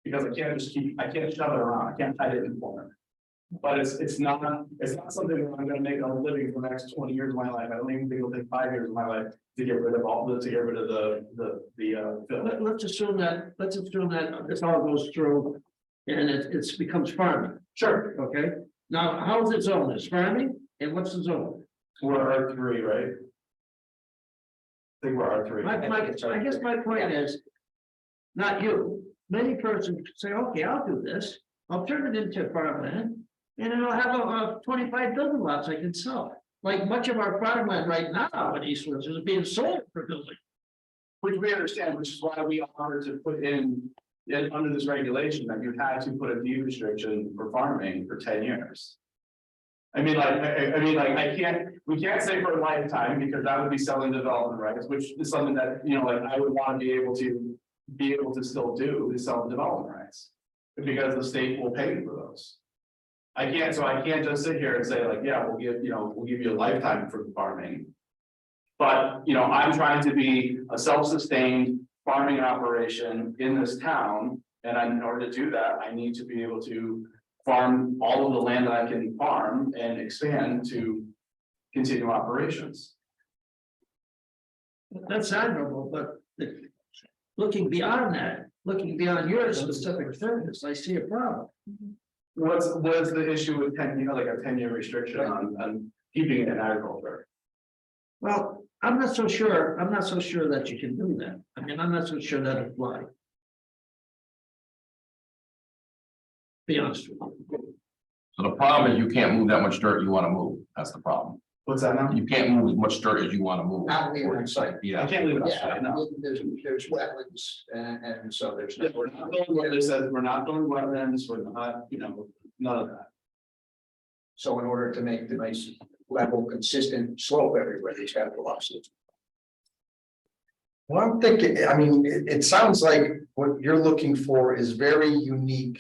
Because I can't shove it around, I can't hide it in corner. But it's not something that I'm going to make a living for the next 20 years of my life. I don't even think it'll take 5 years of my life to get rid of the Let's assume that this all goes through and it becomes farming. Sure. Okay, now how is it zoned? It's farming, and what's the zone? We're R3, right? I think we're R3. I guess my point is, not you, many persons say, okay, I'll do this, I'll turn it into farmland. And then I'll have 25 building lots I can sell. Like much of our farmland right now in East Windsor is being sold for building. Which we understand, which is why we offered to put in under this regulation that you had to put a deed restriction for farming for 10 years. We can't say for a lifetime, because that would be selling development rights, which is something that, I would want to be able to still do, is sell development rights. Because the state will pay for those. I can't just sit here and say like, yeah, we'll give you a lifetime for farming. But, I'm trying to be a self-sustained farming operation in this town. And in order to do that, I need to be able to farm all of the land that I can farm and expand to continue operations. That's admirable, but looking beyond that, looking beyond your specific service, I see a problem. What is the issue with 10, like a 10-year restriction on keeping it in agriculture? Well, I'm not so sure that you can do that. I mean, I'm not so sure that applies. Be honest with you. So the problem is you can't move that much dirt you want to move. That's the problem. What's that now? You can't move as much dirt as you want to move. Not leaving on site. I Yeah, can't leave it Yeah, outside, no. there's wetlands and so there's. We're not doing what it says, we're not doing wetlands, we're not, none of that. So in order to make the nice level, consistent slope everywhere, these have velocities. Well, I'm thinking, I mean, it sounds like what you're looking for is very unique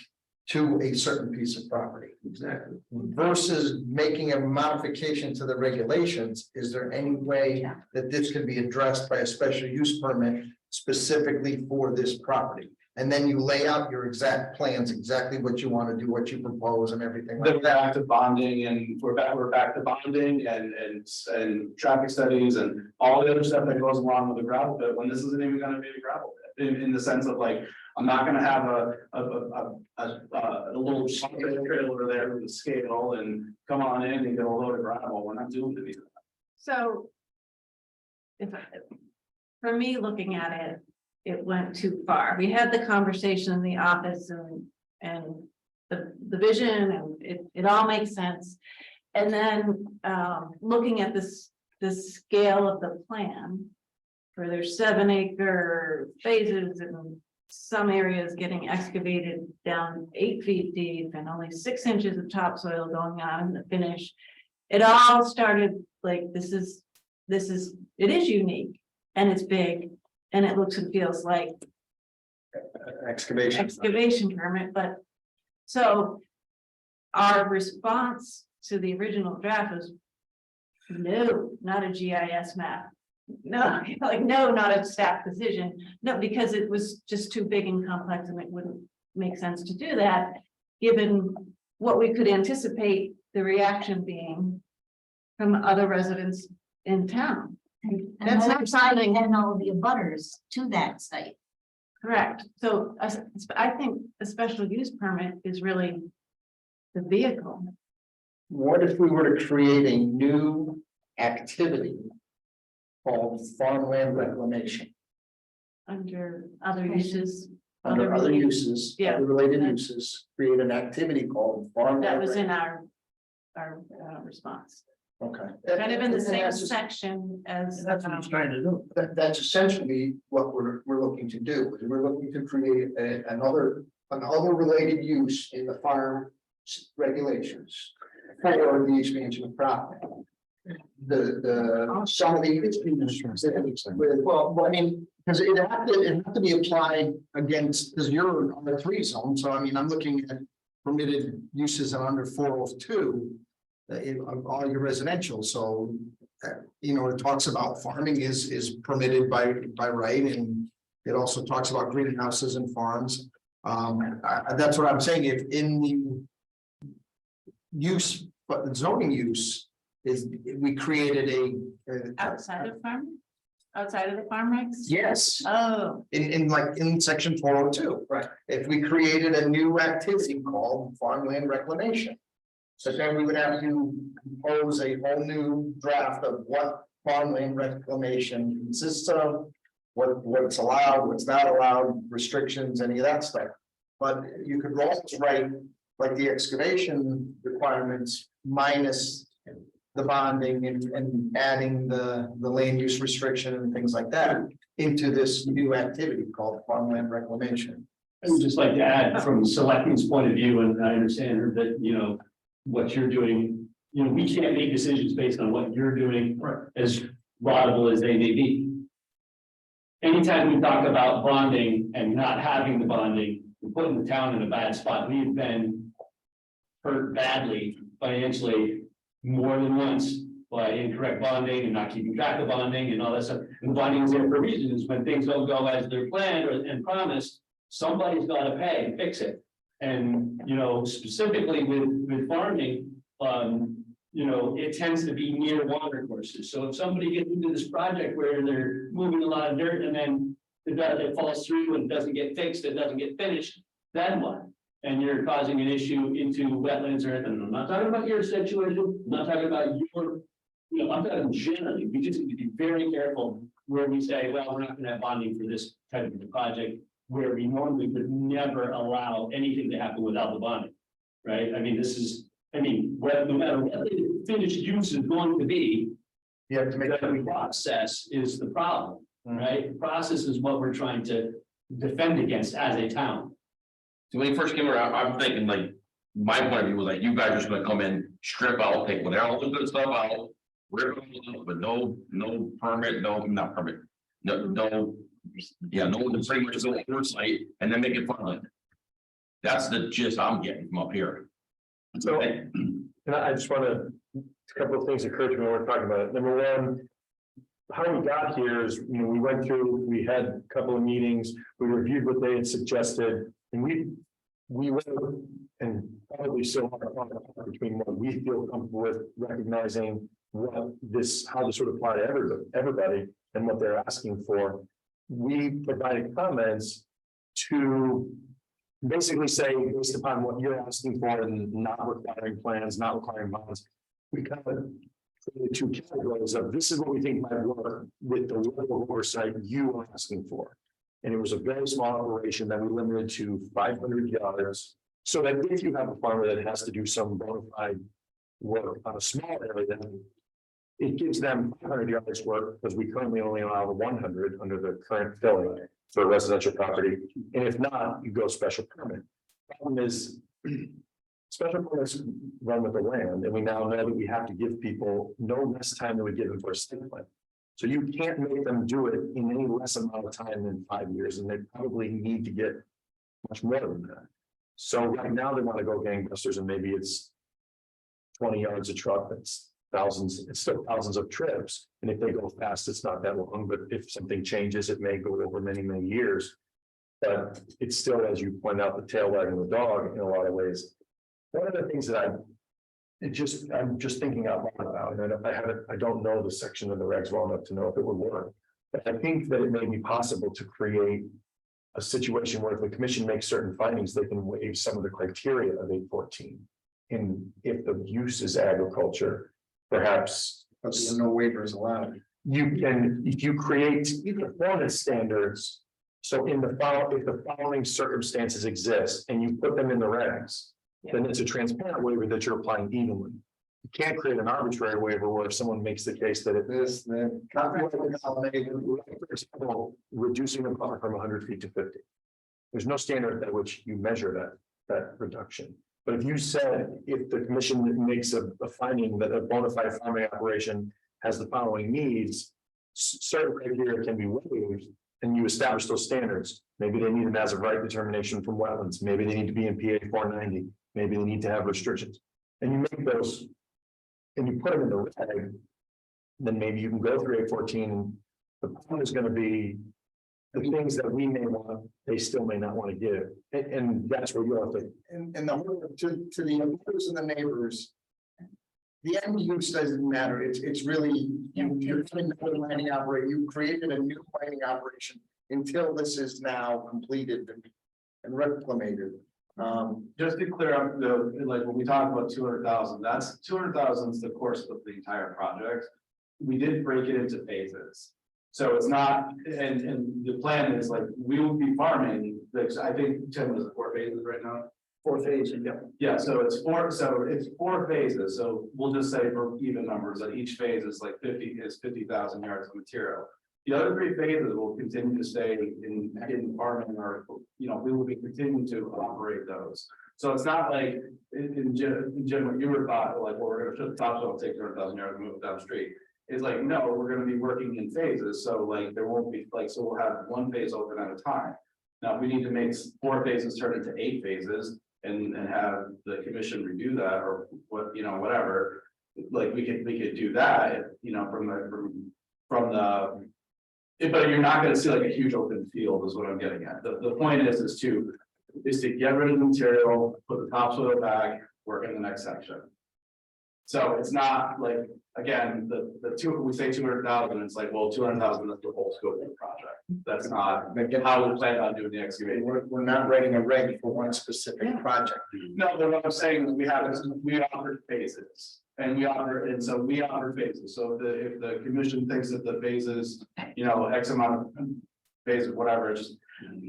to a certain piece of property. Exactly. Versus making a modification to the regulations. Is there any way that this can be addressed by a special use permit specifically for this property? And then you lay out your exact plans, exactly what you want to do, what you propose and everything Then like we're that. back to bonding and we're back to bonding and traffic studies and all the other stuff that goes along with the gravel pit, when this isn't even gonna be a gravel pit. In the sense of like, I'm not gonna have a little trailer there with a scale and come on in and get a load of gravel. We're not doing it either. So. For me, looking at it, it went too far. We had the conversation in the office and the vision and it all makes sense. And then, looking at the scale of the plan. Where there's 7-acre phases and some areas getting excavated down 8 feet deep and only 6 inches of topsoil going on in the finish. It all started like, it is unique and it's big and it looks and feels like excavation permit, but so our response to the original draft was no, not a GIS map. No, like, no, not a staff decision. No, because it was just too big and complex and it wouldn't make sense to do that, given what we could anticipate the reaction being from other residents in town. And That's not sounding and all the abutters to that site. correct. So I think a special use permit is really the vehicle. What if we were to create a new activity called farmland reclamation Under other uses. under other uses, Yeah. other related uses, create an activity called farmland. That was in rec- our response. Okay. Kind of in the And same that's just- section as. That's what he's trying to do. That's essentially what we're looking to do, is we're looking to create another related use in the farm regulations for the expansion of property. Some of the, well, I mean, because it have to be applied against, because you're on the R3 zone, so I mean, I'm looking at permitted uses under 402. Of all your residential, so it talks about farming is permitted by right, and it also talks about greenhouses and farms. That's what I'm saying. If in the use, but the zoning use is, we created a Outside of the farm regs? yes. Oh, In section 402. Right. If we created a new activity called farmland reclamation. So then we would have to compose a whole new draft of what farmland reclamation consists of. What's allowed, what's not allowed, restrictions, any of that stuff. But you could also write like the excavation requirements minus the bonding and adding the land use restriction and things like that into this new activity called farmland reclamation. I would just like to add from selectmen's point of view, and I understand that, what you're doing, we can't make decisions based on what you're doing, as laudable as they may be. Anytime we talk about bonding and not having the bonding, we're putting the town in a bad spot. We've been hurt badly financially more than once by incorrect bonding and not keeping track of bonding and all that stuff. And the bonding is there for reasons. When things don't go as they're planned and promised, somebody's got to pay and fix it. And, specifically with farming, it tends to be near water courses. So if somebody gets into this project where they're moving a lot of dirt and then it falls through and doesn't get fixed, it doesn't get finished, then what? And you're causing an issue into wetlands or anything. I'm not talking about your situation, I'm not talking about I'm talking generally. We just need to be very careful where we say, well, we're not gonna have bonding for this type of a project, where we normally would never allow anything to happen without the bonding, right? I mean, no matter what the finished use is going to be, You have to make the process is the problem, right? The process is what we're trying to defend against as a town. So when he first came around, I'm thinking like, my point of view was like, you guys are just gonna come in, strip out, take whatever, all the good stuff out. Rip it all out, but no permit, not permit, no, pretty much go oversight and then make it farmland. That's the gist I'm getting from up here. So, and I just want to, a couple of things occurred to me when we're talking about it. Number one, how we got here is, we went through, we had a couple of meetings, we reviewed what they had suggested, and we were, and probably still are between what we feel comfortable with, recognizing how this would apply to everybody and what they're asking for. We provided comments to basically say, based upon what you're asking for and not requiring plans, not requiring bonds, we kind of created two categories of this is what we think might work with the level of oversight you are asking for. And it was a very small operation that we limited to 500 yards. So that if you have a farmer that has to do some bona fide work on a small area, then it gives them 500 yards work, because we currently only allow 100 under the current filling for residential property. And if not, you go special permit. Problem is, special permits run with the land, and we now know that we have to give people no less time than we give them for a site plan. So you can't make them do it in any less amount of time than 5 years, and they probably need to get much more than that. So right now they want to go gangbusters, and maybe it's 20 yards a truck, that's thousands, it's still thousands of trips. And if they go fast, it's not that long, but if something changes, it may go over many, many years. But it's still, as you point out, the tail wagging the dog in a lot of ways. One of the things that I'm just thinking out loud about, and I don't know the section of the regs well enough to know if it would work. But I think that it may be possible to create a situation where if the commission makes certain findings, they can waive some of the criteria of 814. And if the use is agriculture, perhaps no waivers allowed. you can, if you create performance standards. So if the following circumstances exist and you put them in the regs, then it's a transparent waiver that you're applying evenly. You can't create an arbitrary waiver where if someone makes the case that it is, then for example, reducing the buffer from 100 feet to 50. There's no standard at which you measure that reduction. But if you said, if the commission makes a finding that a bona fide farming operation has the following needs, certain criteria can be waived, and you establish those standards. Maybe they need an as of right determination from wetlands. Maybe they need to be in PA 490. Maybe they need to have restrictions. And you make those, and you put them in the reg, then maybe you can go through 814. The problem is going to be the things that we may want, they still may not want to give. And that's where you have to. And to the neighbors and the neighbors, the end use doesn't matter. It's really, you're doing the mining operation, you created a new mining operation until this is now completed and reclamated. Just to clear up like when we talk about 200,000, that's 200,000 is the course of the entire project. We did break it into phases. So it's not, and the plan is like, we will be farming, like, I think Tim was 4 phases right now. 4 phases, yeah. Yeah, so it's 4 phases. So we'll just say for even numbers that each phase is like 50,000 yards of material. The other 3 phases will continue to stay in farming, or, we will be continuing to operate those. So it's not like in general, you were thought like, well, we're going to shut the topsoil, take 200,000 yards and move it down the street. It's like, no, we're going to be working in phases. So like, there won't be like, so we'll have 1 phase open at a time. Now, we need to make 4 phases turn into 8 phases and have the commission redo that, or what, whatever. Like we could do that, from the. But you're not going to see like a huge open field is what I'm getting at. The point is to get rid of the material, put the topsoil back, work in the next section. So it's not like, again, we say 200,000, it's like, well, 200,000 is the whole scope of the project. That's not how we plan on doing the excavation. We're not writing a reg for one specific project. No, but what I'm saying is we offer phases. And so we offer phases. So if the commission thinks that the phases, X amount of phases, whatever, just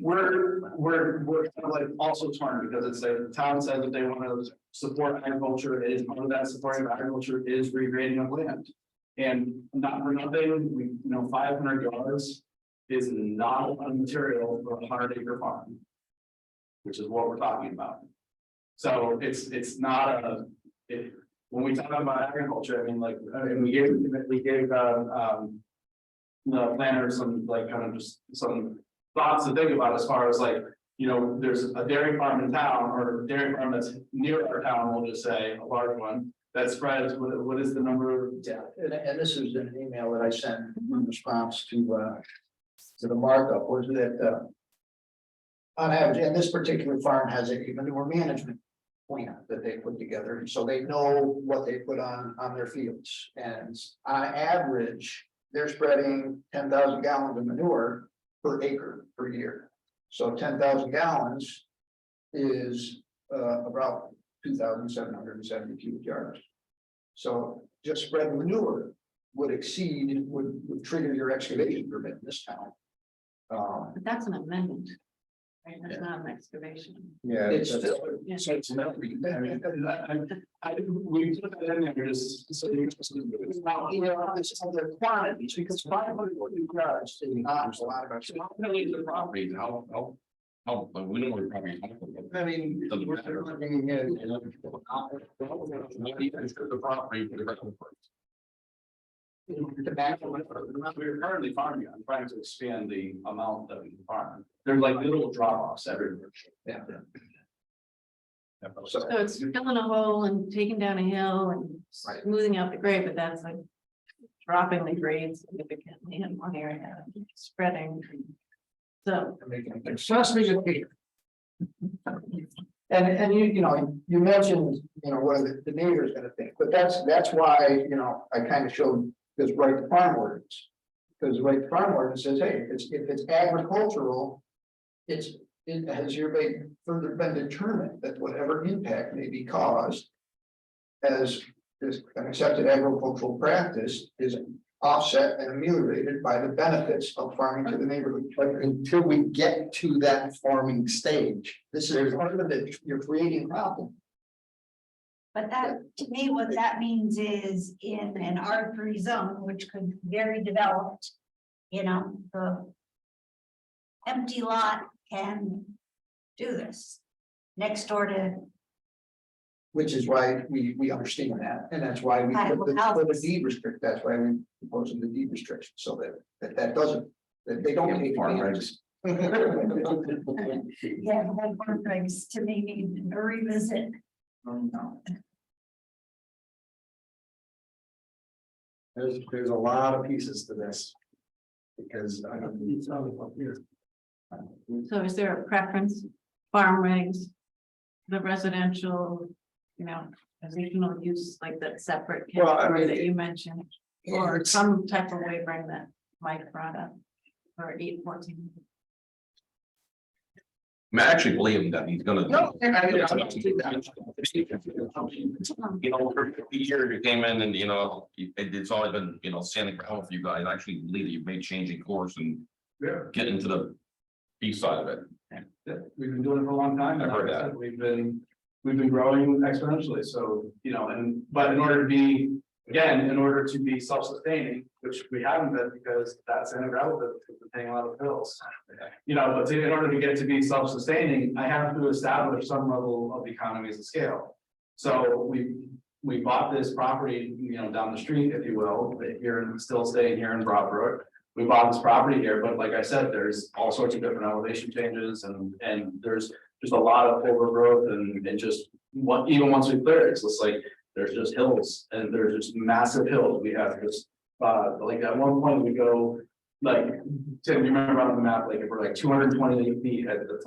we're kind of like also torn, because it's like the town says that they want to support agriculture. It is part of that supporting of agriculture is regrading of land. And not for nothing, 500 yards is not a lot of material for a 100-acre farm, which is what we're talking about. So it's not when we talk about agriculture, I mean, like, we gave the planner some like kind of just some thoughts to think about as far as like, there's a dairy farm in town, or a dairy farm that's near our town, we'll just say a large one, that spread is, what is the number? Yeah, and this is an email that I sent in response to the markup, was that, on average, and this particular farm has a manure management plan that they put together, so they know what they put on their fields. And on average, they're spreading 10,000 gallons of manure per acre per year. So 10,000 gallons is about 2,770 cubic yards. So just spread manure would exceed, would trigger your excavation permit in this town. But that's an amendment. Right, that's not an excavation. Yeah, it's still. Yeah. So it's not. We put that in there just so you. You know, this other quantities, because 500 yards is not a lot of. The property, how, but we don't really probably. I mean, Doesn't we're matter. looking at. The property. We're currently farming, I'm trying to expand the amount that we can farm. There's like little drop offs everywhere. Yeah. So it's filling a hole and taking down a hill and smoothing out the grade, but that's like dropping the grade significantly in one area, spreading. So. Just make it clear. And you know, you mentioned, you know, what the neighbor's gonna think, but that's why, you know, I kind of showed this right to farm ordinance. Because the right to farm ordinance says, hey, if it's agricultural, it has hereby further been determined that whatever impact may be caused as an accepted agricultural practice is offset and ameliorated by the benefits of farming to the neighborhood. But until we get to that farming stage, this is part of it, you're creating problems. But that, to me, what that means is in an R3 zone, which could be very developed, you know, the empty lot can do this next door to. Which is why we understand that, and that's why we put the deed restrict, that's why we propose the deed restriction, so that doesn't, that they don't take farm rights. Yeah, the whole farm things to me need a revisit. There's a lot of pieces to this. Because I don't. It's all up here. So is there a preference, farm regs, the residential, you know, regional use like that separate Well, I category mean, that you mentioned? Or some type of wavering that Mike brought up for 814. I actually believe him that he's gonna. No, You know, for the year you came in and, you know, it's always been, you know, standing ground for you guys. I actually believe that you've made changing course and Yeah. get into the east side of it. Yeah, we've been doing it for a long time. I've heard that. We've been growing exponentially, so, you know, but in order to be, again, in order to be self-sustaining, which we haven't been because that's in a gravel business, because we're paying a lot of bills. You know, but in order to get to be self-sustaining, I have to establish some level of economies of scale. So we bought this property, you know, down the street, if you will, here and still staying here in Broadbrook. We bought this property here, but like I said, there's all sorts of different elevation changes and there's just a lot of overgrowth and just even once we clear it, it's just like, there's just hills and there's just massive hills. We have just, like at one point we go, like, Tim, you remember on the map, like if we're like 228 feet at the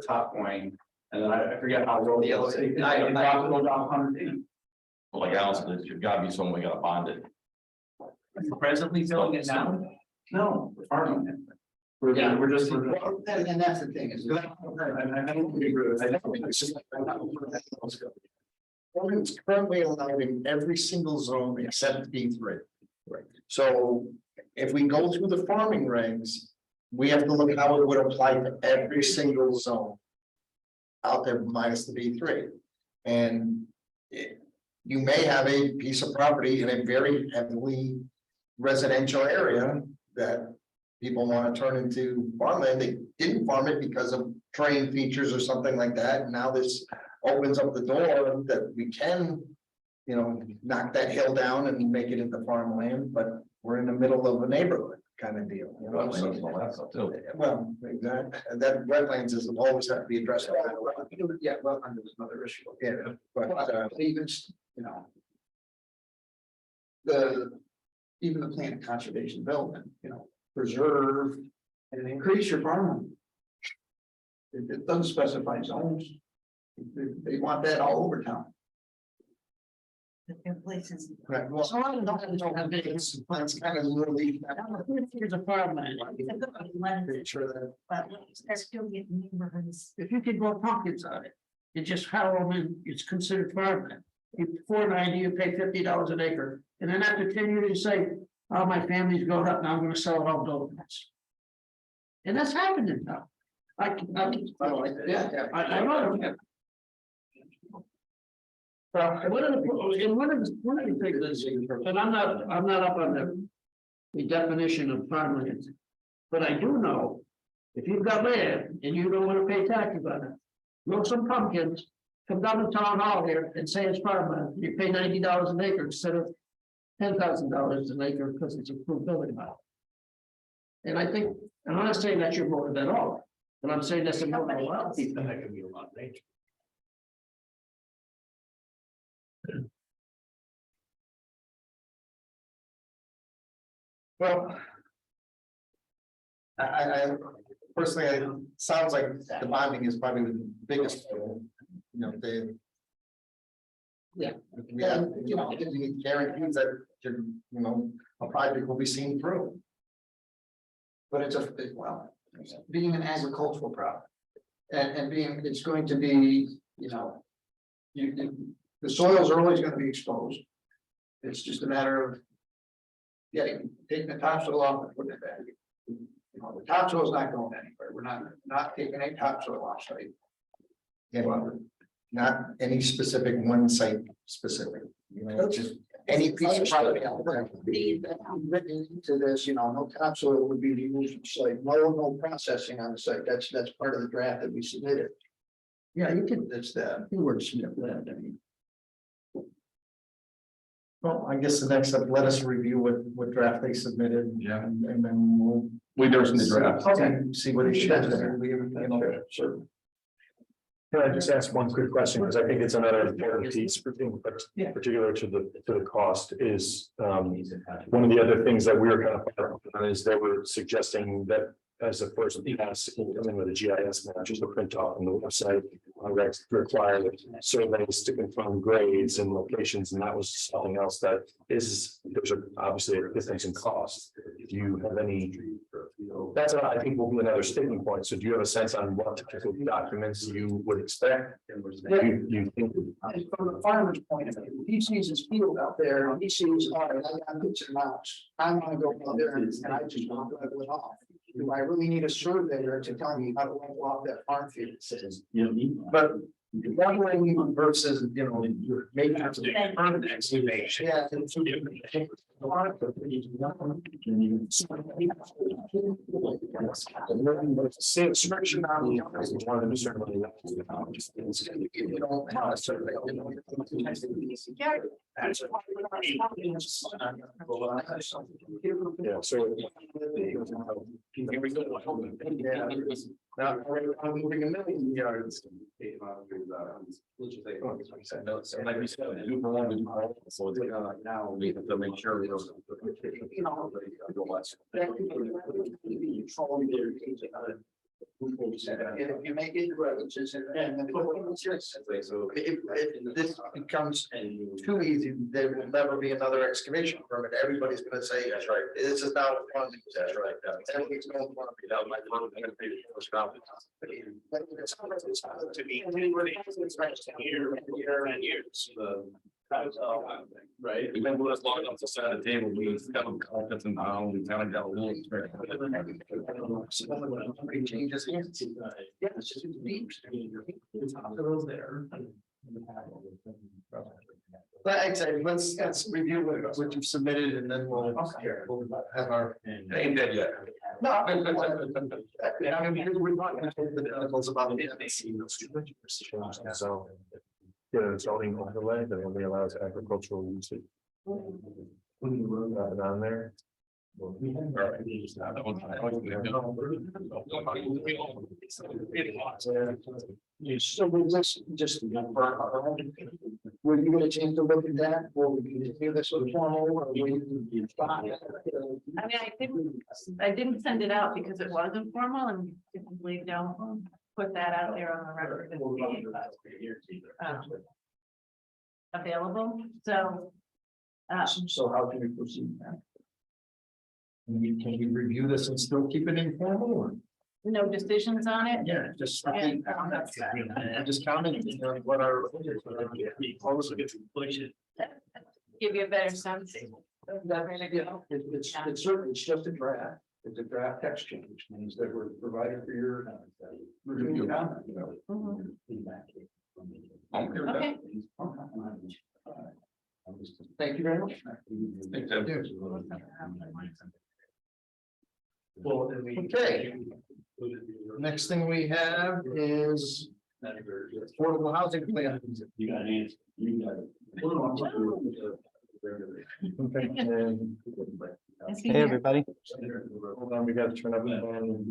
top point. And then I forget how low the elevation, it drops 100 feet. Well, like Alan said, there's gotta be some way to bond it. Presently filling it now? No, we're farming it. We're just. And that's the thing is. I don't agree with it. It's currently allowed in every single zone except B3. Right. So if we go through the farming regs, we have to look at how it would apply to every single zone. Out there minus the B3. And you may have a piece of property in a very heavily residential area that people want to turn into farmland. They didn't farm it because of terrain features or something like that. And now this opens up the door that we can, you know, knock that hill down and make it into farmland, but we're in the middle of a neighborhood kind of deal. You know? Well, exactly. And that wetlands is always have to be addressed. Yeah, well, there's another issue. Yeah, but even, you know, even the plan of conservation development, preserve and increase your farmland. It doesn't specify zones. They want that all over town. Places. Correct. Well, so I don't know how big it's kind of really. Here's a farmland. Pretty sure that. But they're still getting neighborhoods. If you could grow pumpkins on it, you just harrow them in, it's considered farmland. You $4.90, you pay $50 an acre, and then after 10 years, you say, oh, my family's grown up, now I'm gonna sell it all donuts. And that's happening now. I know. Well, one of the things is, and I'm not up on the definition of farmland. But I do know, if you've got land and you don't want to pay taxes on it, grow some pumpkins, come down to town hall here and say it's farmland, you pay $90 an acre instead of $10,000 an acre because it's approved building lot. And I think, I'm not saying that's your motive at all, but I'm saying that's a motive of a lot of people. And that can be a lot of nature. Well. I personally, sounds like the bonding is probably the biggest, they. Yeah, it guarantees that, a project will be seen through. But it's being an agricultural product. And it's going to be, the soils are always gonna be exposed. It's just a matter of taking the topsoil off and putting it back. The topsoil is not going anywhere. We're not taking any topsoil off site. Not any specific one site specific, just any piece of property out there. Written into this, no topsoil would be removed from site, no processing on the site. That's part of the draft that we submitted. Yeah, you can, that's the word submit that, I mean. Well, I guess the next step, let us review what draft they submitted. Yeah. And then we'll. We there's in the draft. Okay. See what it says. Sure. Can I just ask one quick question, because I think it's another important piece, particular to the cost is, one of the other things that we were kind of, is they were suggesting that as a first pass, coming with a GIS map, just a print off on the website, require surveys to confirm grades and locations, and that was something else that is, there's obviously a difference in cost. Do you have any, that's I think will be another sticking point. So do you have a sense on what typical documents you would expect? You think? From the farmer's point of view, he sees his field out there, and he sees, all right, I got bits and mounts. I want to go out there and I just want to level it off. Do I really need a surveyor to tell me how to level off that farm field? But leveling versus, maybe that's a permanent excavation. Yeah. Restriction on the one of the ceremony. You don't have a survey. Yeah, so. Now, I'm moving a million yards. So like we said, you belong to do so now we have to make sure we don't. If you make it if this becomes too easy, there will never be another excavation permit. Everybody's gonna say, that's right, this is not funding. That's right. Everything's going to be done by To be year and years. Right. We've been with us long enough to sit at the table, we have confidence in how we kind of got a little experience. Changes. Yeah, it's just deep. There. But I'd say let's review what you've submitted and then we'll have our. Ain't dead yet. No. I mean, we're not going to take the details about it. So. Yeah, zoning overlay that only allows agricultural usage. Have it on there. So we just were you gonna change the look at that, or we can do this with formal, or we? I mean, I didn't send it out because it was informal and typically don't put that out there on the record. as being, Available, so. So how can we proceed now? Can we review this and still keep it informal, or? No decisions on it? Yeah, just. Yeah. I'm just commenting on what our. Give you a better sense of where to go. It's certainly, it's just a draft, it's a draft text change, which means that we're providing for your. Review comment, you know. Mhm. Feedback. Okay. Thank you very much. Okay. Next thing we have is affordable housing plan. You got it. You got it. Okay, and- Hey, everybody. Hold on, we gotta turn up the volume.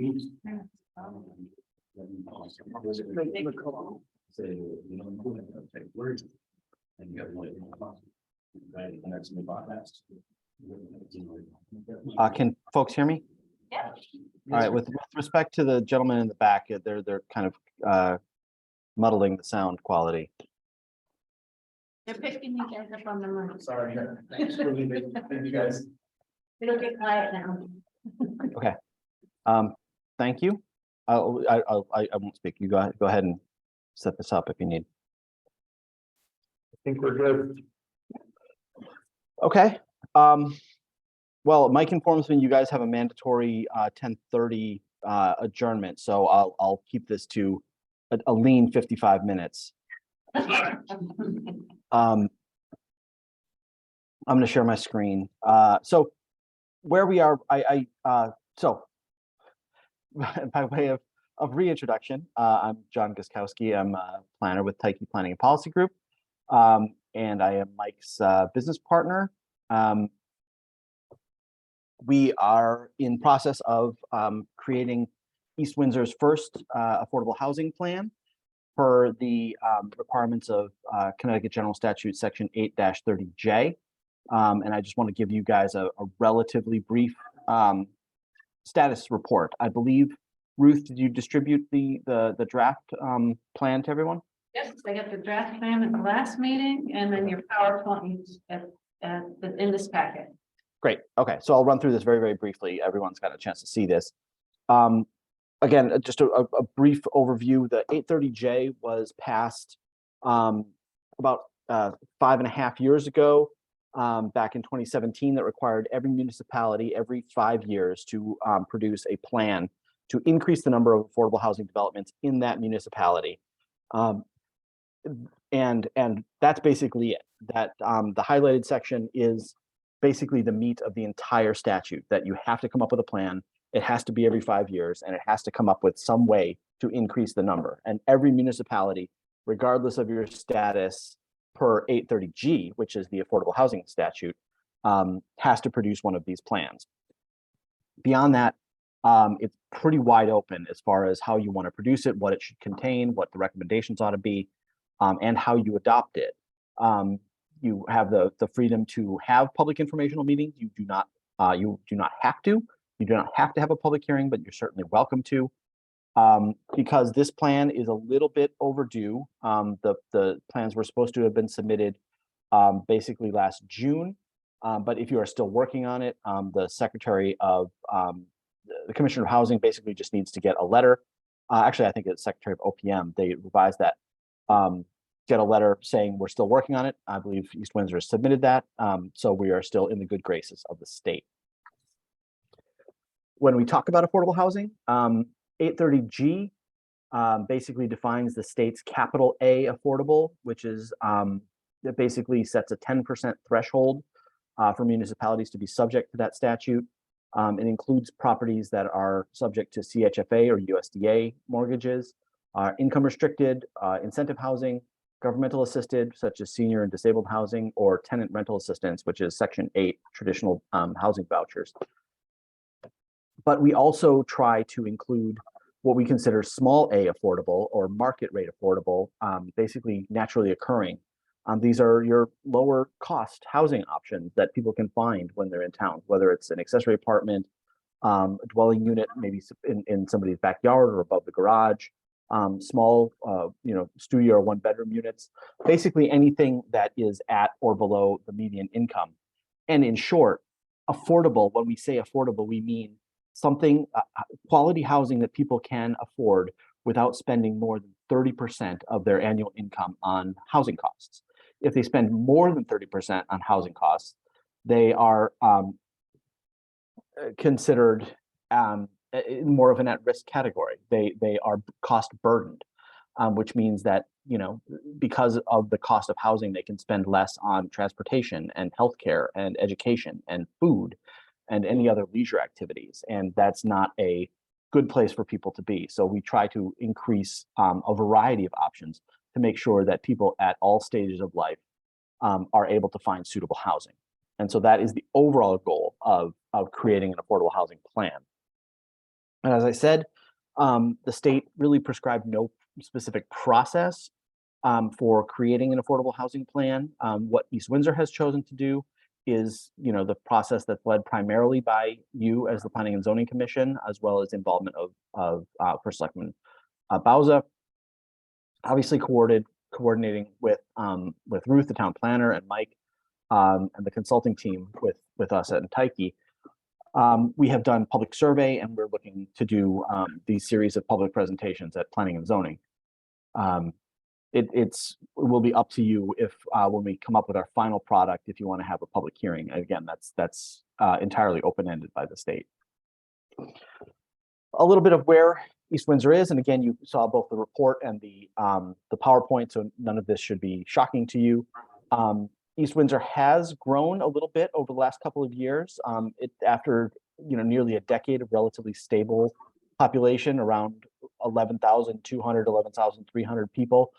Can folks hear me? Yeah. All right, with respect to the gentleman in the back, they're kind of muddling the sound quality. They're picking you guys up on the roof. Sorry. Thanks for leaving. Thank you, guys. It'll get quiet now. Thank you. I won't speak. You go ahead and set this up if you need. I think we're good. Okay. Well, Mike informs me you guys have a mandatory 10:30 adjournment, so I'll keep this to a lean 55 minutes. I'm going to share my screen. So where we are, so by way of reintroduction, I'm John Guskowski. I'm a planner with Tyche Planning and Policy Group, and I am Mike's business partner. We are in process of creating East Windsor's first affordable housing plan per the requirements of Connecticut General Statute Section 8-30J. And I just want to give you guys a relatively brief status report. I believe, Ruth, did you distribute the draft plan to everyone? Yes, I got the draft plan at the last meeting and then your PowerPoint in this packet. Great. Okay, so I'll run through this very, very briefly. Everyone's got a chance to see this. Again, just a brief overview. The 830J was passed about 5.5 years ago, back in 2017, that required every municipality every 5 years to produce a plan to increase the number of affordable housing developments in that municipality. And that's basically it. That the highlighted section is basically the meat of the entire statute, that you have to come up with a plan. It has to be every 5 years, and it has to come up with some way to increase the number. And every municipality, regardless of your status per 830G, which is the affordable housing statute, has to produce one of these plans. Beyond that, it's pretty wide open as far as how you want to produce it, what it should contain, what the recommendations ought to be, and how you adopt it. You have the freedom to have public informational meetings. You do not have to. You do not have to have a public hearing, but you're certainly welcome to. Because this plan is a little bit overdue. The plans were supposed to have been submitted basically last June. But if you are still working on it, the Secretary of the Commissioner of Housing basically just needs to get a letter. Actually, I think it's Secretary of OPM. They revised that. Get a letter saying we're still working on it. I believe East Windsor has submitted that. So we are still in the good graces of the state. When we talk about affordable housing, 830G basically defines the state's capital A affordable, which is that basically sets a 10% threshold for municipalities to be subject to that statute. It includes properties that are subject to CHFA or USDA mortgages, income restricted, incentive housing, governmental assisted, such as senior and disabled housing, or tenant rental assistance, which is Section 8 traditional housing vouchers. But we also try to include what we consider small a affordable or market rate affordable, basically naturally occurring. These are your lower cost housing options that people can find when they're in town, whether it's an accessory apartment, a dwelling unit, maybe in somebody's backyard or above the garage, small, studio or one bedroom units, basically anything that is at or below the median income. And in short, affordable, when we say affordable, we mean something, quality housing that people can afford without spending more than 30% of their annual income on housing costs. If they spend more than 30% on housing costs, they are considered more of an at-risk category. They are cost burdened, which means that, because of the cost of housing, they can spend less on transportation and healthcare and education and food and any other leisure activities. And that's not a good place for people to be. So we try to increase a variety of options to make sure that people at all stages of life are able to find suitable housing. And so that is the overall goal of creating an affordable housing plan. And as I said, the state really prescribed no specific process for creating an affordable housing plan. What East Windsor has chosen to do is, the process that's led primarily by you as the Planning and Zoning Commission, as well as involvement of First Selectman Bauza, obviously coordinating with Ruth, the town planner, and Mike, and the consulting team with us at Tyke. We have done public survey, and we're looking to do these series of public presentations at Planning and Zoning. It will be up to you if when we come up with our final product, if you want to have a public hearing. Again, that's entirely open-ended by the state. A little bit of where East Windsor is, and again, you saw both the report and the PowerPoint, so none of this should be shocking to you. East Windsor has grown a little bit over the last couple of years. After nearly a decade of relatively stable population, around 11,200, 11,300 people.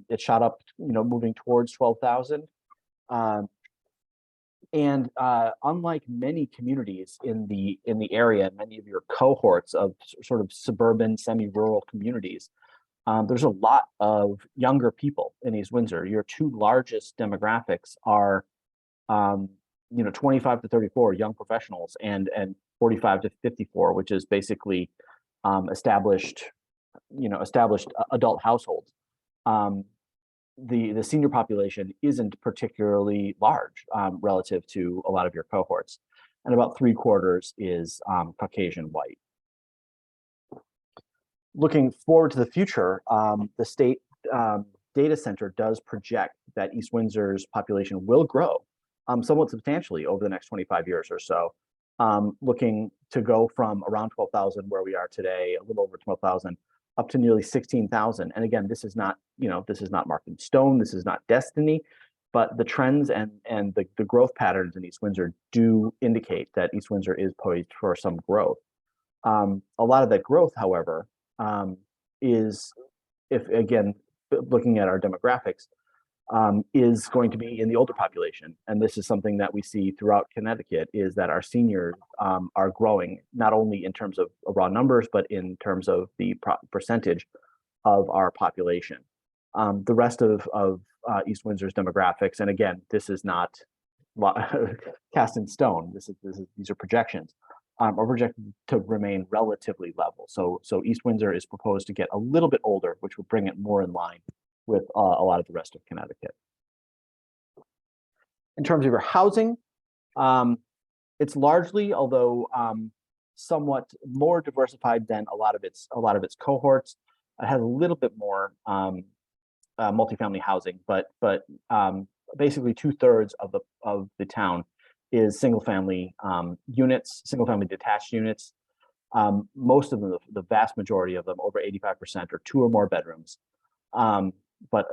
It shot up, moving towards 12,000. And unlike many communities in the area, many of your cohorts of sort of suburban, semi-rural communities, there's a lot of younger people in East Windsor. Your two largest demographics are, 25 to 34 young professionals and 45 to 54, which is basically established adult households. The senior population isn't particularly large relative to a lot of your cohorts, and about 3/4 is Caucasian white. Looking forward to the future, the state data center does project that East Windsor's population will grow somewhat substantially over the next 25 years or so, looking to go from around 12,000 where we are today, a little over 12,000, up to nearly 16,000. And again, this is not marked in stone, this is not destiny, but the trends and the growth patterns in East Windsor do indicate that East Windsor is poised for some growth. A lot of that growth, however, is, if again, looking at our demographics, is going to be in the older population. And this is something that we see throughout Connecticut, is that our seniors are growing, not only in terms of raw numbers, but in terms of the percentage of our population. The rest of East Windsor's demographics, and again, this is not cast in stone, these are projections, are projected to remain relatively level. So East Windsor is proposed to get a little bit older, which will bring it more in line with a lot of the rest of Connecticut. In terms of your housing, it's largely, although somewhat more diversified than a lot of its cohorts. It has a little bit more multifamily housing, but basically 2/3 of the town is single-family units, single-family detached units. Most of them, the vast majority of them, over 85%, are 2 or more bedrooms. But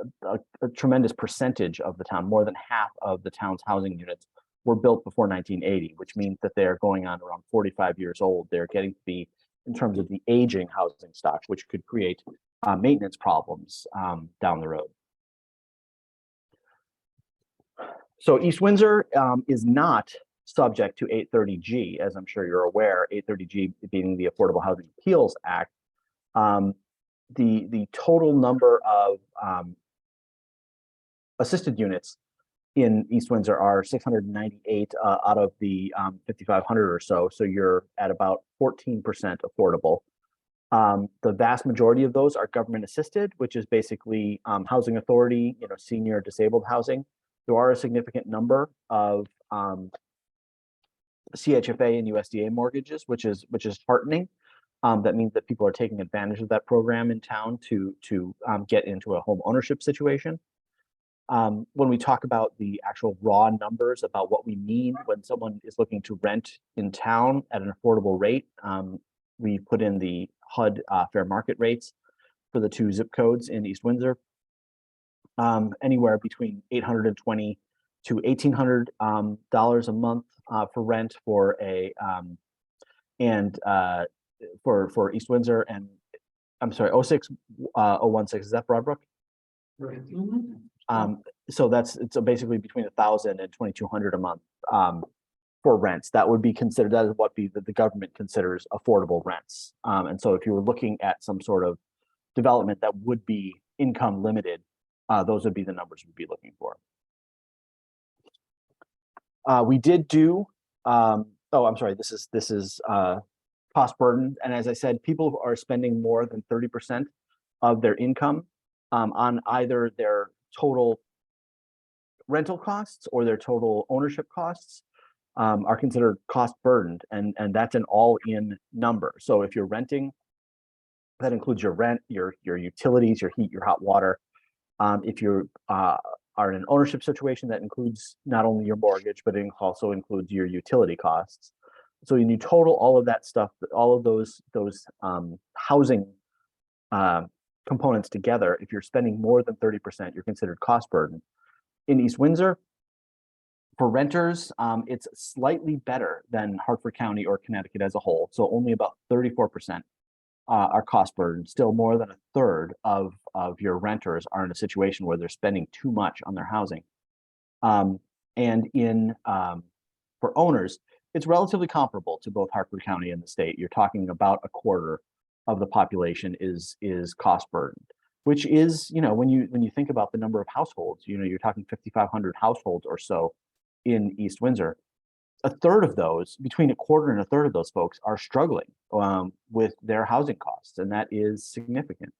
a tremendous percentage of the town, more than half of the town's housing units, were built before 1980, which means that they're going on around 45 years old. They're getting to be, in terms of the aging housing stock, which could create maintenance problems down the road. So East Windsor is not subject to 830G, as I'm sure you're aware, 830G being the Affordable Housing Appeals Act. The total number of assisted units in East Windsor are 698 out of the 5,500 or so. So you're at about 14% affordable. The vast majority of those are government assisted, which is basically housing authority, senior disabled housing. There are a significant number of CHFA and USDA mortgages, which is heartening. That means that people are taking advantage of that program in town to get into a home ownership situation. When we talk about the actual raw numbers about what we mean when someone is looking to rent in town at an affordable rate, we put in the HUD fair market rates for the 2 zip codes in East Windsor, anywhere between $820 to $1,800 a month for rent for a for East Windsor, and I'm sorry, 06016, is that Broadbrook? Right. So it's basically between 1,000 and 2,200 a month for rents. That would be considered, that is what the government considers affordable rents. And so if you were looking at some sort of development that would be income limited, those would be the numbers we'd be looking for. We did do, I'm sorry, this is cost burden. And as I said, people are spending more than 30% of their income on either their total rental costs or their total ownership costs are considered cost burdened, and that's an all-in number. So if you're renting, that includes your rent, your utilities, your heat, your hot water. If you are in an ownership situation, that includes not only your mortgage, but it also includes your utility costs. So when you total all of that stuff, all of those housing components together, if you're spending more than 30%, you're considered cost burden. In East Windsor, for renters, it's slightly better than Hartford County or Connecticut as a whole. So only about 34% are cost burden. Still more than a third of your renters are in a situation where they're spending too much on their housing. And for owners, it's relatively comparable to both Hartford County and the state. You're talking about a quarter of the population is cost burdened, which is, when you think about the number of households, you're talking 5,500 households or so in East Windsor. A third of those, between a quarter and a third of those folks are struggling with their housing costs, and that is significant.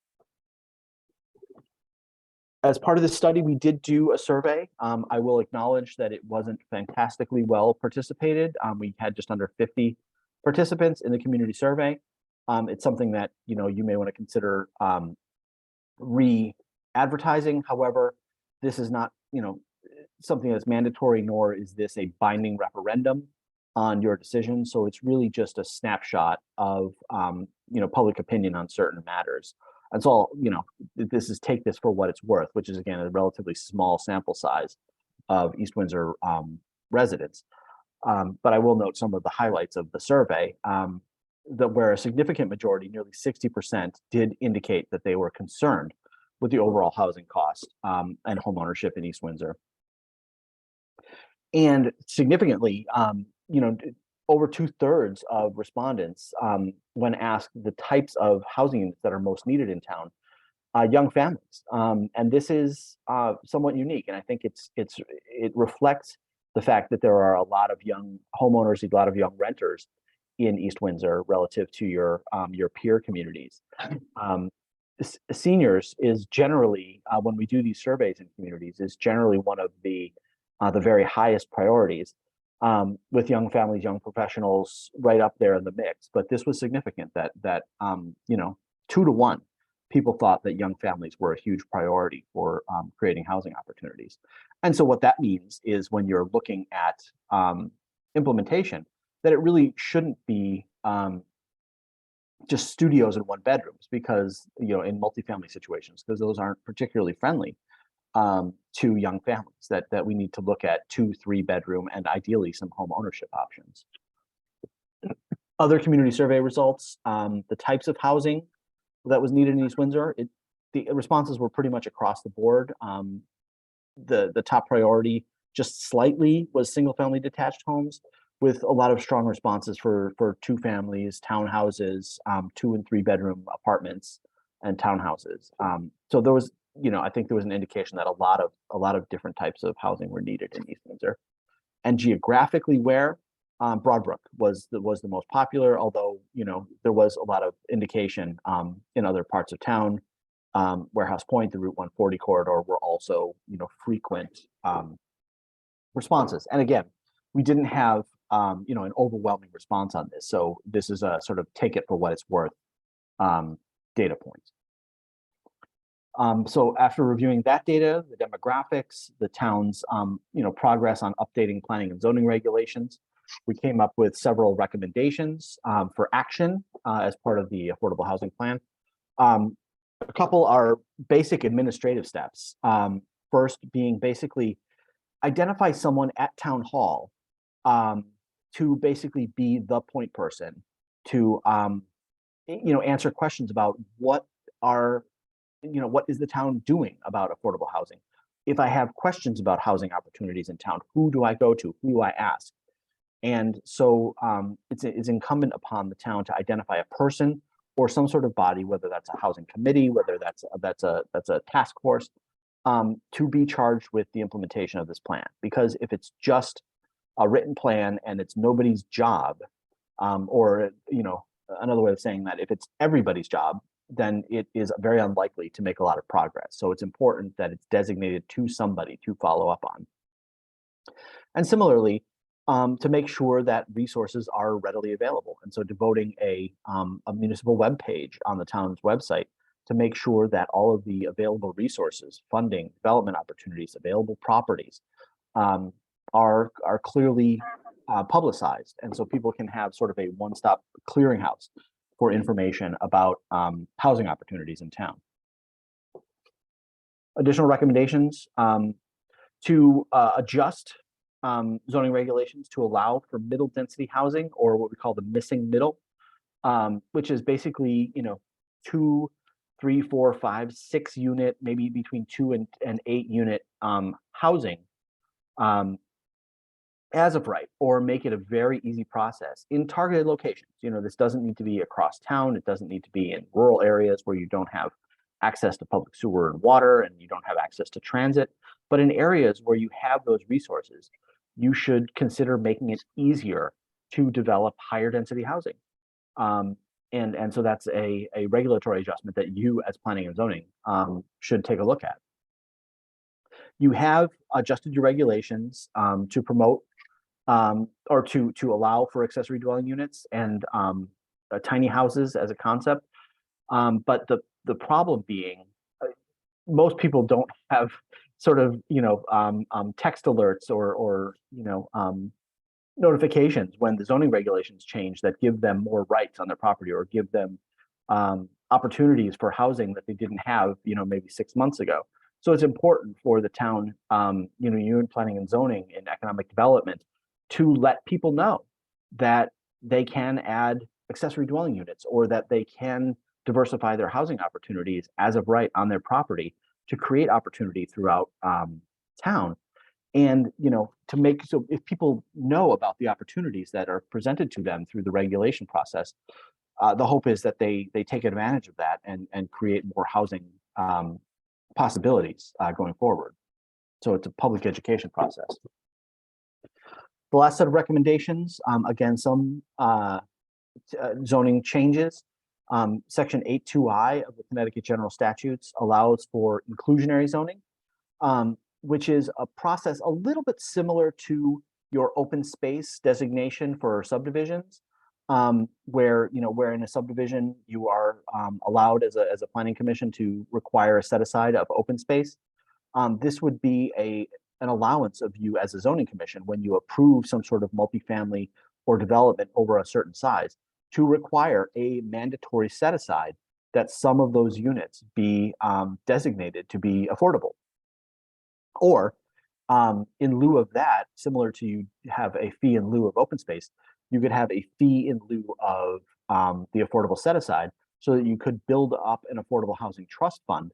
As part of this study, we did do a survey. I will acknowledge that it wasn't fantastically well participated. We had just under 50 participants in the community survey. It's something that you may want to consider re-advertising. However, this is not something that's mandatory, nor is this a binding referendum on your decision. So it's really just a snapshot of public opinion on certain matters. And so, take this for what it's worth, which is, again, a relatively small sample size of East Windsor residents. But I will note some of the highlights of the survey, where a significant majority, nearly 60%, did indicate that they were concerned with the overall housing cost and homeownership in East Windsor. And significantly, over 2/3 of respondents, when asked the types of housing units that are most needed in town, young families. And this is somewhat unique. And I think it reflects the fact that there are a lot of young homeowners, a lot of young renters in East Windsor relative to your peer communities. Seniors is generally, when we do these surveys in communities, is generally one of the very highest priorities, with young families, young professionals right up there in the mix. But this was significant that 2 to 1, people thought that young families were a huge priority for creating housing opportunities. And so what that means is when you're looking at implementation, that it really shouldn't be just studios and 1 bedrooms, because in multifamily situations, because those aren't particularly friendly to young families, that we need to look at 2-3 bedroom and ideally some home ownership options. Other community survey results, the types of housing that was needed in East Windsor, the responses were pretty much across the board. The top priority just slightly was single family detached homes, with a lot of strong responses for two families, townhouses, 2 and 3 bedroom apartments and townhouses. So there was, I think there was an indication that a lot of different types of housing were needed in East Windsor. And geographically where, Broadbrook was the most popular, although, there was a lot of indication in other parts of town. Warehouse Point, the Route 140 corridor were also, frequent responses. And again, we didn't have, an overwhelming response on this. So this is a sort of take it for what it's worth data point. So after reviewing that data, the demographics, the town's, progress on updating planning and zoning regulations, we came up with several recommendations for action as part of the affordable housing plan. A couple are basic administrative steps. First being basically identify someone at town hall to basically be the point person to, answer questions about what is the town doing about affordable housing? If I have questions about housing opportunities in town, who do I go to? Who do I ask? And so it's incumbent upon the town to identify a person or some sort of body, whether that's a housing committee, whether that's a task force, to be charged with the implementation of this plan. Because if it's just a written plan and it's nobody's job, or another way of saying that, if it's everybody's job, then it is very unlikely to make a lot of progress. So it's important that it's designated to somebody to follow up on. And similarly, to make sure that resources are readily available. And so devoting a municipal web page on the town's website to make sure that all of the available resources, funding, development opportunities, available properties are clearly publicized. And so people can have sort of a one-stop clearinghouse for information about housing opportunities in town. Additional recommendations to adjust zoning regulations to allow for middle density housing, or what we call the missing middle, which is basically 2, 3, 4, 5, 6 unit, maybe between 2 and 8 unit housing as of right, or make it a very easy process in targeted locations. This doesn't need to be across town. It doesn't need to be in rural areas where you don't have access to public sewer and water and you don't have access to transit. But in areas where you have those resources, you should consider making it easier to develop higher density housing. And so that's a regulatory adjustment that you as planning and zoning should take a look at. You have adjusted your regulations to promote or to allow for accessory dwelling units and tiny houses as a concept. But the problem being, most people don't have sort of text alerts or notifications when the zoning regulations change that give them more rights on their property or give them opportunities for housing that they didn't have maybe 6 months ago. So it's important for the town, you in planning and zoning and economic development, to let people know that they can add accessory dwelling units or that they can diversify their housing opportunities as of right on their property to create opportunity throughout town. And to make so if people know about the opportunities that are presented to them through the regulation process, the hope is that they take advantage of that and create more housing possibilities going forward. So it's a public education process. The last set of recommendations, again, some zoning changes. Section 8.2I of the Connecticut General Statutes allows for inclusionary zoning, which is a process a little bit similar to your open space designation for subdivisions, where in a subdivision you are allowed as a planning commission to require a set aside of open space. This would be an allowance of you as a zoning commission when you approve some sort of multifamily or development over a certain size to require a mandatory set aside that some of those units be designated to be affordable. Or in lieu of that, similar to you have a fee in lieu of open space, you could have a fee in lieu of the affordable set aside so that you could build up an affordable housing trust fund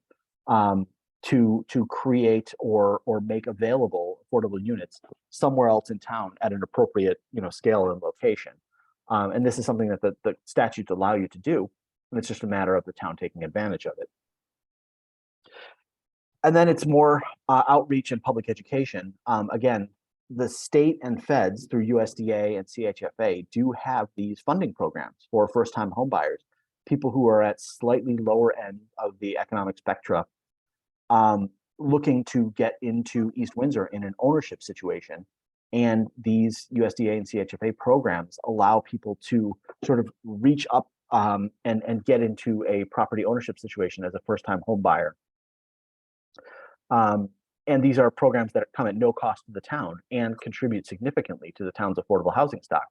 to create or make available affordable units somewhere else in town at an appropriate, scale and location. And this is something that the statutes allow you to do, and it's just a matter of the town taking advantage of it. And then it's more outreach and public education. Again, the state and feds through USDA and CHFA do have these funding programs for first-time homebuyers, people who are at slightly lower end of the economic spectrum, looking to get into East Windsor in an ownership situation. And these USDA and CHFA programs allow people to sort of reach up and get into a property ownership situation as a first-time home buyer. And these are programs that come at no cost to the town and contribute significantly to the town's affordable housing stock.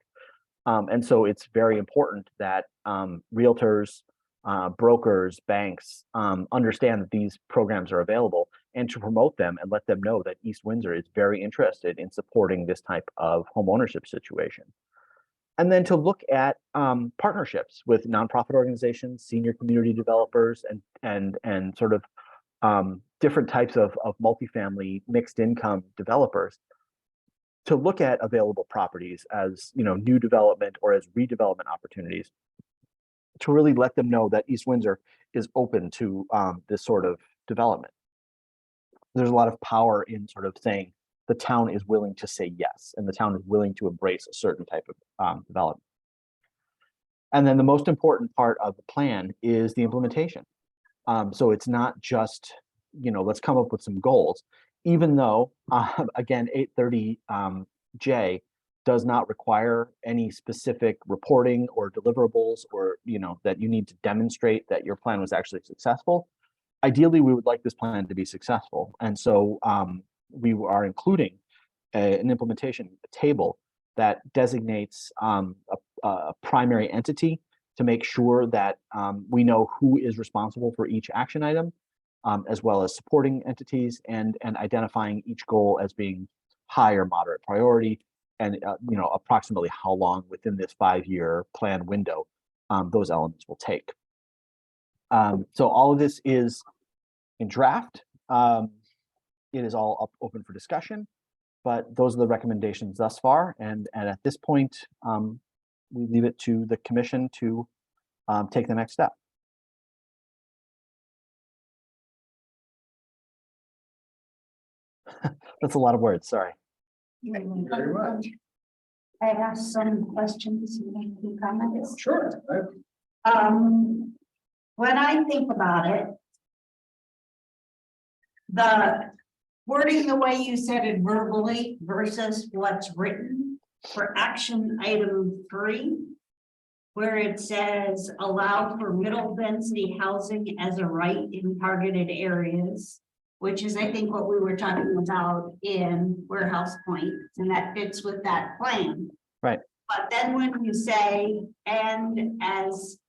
And so it's very important that realtors, brokers, banks understand that these programs are available and to promote them and let them know that East Windsor is very interested in supporting this type of home ownership situation. And then to look at partnerships with nonprofit organizations, senior community developers, and sort of different types of multifamily mixed income developers to look at available properties as new development or as redevelopment opportunities, to really let them know that East Windsor is open to this sort of development. There's a lot of power in sort of saying the town is willing to say yes, and the town is willing to embrace a certain type of development. And then the most important part of the plan is the implementation. So it's not just, let's come up with some goals, even though, again, 830J does not require any specific reporting or deliverables or, that you need to demonstrate that your plan was actually successful. Ideally, we would like this plan to be successful. And so we are including an implementation table that designates a primary entity to make sure that we know who is responsible for each action item, as well as supporting entities and identifying each goal as being high or moderate priority, and approximately how long within this 5-year plan window those elements will take. So all of this is in draft. It is all up open for discussion, but those are the recommendations thus far. And at this point, we leave it to the commission to take the next step. That's a lot of words, sorry. Very much. I have some questions, and make some comments. Sure. When I think about it, the wording the way you said it verbally versus what's written for action item 3, where it says allow for middle density housing as a right in targeted areas, which is, I think, what we were talking about in Warehouse Point, and that fits with that plan. Right. But then when you say, and as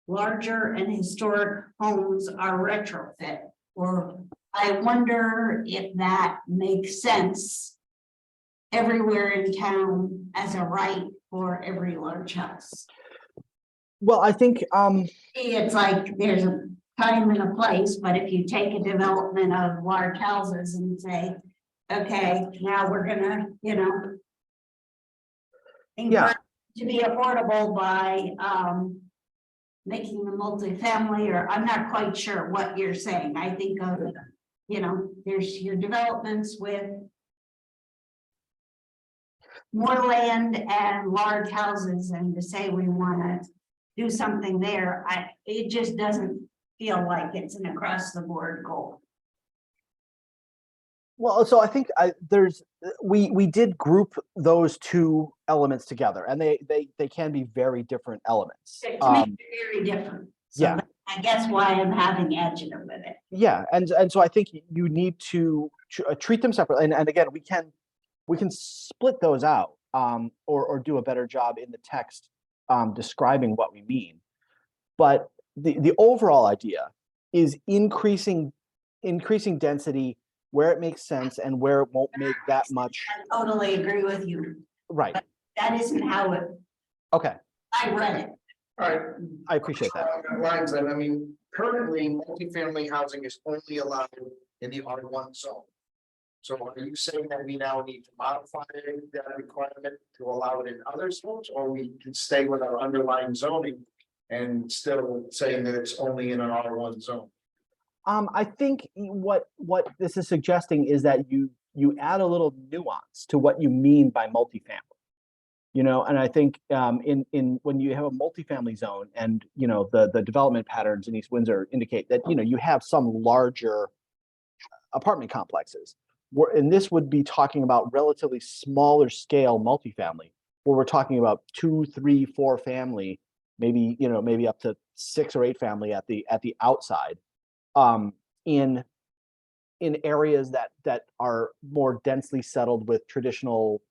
larger and historic homes are retrofit, or I wonder if that makes sense everywhere in town as a right for every large house. Well, I think It's like there's a time and a place, but if you take a development of large houses and say, okay, now we're gonna, Yeah. to be affordable by making the multifamily, or I'm not quite sure what you're saying. I think of, there's your developments with more land and large houses, and to say we want to do something there, it just doesn't feel like it's an across the board goal. Well, so I think we did group those two elements together, and they can be very different elements. To me, they're very different. So Yeah. I guess why I'm having agita with it. Yeah, and so I think you need to treat them separately, and again, we can split those out, or do a better job in the text describing what we mean. But the overall idea is increasing density where it makes sense and where it won't make that much. I totally agree with you. Right. But that isn't how Okay. I read it. All right. I appreciate that. Along that lines, then, currently multifamily housing is only allowed in the R1 zone. So are you saying that we now need to modify that requirement to allow it in other zones, or we can stay with our underlying zoning and still saying that it's only in an R1 zone? I think what this is suggesting is that you add a little nuance to what you mean by multifamily. You know, and I think in when you have a multifamily zone, and you know the development patterns in East Windsor indicate that you have some larger apartment complexes. And this would be talking about relatively smaller scale multifamily, where we're talking about 2, 3, 4 family, maybe up to 6 or 8 family at the outside, in areas that are more densely settled with traditional,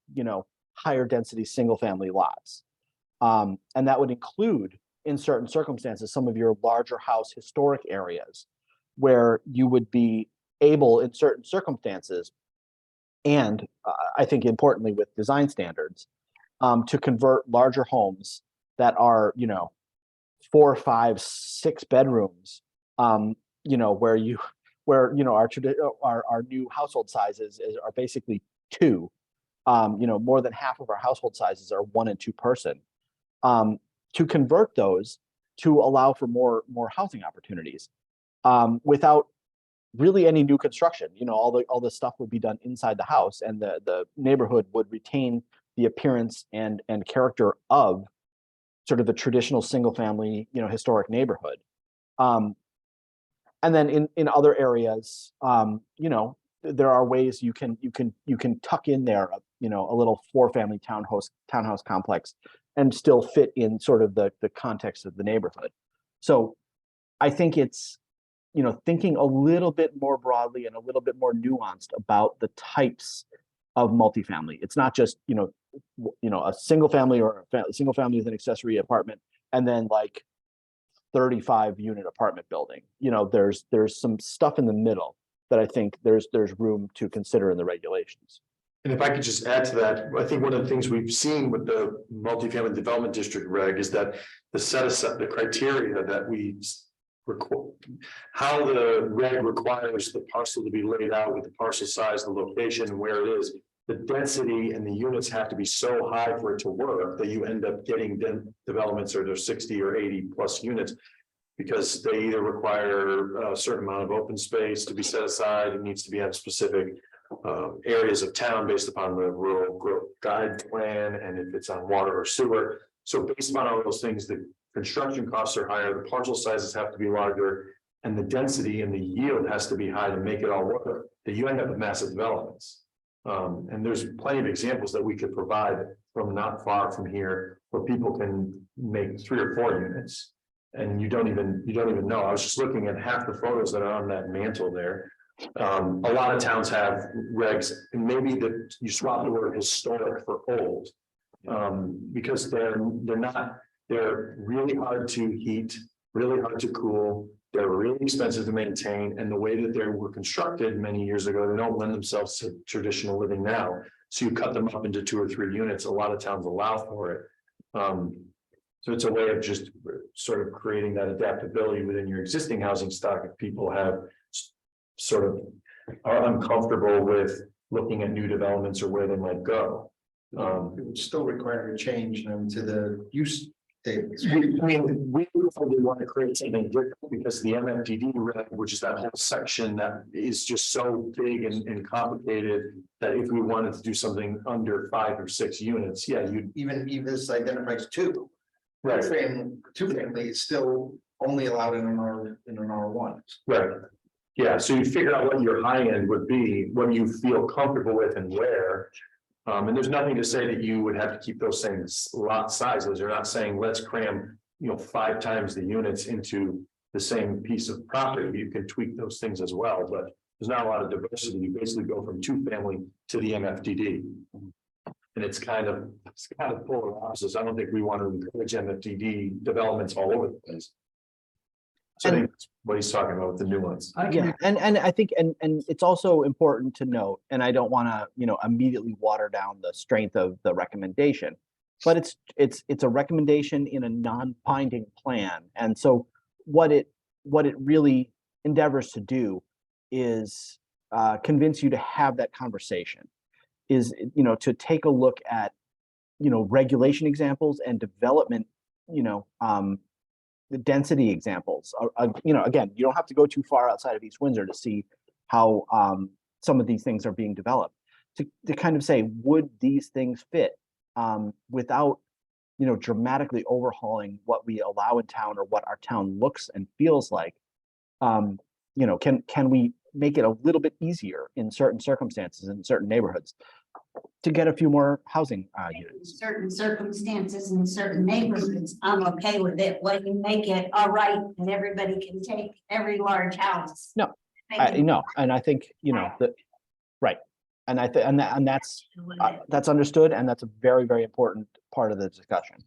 higher density single family lots. And that would include, in certain circumstances, some of your larger house historic areas where you would be able, in certain circumstances, and I think importantly with design standards, to convert larger homes that are 4, 5, 6 bedrooms, where our new household sizes are basically 2. More than half of our household sizes are 1 and 2 person. To convert those to allow for more housing opportunities, without really any new construction. All the stuff would be done inside the house, and the neighborhood would retain the appearance and character of sort of the traditional single family, historic neighborhood. And then in other areas, there are ways you can tuck in there, a little 4 family townhouse complex and still fit in sort of the context of the neighborhood. So I think it's, thinking a little bit more broadly and a little bit more nuanced about the types of multifamily. It's not just, a single family or a single family with an accessory apartment, and then like 35 unit apartment building. There's some stuff in the middle that I think there's room to consider in the regulations. And if I could just add to that, I think one of the things we've seen with the multifamily development district reg is that the criteria that we record, how the reg requires the parcel to be laid out with the parcel size, the location, and where it is. The density and the units have to be so high for it to work that you end up getting developments or there's 60 or 80 plus units, because they either require a certain amount of open space to be set aside. It needs to be on specific areas of town based upon the rural growth guide plan, and if it's on water or sewer. So based upon all those things, the construction costs are higher, the parcel sizes have to be larger, and the density and the yield has to be high to make it all work, that you end up with massive developments. And there's plenty of examples that we could provide from not far from here where people can make 3 or 4 units. And you don't even know. I was just looking at half the photos that are on that mantle there. A lot of towns have regs, and maybe that you swap the word historic for old. Because they're really hard to heat, really hard to cool. They're really expensive to maintain, and the way that they were constructed many years ago, they don't lend themselves to traditional living now. So you cut them up into 2 or 3 units. A lot of towns allow for it. So it's a way of just sort of creating that adaptability within your existing housing stock. If people have sort of are uncomfortable with looking at new developments or where they might go. It would still require a change them to the use tables. We probably want to create something different because the MFDD reg, which is that whole section that is just so big and complicated that if we wanted to do something under 5 or 6 units, yeah, you'd Even this identifies 2. Right. Two family is still only allowed in an R1. Right. Yeah, so you figure out what your high end would be, what you feel comfortable with and where. And there's nothing to say that you would have to keep those same lot sizes. You're not saying let's cram, 5 times the units into the same piece of property. You can tweak those things as well, but there's not a lot of diversity. You basically go from 2 family to the MFDD. And it's kind of polar opposites. I don't think we want to encourage MFDD developments all over the place. So I think that's what he's talking about with the nuance. Yeah, and I think and it's also important to note, and I don't want to immediately water down the strength of the recommendation, but it's a recommendation in a non-binding plan, and so what it really endeavors to do is convince you to have that conversation is, to take a look at, regulation examples and development, the density examples. Again, you don't have to go too far outside of East Windsor to see how some of these things are being developed. To kind of say, would these things fit without, dramatically overhauling what we allow in town or what our town looks and feels like? Can we make it a little bit easier in certain circumstances in certain neighborhoods to get a few more housing units? Certain circumstances in certain neighborhoods, I'm okay with it when you make it all right and everybody can take every large house. No, Make it- No, and I think, that, right. And I think, and that's understood, and that's a very, very important part of the discussion.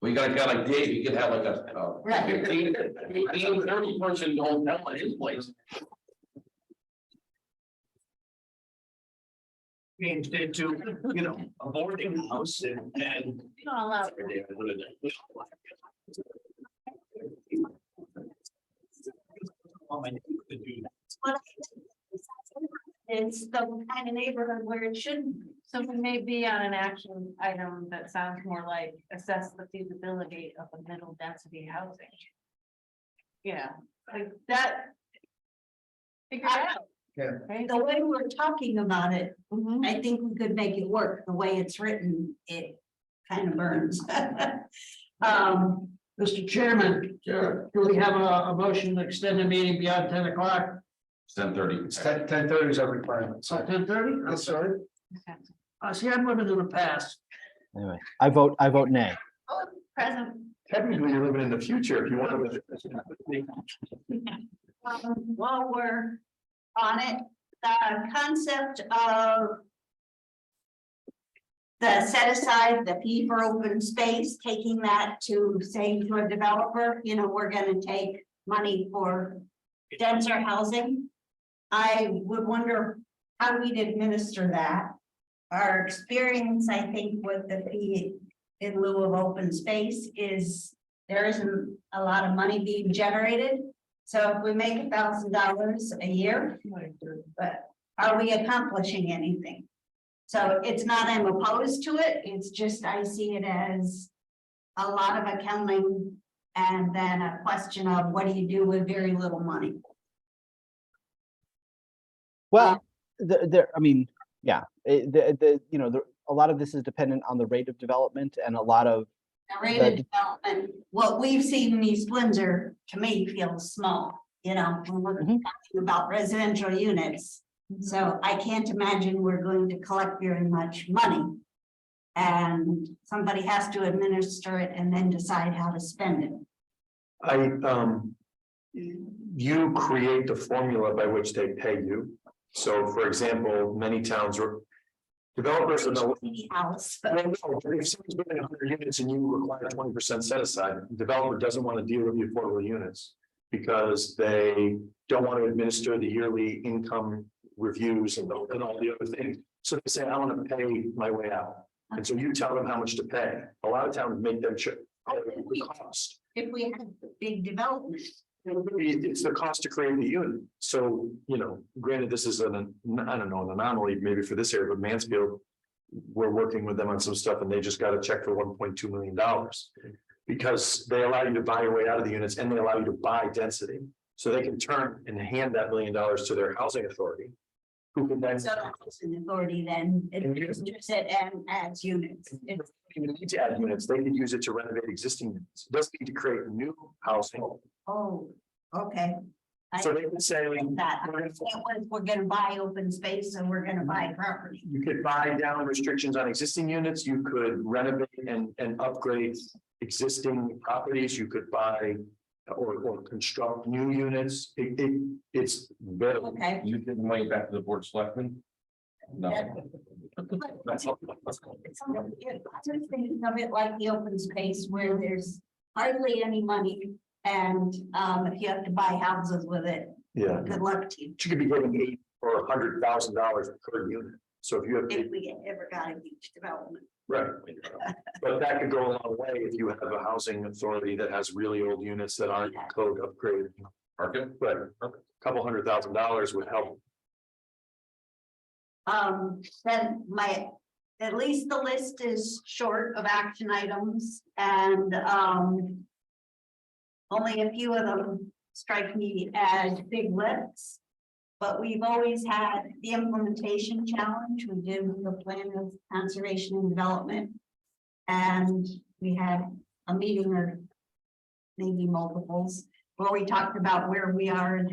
We got a guy like Dave, he could have like a Right. 30 person hotel at his place. Changed into, a boarding house and. You don't allow it. It's the kind of neighborhood where it shouldn't be. So we may be on an action item that sounds more like assess the feasibility of the middle density housing. Yeah, like that. Figure it out. Yeah. Right? The way we're talking about it, Mhm. I think we could make it work. The way it's written, it kind of burns. Mr. Chairman, do we have a motion to extend the meeting beyond 10 o'clock? 10:30. It's 10:30 is our requirement. So 10:30? I'm sorry. See, I'm living in the past. Anyway, I vote nay. Present. Technically, you're living in the future if you want to. While we're on it, the concept of the set aside, the fee for open space, taking that to say to a developer, we're gonna take money for denser housing. I would wonder how we'd administer that. Our experience, I think, with the fee in lieu of open space is there isn't a lot of money being generated. So if we make $1,000 a year, but are we accomplishing anything? So it's not I'm opposed to it, it's just I see it as a lot of accounting and then a question of what do you do with very little money? Well, a lot of this is dependent on the rate of development and a lot of, The rate of development, what we've seen in East Windsor, to me, feels small, when we're talking about residential units. So I can't imagine we're going to collect very much money. And somebody has to administer it and then decide how to spend it. You create the formula by which they pay you. So for example, many towns are developers are no. House. If someone's building 100 units and you require 20% set aside, the developer doesn't want to deal with the affordable units. Because they don't want to administer the yearly income reviews and all the other things. So they say, I want to pay my way out. And so you tell them how much to pay. A lot of towns make them the cost. If we had big development. It's the cost to create the unit. So, granted, this is an anomaly maybe for this area, but Mansfield, we're working with them on some stuff and they just got a check for $1.2 million. Because they allow you to buy your way out of the units and they allow you to buy density. So they can turn and hand that $1 million to their housing authority. Who can then. So the housing authority then administers it and adds units. It's Even need to add units, they could use it to renovate existing units. It doesn't need to create new housing. Oh, okay. So they would say. That we're gonna buy open space, so we're gonna buy property. You could buy down restrictions on existing units, you could renovate and upgrade existing properties, you could buy. Or construct new units, it's very. Okay. You give the money back to the board of selectmen? No. I'm thinking of it like the open space where there's hardly any money. And if you have to buy houses with it, Yeah. good luck to you. You could be getting $8,000 or $100,000 per unit. So if you have. If we ever got a huge development. Right. But that could go a long way if you have a housing authority that has really old units that aren't code upgraded. Parking? Right, a couple $100,000 would help. Then at least the list is short of action items and, only a few of them strike me as big lifts. But we've always had the implementation challenge. We did the plan of conservation and development. And we had a meeting or maybe multiples where we talked about where we are and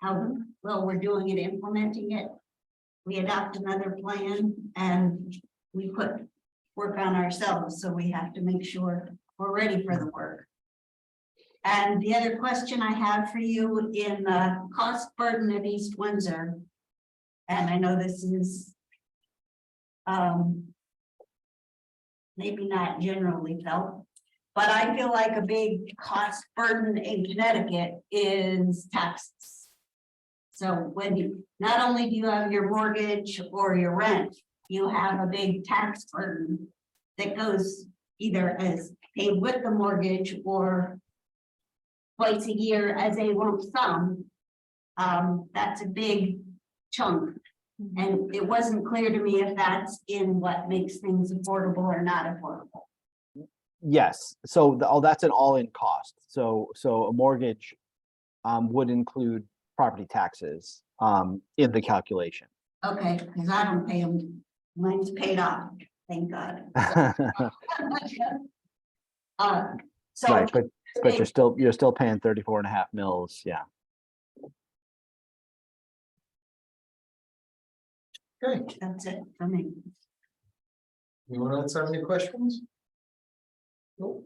how well we're doing at implementing it. We adopt another plan and we put work on ourselves, so we have to make sure we're ready for the work. And the other question I have for you in the cost burden of East Windsor, and I know this is maybe not generally felt, but I feel like a big cost burden in Connecticut is taxes. So when you, not only do you have your mortgage or your rent, you have a big tax burden that goes either as paid with the mortgage or twice a year as a lump sum. That's a big chunk. And it wasn't clear to me if that's in what makes things affordable or not affordable. Yes, so that's an all-in cost. So a mortgage would include property taxes in the calculation. Okay, because I don't pay them. Mine's paid off, thank God. So. Right, but you're still paying 34.5 mils, yeah. Okay, That's it for me. anyone else have any questions? Nope.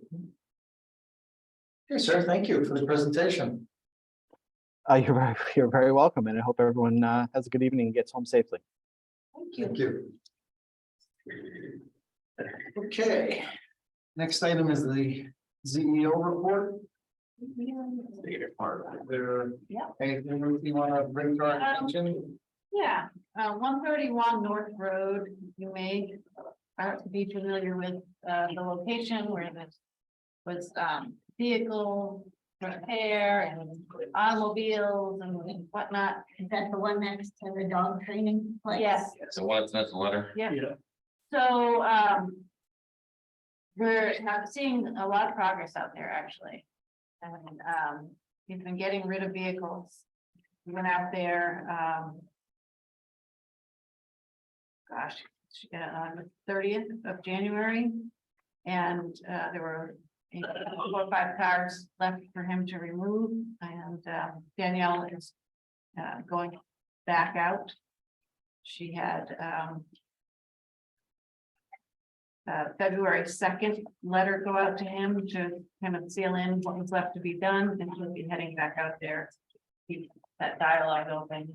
Okay, sir, thank you for the presentation. You're very welcome, and I hope everyone has a good evening and gets home safely. Thank you. Okay, next item is the CEO report. There, anything you want to bring to our attention? Yeah, 131 North Road, you may be familiar with the location where this was vehicle repair and automobiles and whatnot. Is that the one next to the dog training place? Yes. So what's that's the letter? Yeah. So we're not seeing a lot of progress out there, actually. And we've been getting rid of vehicles. We went out there, on the 30th of January. And there were 4 or 5 cars left for him to remove. And Danielle is going back out. She had February 2nd letter go out to him to kind of seal in what was left to be done, and he'll be heading back out there to keep that dialogue open.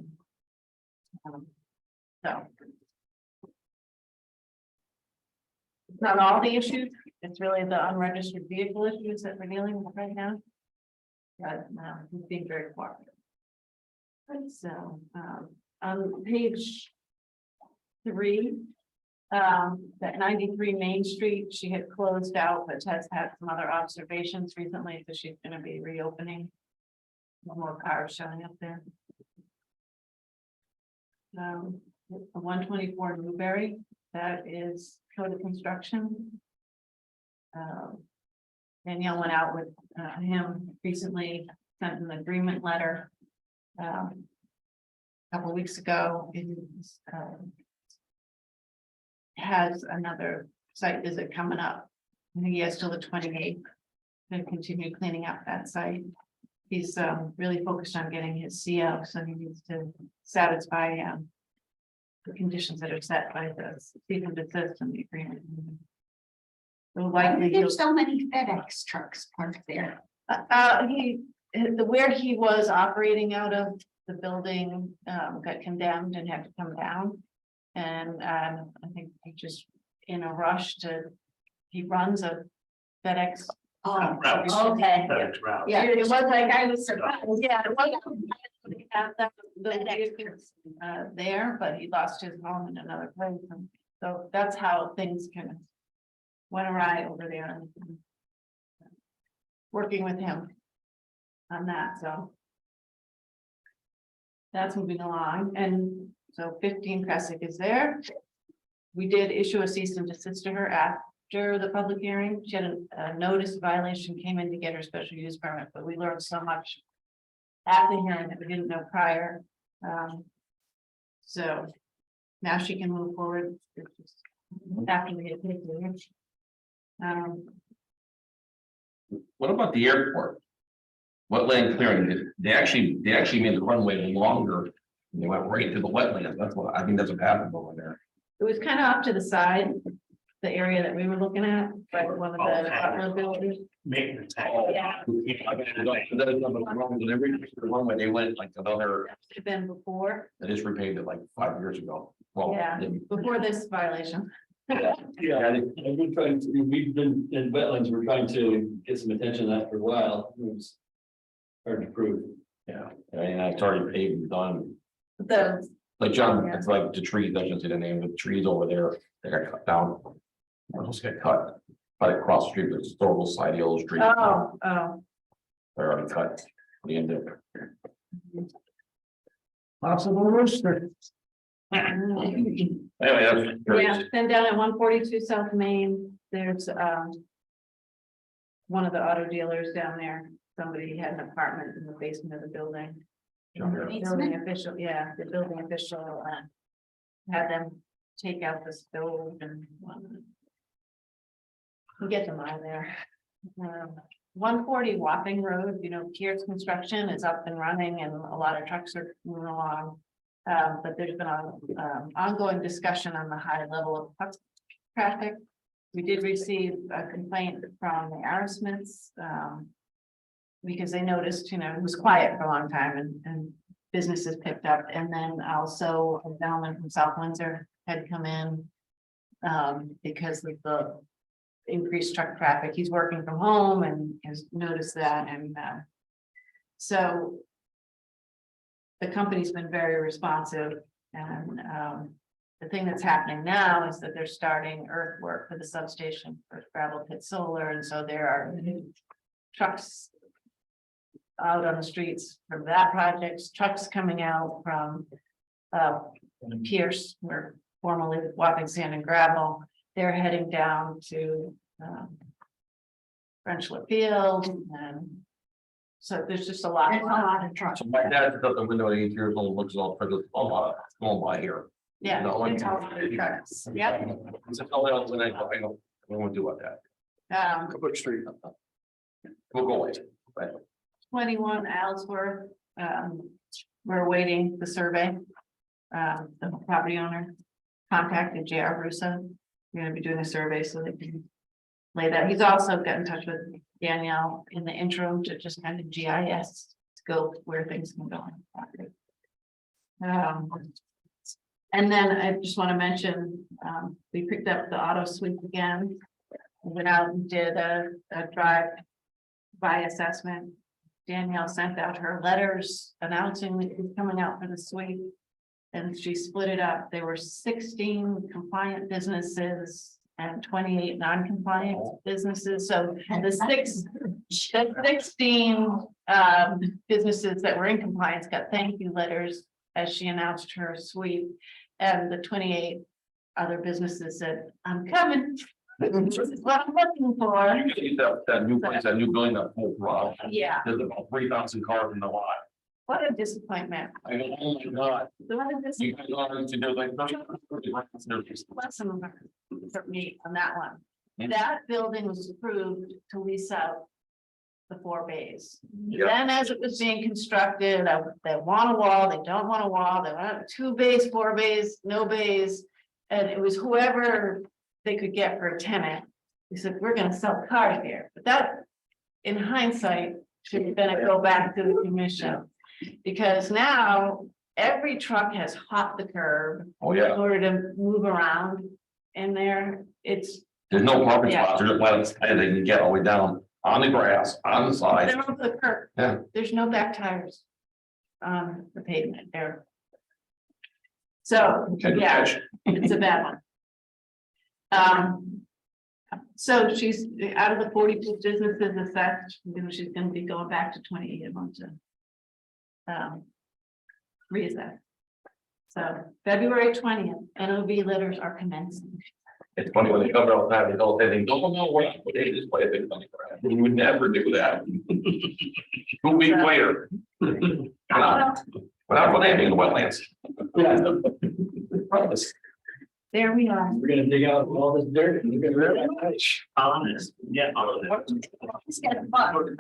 So it's not all the issues, it's really the unregistered vehicle issues that we're dealing with right now. But he's being very cooperative. So on page 3, that 93 Main Street, she had closed out, but has had some other observations recently, so she's going to be reopening. No more cars showing up there. 124 Newberry, that is Coda Construction. Danielle went out with him recently, sent an agreement letter a couple of weeks ago. Has another site visit coming up. I think he has till the 28th to continue cleaning up that site. He's really focused on getting his CO, so he needs to satisfy the conditions that are set by the cease and desist and the agreement. So likely There's so many FedEx trucks parked there. where he was operating out of, the building got condemned and had to come down. And I think he just in a rush he runs a FedEx. Routes. Okay. FedEx routes. Yeah, it was like, I was surprised. Yeah, it wasn't. There, but he lost his home in another place. And so that's how things kind of went awry over there. Working with him on that, so That's moving along, and so 15 Crescent is there. We did issue a cease and desist to her after the public hearing. She had a notice violation, came in to get her special use permit, but we learned so much at the hearing that we didn't know prior. So now she can move forward after we get paid. What about the airport? Wetland clearing, they actually made the runway longer. They went right to the wetland. That's what, I think that's what happened over there. It was kind of off to the side, the area that we were looking at, by one of the apartment buildings. Maintenance. Yeah. Runway, they went like another, It's been before, they just repaved it like 5 years ago. Well, yeah, before this violation. Yeah, I've been trying to, we've been in wetlands, we're trying to get some attention on that for a while. It was hard to prove. Yeah, and it's already paved and done. The, Like John, it's like the trees, I shouldn't say the name, the trees over there, they got cut down. Or just get cut, right across the street, there's historical side yellow street. oh, They're already cut, the end of it. Possible rooster. Anyway, that's yeah, great. then down at 142 South Main, there's, one of the auto dealers down there, somebody had an apartment in the basement of the building. The building official, yeah, the building official, had them take out the stove and whatnot. We'll get them out of there. 140 Wapping Road, you know, Pierce Construction is up and running and a lot of trucks are moving along. But there's been an ongoing discussion on the high level of truck traffic. We did receive a complaint from the Arrowsmiths, because they noticed, you know, it was quiet for a long time and businesses picked up. And then also a gentleman from South Windsor had come in because of the increased truck traffic. He's working from home and has noticed that. And so the company's been very responsive. And the thing that's happening now is that they're starting earthwork for the substation for gravel pit solar. And so there are trucks out on the streets from that project, trucks coming out from Pierce, where formerly Wapping Sand and Gravel. They're heading down to Frenchler Field, and so there's just a lot of trucks. So my dad's up the window at 8 years old, looks all for the, going by here. Yeah, No, like- it's all trucks. Yep. It's a fellow else, and I don't want to do about that. Public street. We'll go away. Right. 21 Alsworth, we're awaiting the survey. The property owner contacted J.R. Russo. We're gonna be doing a survey so they can lay that. He's also got in touch with Danielle in the interim to just kind of GIS scope where things can go. And then I just want to mention, we picked up the auto sweep again. We went out and did a drive-by assessment. Danielle sent out her letters announcing that it was coming out for the sweep. And she split it up. There were 16 compliant businesses and 28 non-compliant businesses. So the 16 businesses that were in compliance got thank you letters as she announced her sweep. And the 28 other businesses said, I'm coming. This is what I'm looking for. You can see that new place, that new building, that whole garage. Yeah, There's about 3,000 cars in the lot. what a disappointment. I go, oh my God. What a You guys are to do like. lesson for me on that one. That building was approved to lease out the 4 bays. Yeah. Then as it was being constructed, they want a wall, they don't want a wall, they want 2 bays, 4 bays, no bays. And it was whoever they could get for a tenant. They said, we're gonna sell cars here, but that, in hindsight, should have been a go back to the commission. Because now every truck has hopped the curb. Oh, yeah. In order to move around in there, it's, There's no parking Yeah. spots, there's just let they can get all the way down on the grass, on the side. they're off the curb. Yeah. There's no back tires on the pavement there. So, Okay, good yeah, catch. it's a bad one. So she's out of the 42 businesses assessed, you know, she's gonna be going back to 28 a month. recess. So February 20th, NOV letters are commencing. It's funny when they come out, they don't know what they just play. We would never do that. 2 weeks later. Without planting the wetlands. There we are. We're gonna dig out all this dirt and we're gonna. Honest, yeah. It's getting fun.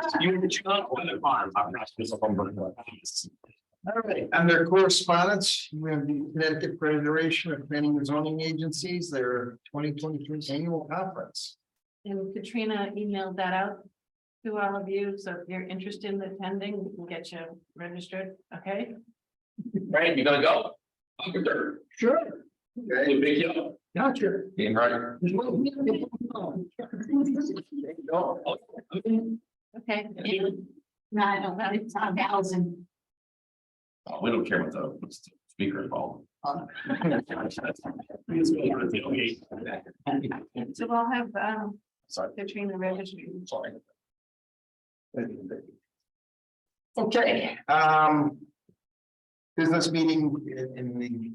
All right, under correspondence, we have the Connecticut Federation of Planning and Zoning Agencies, their 2023 annual conference. And Katrina emailed that out to all of you, so if you're interested in attending, we can get you registered, okay? Right, you gonna go? Sure. Okay, big deal. Gotcha. Being right. Okay. No, I don't know, it's on 1,000. Oh, we don't care what the speaker involved. So we'll have, Sorry. Katrina registered. Sorry. Okay, business meeting in the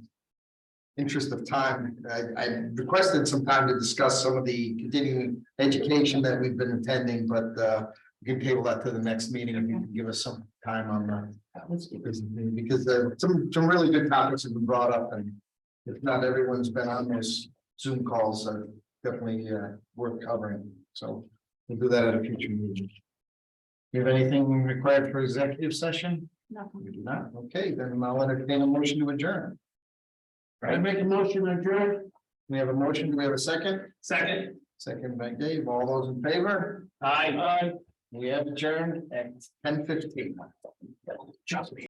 interest of time, I requested some time to discuss some of the continuing education that we've been attending, but we can table that to the next meeting if you can give us some time on that. Because some really good topics have been brought up, and if not everyone's been on those Zoom calls, definitely worth covering. So we'll do that at a future meeting. You have anything required for executive session? No. We do not. Okay, then I'll entertain a motion to adjourn. I make a motion to adjourn. We have a motion. Do we have a second? Second. Second by Dave. All those in favor? Aye. We have adjourned at 10:15. Just me.